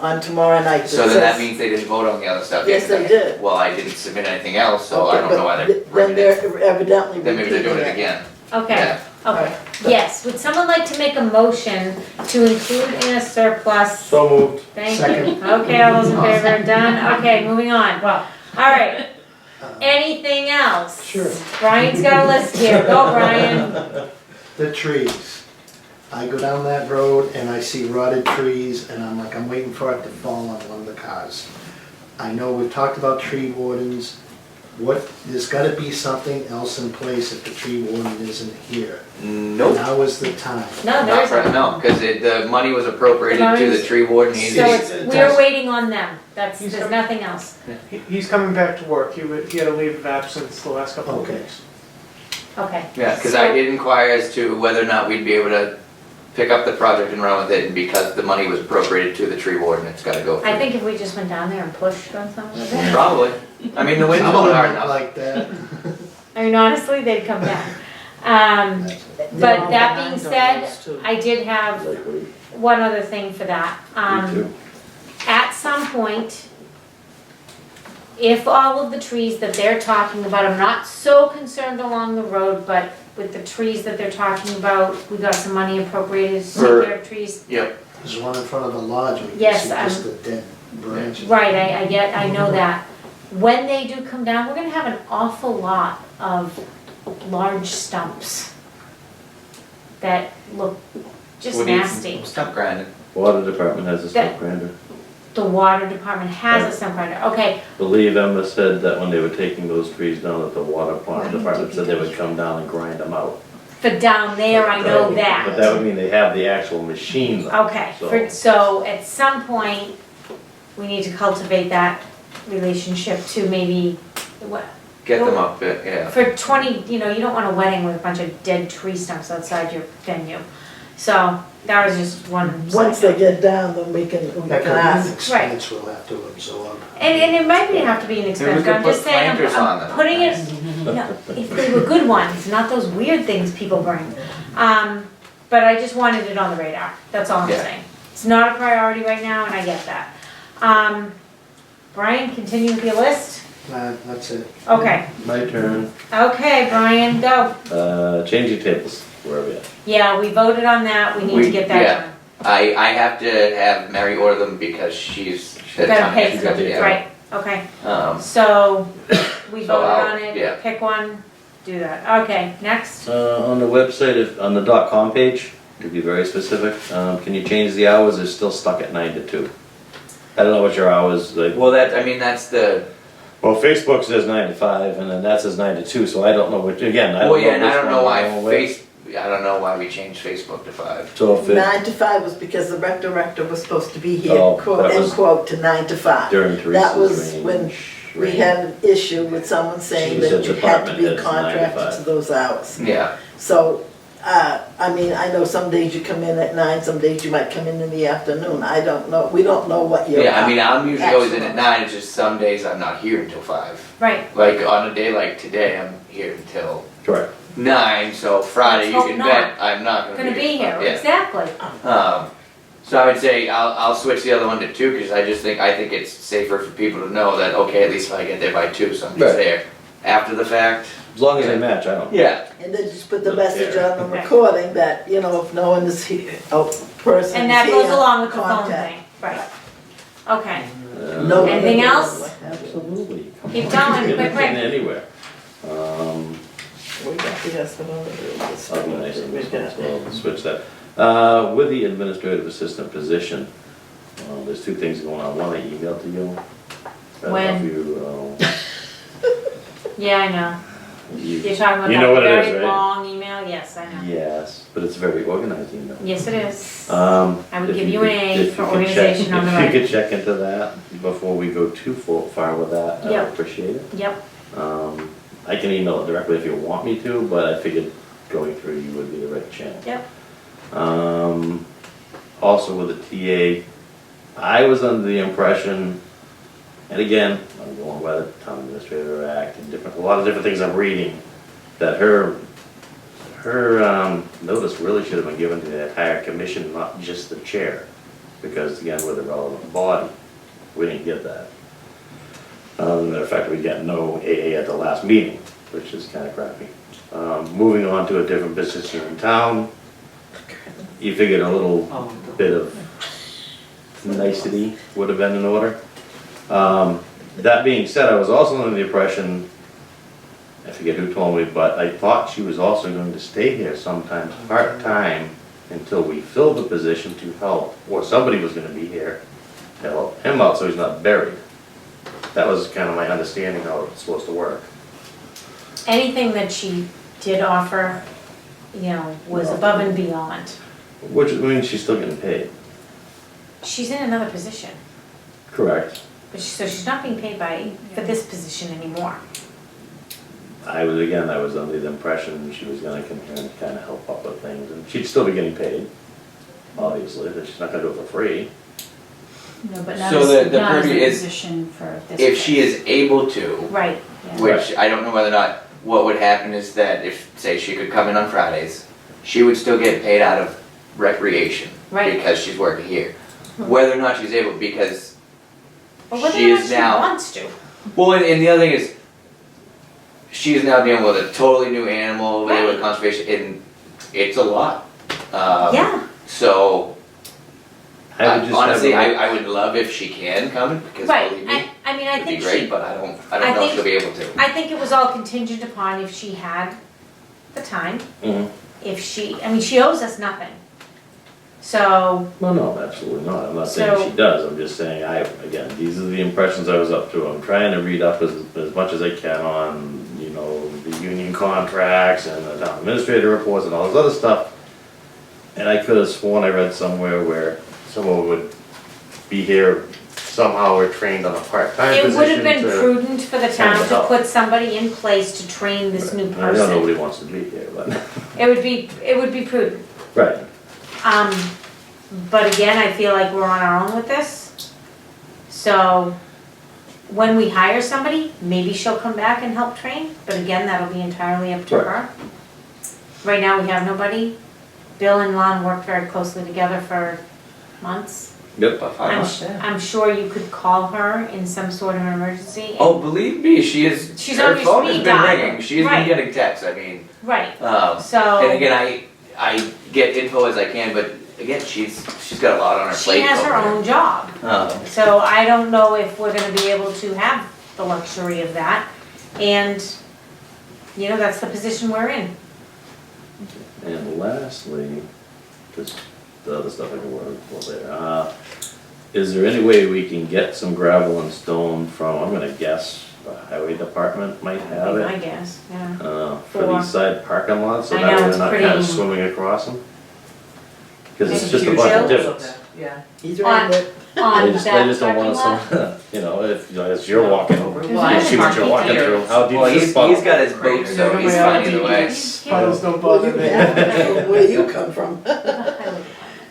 on tomorrow night. It So then that says- means they didn't vote on the other stuff Yes, yet? they did. Well, I didn't submit anything else, so I Okay, don't but know why they're Then bringing it. they're evidently Then maybe they're repeating doing it it. again. Okay, Yeah. okay, yes, would someone like to make a motion to include in a surplus? So moved. Thank you, Second. okay, all those in favor, done, okay, moving on, all right, anything else? Sure. Brian's got a list here, go Brian. The trees. I go down that road and I see rotted trees and I'm like, I'm waiting for it to fall on one of the cars. I know we've talked about tree wardens. There's gotta be something else in place if the tree warden isn't here. Nope. Now is the time. No, there Not isn't. for, no, because the money was appropriated The to the money's- tree warden, So he's, it's, we're waiting on them, He's there's coming. nothing else. He's coming back to work, he had a leave of absence the last couple of Okay. weeks. Okay. Yeah, because So- I did inquire as to whether or not we'd be able to pick up the project and run with it, and because the money was appropriated to the tree warden, it's gotta go through. I think if we just went down there and pushed on some of it, Probably. I mean, the wind's Some of blowing them hard look enough. like that. I mean, honestly, they'd come down. But that being said, I did have Likely, one other thing for that. me too. At some point, if all of the trees that they're talking about, I'm not so concerned along the road, but with the trees that they're talking about, we got some money appropriated to For- take care of trees. Yep. There's one in front of the lodge, we can Yes, see just the dead branches. Right, I know that. When they do come down, we're gonna have an awful lot of large stumps that look just We need nasty. Stump grinding. Water department has a That- stump grinder. The water department has a stump grinder, okay, Believe Emma said that when they were taking those trees down, that the water department said they would come down and grind them out. for down there, I know But that. that would mean they have the actual machine though. Okay, So- so at some point, we need to cultivate that relationship to maybe, what, Get them up, yeah. for 20, you don't want a wedding with a bunch of dead tree stumps outside your venue. So, that was just one. Once they get down, then we can That could be an ask. expense we'll have to absorb. And it might have to be an expense, could I'm put just saying, planters on I'm them. putting it, if they were good ones, not those weird things people bring. But I just wanted it on the radar, that's all I'm Yeah. saying. It's not a priority right now, and I get that. Brian, continue with your list? That's it. Okay, My turn. okay, Brian, go. Changing tables, where are we at? Yeah, we voted on that, we need to get that Yeah. done. I have to have Mary order them because she's. Gotta pay she's for got them, the- right, okay. So We So voted I'll- on it, yeah. pick one, do that. Okay, next. On the website, on the .com page, to be very specific, can you change the hours? It's still stuck at 9 to 2. I don't know what your hours, like, well, that's the, well, Facebook says 9 to 5, and then that says 9 to 2, so I don't know which, again, I don't know. well, yeah, and I which don't know one why we're going with. I don't know why we changed Facebook to 5. So if it, 9 to 5 was because the rec director was supposed to be here, Oh, quote, that end was- quote, to 9 to 5. during That was Teresa's when range. We had an issue with someone saying She that said you had to department be heads 9 to contracted 5. to those hours. Yeah, So, I mean, I know some days you come in at 9, some days you might come in the afternoon. I don't know, we don't know what your. yeah, I mean, I'm usually always in at Excellent. 9, it's just some days I'm not here until 5. Right, Like, on a day like today, I'm here until Correct. 9, so Friday, you Let's can hope bet I'm not gonna be here, Yeah. exactly. So I would say I'll switch the other one to 2, because I think it's safer for people to know that, okay, at least if I get there by 2, somebody's Right. there. After the fact, As long as they match, I don't. yeah, And then just put the message on the recording that, if no one is here, person is here. And that goes along with the phone contact. thing, right. Okay, No. Anything else? Absolutely. Come Keep on, going, get quick, quick. in Anywhere. We got the estimate. I'll be nice on this one, so I'll switch that. With the administrative assistant position, there's 2 things going on. One, I emailed to you. I don't know if When? you, yeah, I know. you- You're talking about You know that what it is, very right? long email, yes, I know. Yes, but it's a very organized email. Yes, it is. I would give you an A for organization on the If right. you could check into that before we go too far with that, I would Yep. appreciate it. Yep, I can email it directly if you want me to, but I figured going through you would be the right channel. yep. Also with the TA, I was under the impression, and again, I'm going by the Town Administrator Act and a lot of different things I'm reading, that her notice really should have been given to the entire commission, not just the chair, because again, we're the relevant body. We didn't get that. As a matter of fact, we got no AA at the last meeting, which is kind of crappy. Moving on to a different position in town, you figured a little bit of nicety would have been in order. That being said, I was also under the impression, I forget who told me, but I thought she was also going to stay here sometimes part-time until we filled the position to help, or somebody was gonna be here to help him out so he's not buried. That was kind of my understanding how it's supposed to work. Anything that she did offer, was above and beyond. Which means she's still getting paid. She's in another position, Correct. so she's not being paid for this position anymore. I was under the impression she was gonna come here and kinda help up with things, and she'd still be getting paid, obviously, but she's not gonna do it for free. No, but not So as, the not as a purview is position for this. If she is able to, Right, Yeah. which I don't know whether or not, what would happen is that if, say, she could come in on Fridays, she would still get paid out of recreation. Right. Because she's working here. Whether or not she's able, because but whether she or not is she now, wants to. well, and the other thing is, she is now dealing with a totally new animal, dealing with Right. conservation, and it's a lot. Yeah, So, I would just have honestly, her- I would love if she can come, because right, believe me, I mean, I it'd be think great, she, but I don't I know if think- she'll be able to. I think it was all contingent upon if she had the time, Mhm. if she, I mean, she owes us nothing. So, Well, no, absolutely not. I'm not saying So- she does. I'm just saying again, these are the impressions I was up to. I'm trying to read up as much as I can on, you know, the union contracts and the town administrator reports and all this other stuff. And I could have sworn I read somewhere where someone would be here somehow or trained on a part-time it position would have been to- prudent for the town to help. put somebody in place to train this new I know person. nobody wants to be here, but, It would be prudent. right. But again, I feel like we're on our own with this. So when we hire somebody, maybe she'll come back and help train, but again, that'll be entirely up to Right. her. Right now, we have nobody. Bill and Lon worked very closely together for months. Yep. About 5 months, yeah. I'm sure you could call her in some sort of an emergency. Oh, believe me, she is. She's her on your phone has speed been dial. ringing. She's been Right. getting texts. I mean, Right, and so again, I get info as I can, but again, she's got a lot on her she plate. has her over own job. there. So I don't know if we're gonna be able to have the luxury of that. And, you know, that's the position we're in. And lastly, just the other stuff I can work with later. Is there any way we can get some gravel and stone from, I'm gonna guess, the highway department might have I it, guess, yeah. for For- these side parking lots, so I that know, way it's we're not pretty- kinda swimming across them? Cause it's Maybe just a huge bunch of hills. divots. Yeah. He's right, Rick. On They that just don't parking want lot. some, you know, if, you know, as you're walking over, you Well, see what you're walking through, how deep Well, is this he's puddle? got his boat, so Yeah, he's yeah, fine either way. Puddles don't Well, bother you me. have, where you come from.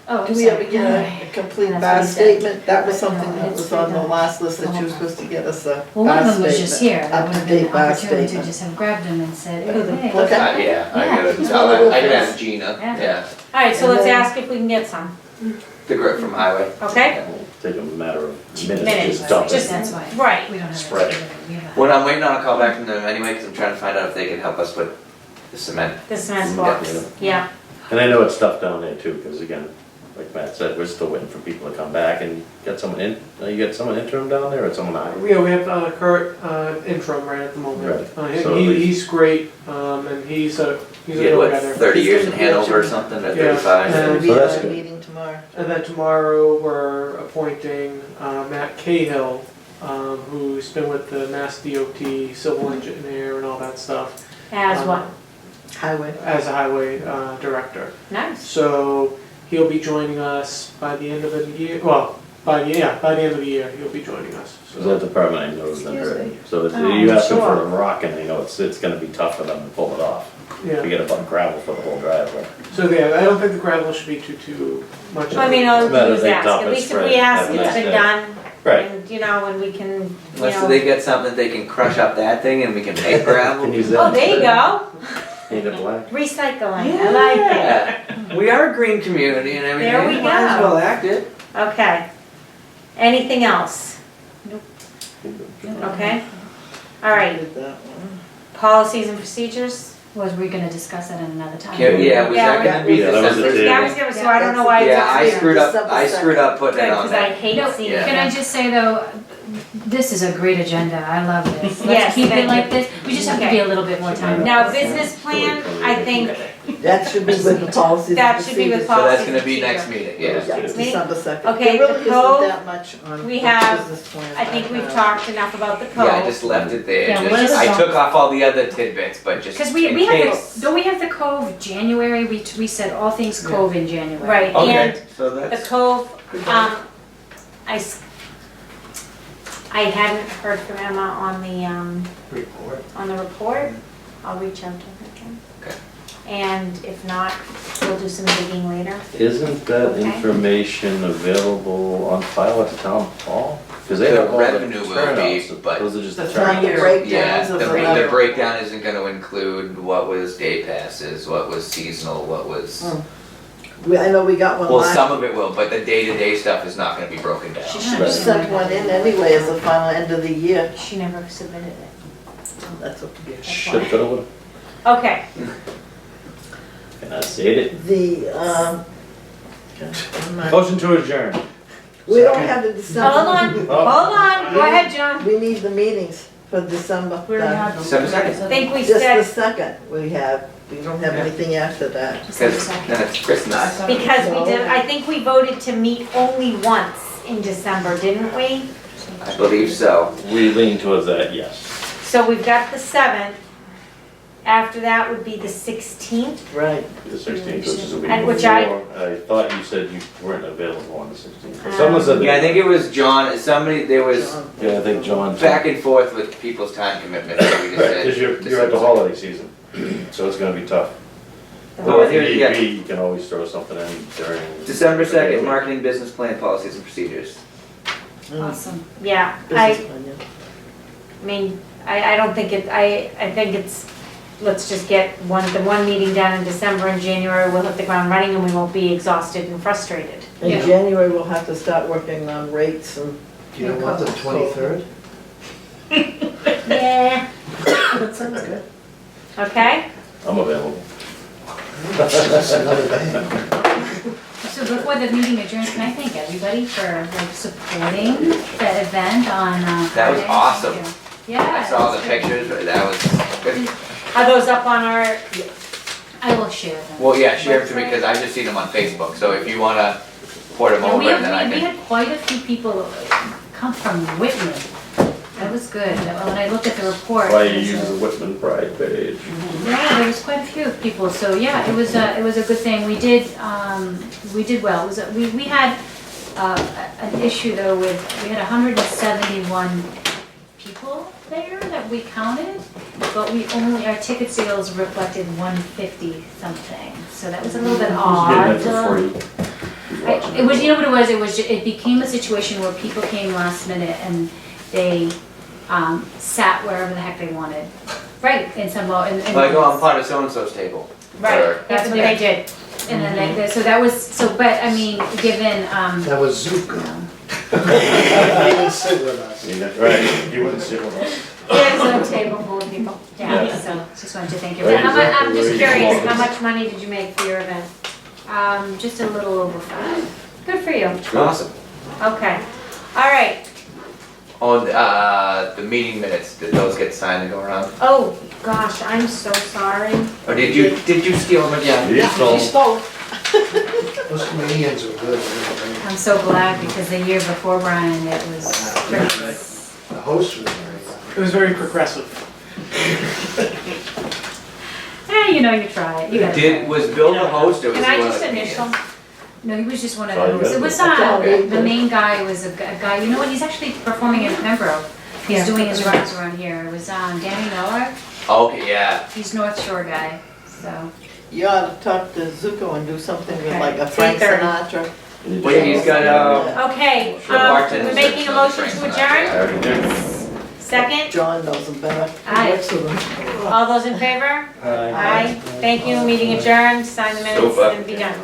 Oh, Do we ever get a complete That's bar what he said. statement? That was something No, that it's was on the redone. last list that The you whole were supposed to get us a Well, one bar of them was just here, statement, that would have been up-to-date an bar opportunity to statement. just have grabbed him and said, Who, the- hey. Okay. Yeah, I Yeah. gotta He's tell one of her. the I can first. ask Gina. Yeah. Yeah, Alright, so And let's then- ask if we can get some, the grip from Highway. okay? It'll take a matter of minutes, Minutes, just dump just- it. That's why. Right. We don't have Spread it. We have Well, I'm waiting on a call back from them anyway, because I'm trying to find out if they can help us with the cement. The cement Mm, box, yeah. yeah. And I know it's tough down there too, because again, like Matt said, we're still waiting for people to come back and get someone in, you get someone interim down there or someone out? Yeah, we have Kurt interim right at the moment. Right. So at least- He's great, and he's a He good had, guy what, there. 30 He's years in gonna be Hanover or a- something, at Yeah. 35? And- We'll be So at that's our good. meeting tomorrow. And then tomorrow, we're appointing Matt Cahill, who's been with the Mass DOT, civil engineer and all that stuff, As what? Highway. as a highway director. Nice. So he'll be joining us by the end of the year, well, by the end of the year, he'll be joining us. So that department I know is Excuse under, me. so if Oh, you ask them for sure. a rock and they know it's gonna be tough for them to pull it off. Yeah, Forget about gravel for the whole driveway. so yeah, I don't think the gravel should be too much. of I mean, a- all we Better do is they ask, dump at it, least if spread we it, ask, have a it's nice been day. done. Right. And, you know, and we can, you Unless know. they get something they can crush up that thing and we can make gravel. Can use that Oh, there you go, Paint it black. recycling, I like it. Yeah. We are a green community and everything. There we Might as go. well act it. Okay. Anything else? Okay. All right, Did that one. policies and procedures? Was we gonna discuss that in another time? Yeah, was Yeah, that gonna be yeah, that was December? the Yeah, I was gonna, so I don't know why it's Yeah, on I there. screwed up, December I screwed up putting Good, it on because I there. hate No, seeing Yeah. Can I it. just say though, this is a great agenda, I love this. Yes, Let's keep thank it like you. this, we just have to Okay. be a little bit more time. Now, business plan, I think That should be with the policies and that should be with procedures. So policies. that's gonna be next meeting, yeah. Yeah, it's Me? December 2nd. Okay, There the really code, isn't that much on we the have- business plan. I think we've right now. talked enough about the code. Yeah, I just left it there, Yeah, just, let us I know. took off all the other tidbits, but just Cause in we have case. the, don't we have the Cove January, we said all things Cove in January. Right, Okay, and so the that's, cove, I hadn't heard from Emma on the report. I'll reach out to her again. Okay. And if not, we'll do some digging later. Isn't that Okay. information available on file at the town hall? Because they The have all the revenue will be, turnouts, but- those are just the The turnouts. three-year- Yeah, Breakdowns of the the. breakdown isn't gonna include what was day passes, what was seasonal, what was, I know we got one well, last. some of it will, but the day-to-day stuff is not gonna be broken down. She should have sent one in anyway as a final end of the year. She never submitted it. That's okay. Should, coulda, woulda. Okay, Can I say it? The, okay, never mind. Motion to adjourn. We don't have the December. hold on, go ahead, John. We need the meetings for December. We already have. December second. I think we Just the said, second we have, we don't have anything after that. Because then it's Christmas. because we did, I think we voted to meet only once in December, didn't we? I believe so. We lean towards that, yes. So we've got the 7th. After that would be the 16th. Right. The 16th, which is a week And which I- before. I thought you said you weren't available on the 16th. Someone said that. Yeah, I think it was John, somebody, there was John. Yeah, I think John. back and forth with people's time commitments, so we just Right, said. because you're at the holiday season, so it's gonna be tough. Oh, Or if here- need yeah. be, you can always throw something in during. December 2nd, marketing business plan, policies and procedures. Awesome. Yeah, Business plan, yeah. I mean, I don't think it, I think it's, let's just get the one meeting done in December and January, we'll hit the ground running and we won't be exhausted and frustrated. In Yeah. January, we'll have to start working on rates and. You know what, the 23rd? Yeah. That sounds good. Okay? I'm available. That's another day. So before the meeting adjourns, can I thank everybody for like supporting that event on That was Friday? awesome. Thank you. Yeah. I saw the it was pictures, that was good. Are those up on our, good. I will share them. Well, yeah, share them to me, because I've just seen them on Facebook, so if you wanna port them Yeah, over, we then I had, we can. had quite a few people come from Whitman. That was good. When I looked at the report. Why it you was use a- the Whitman Pride page? Yeah, there was quite a few people, so yeah, it was a good thing. We did well. It was, we had, an issue though with, we had 171 people there that we counted, but our ticket sales reflected 150 something, so that was a little bit odd. Getting it for free. Who's watching It was, you know what it was, it became a situation where people came last minute and they, sat wherever the heck they wanted. Right, in some, and. Like, oh, I'm part of so-and-so's table. right, Or- that's what they did. And then so that was, but I mean, given, That was Zuko. you know, He didn't sit with us. Right, you wouldn't sit with us. There's a table full of people. yeah, Yeah. so just wanted to thank you. Right, How much, I'm just exactly. curious, how much money did you make for your event? Just a little over 5. Good for you. Awesome. Okay. All right. On, the meeting minutes, did those get signed and go around? Oh, gosh, I'm so sorry. Or did you steal them again? You stole. She stole. Those comedians are good. I'm so glad because the year before Brian, it was pretty. The host was very It was very progressive. You know, you try it, you gotta try Did, it. was Bill the host or was Can he I one of just the initial? comedians? No, he was just one of Oh, you those. got It was, Okay. the main guy was a guy, you know what, he's actually performing in Pembroke. He's Yeah. doing his runs around here. It was, Danny Miller. Okay, yeah. He's North Shore guy, so. You ought to talk to Zuko and do something with Okay. like a Frank 3:30. Sinatra. Well, yeah, he's got, Okay, Sure, bartenders we're making a are motion Frank to Sinatra, adjourn? I already did. Second? John knows him better. He Aye. works with him. All those in favor? Aye. Thank you, meeting adjourned, sign the minutes Super. and be done.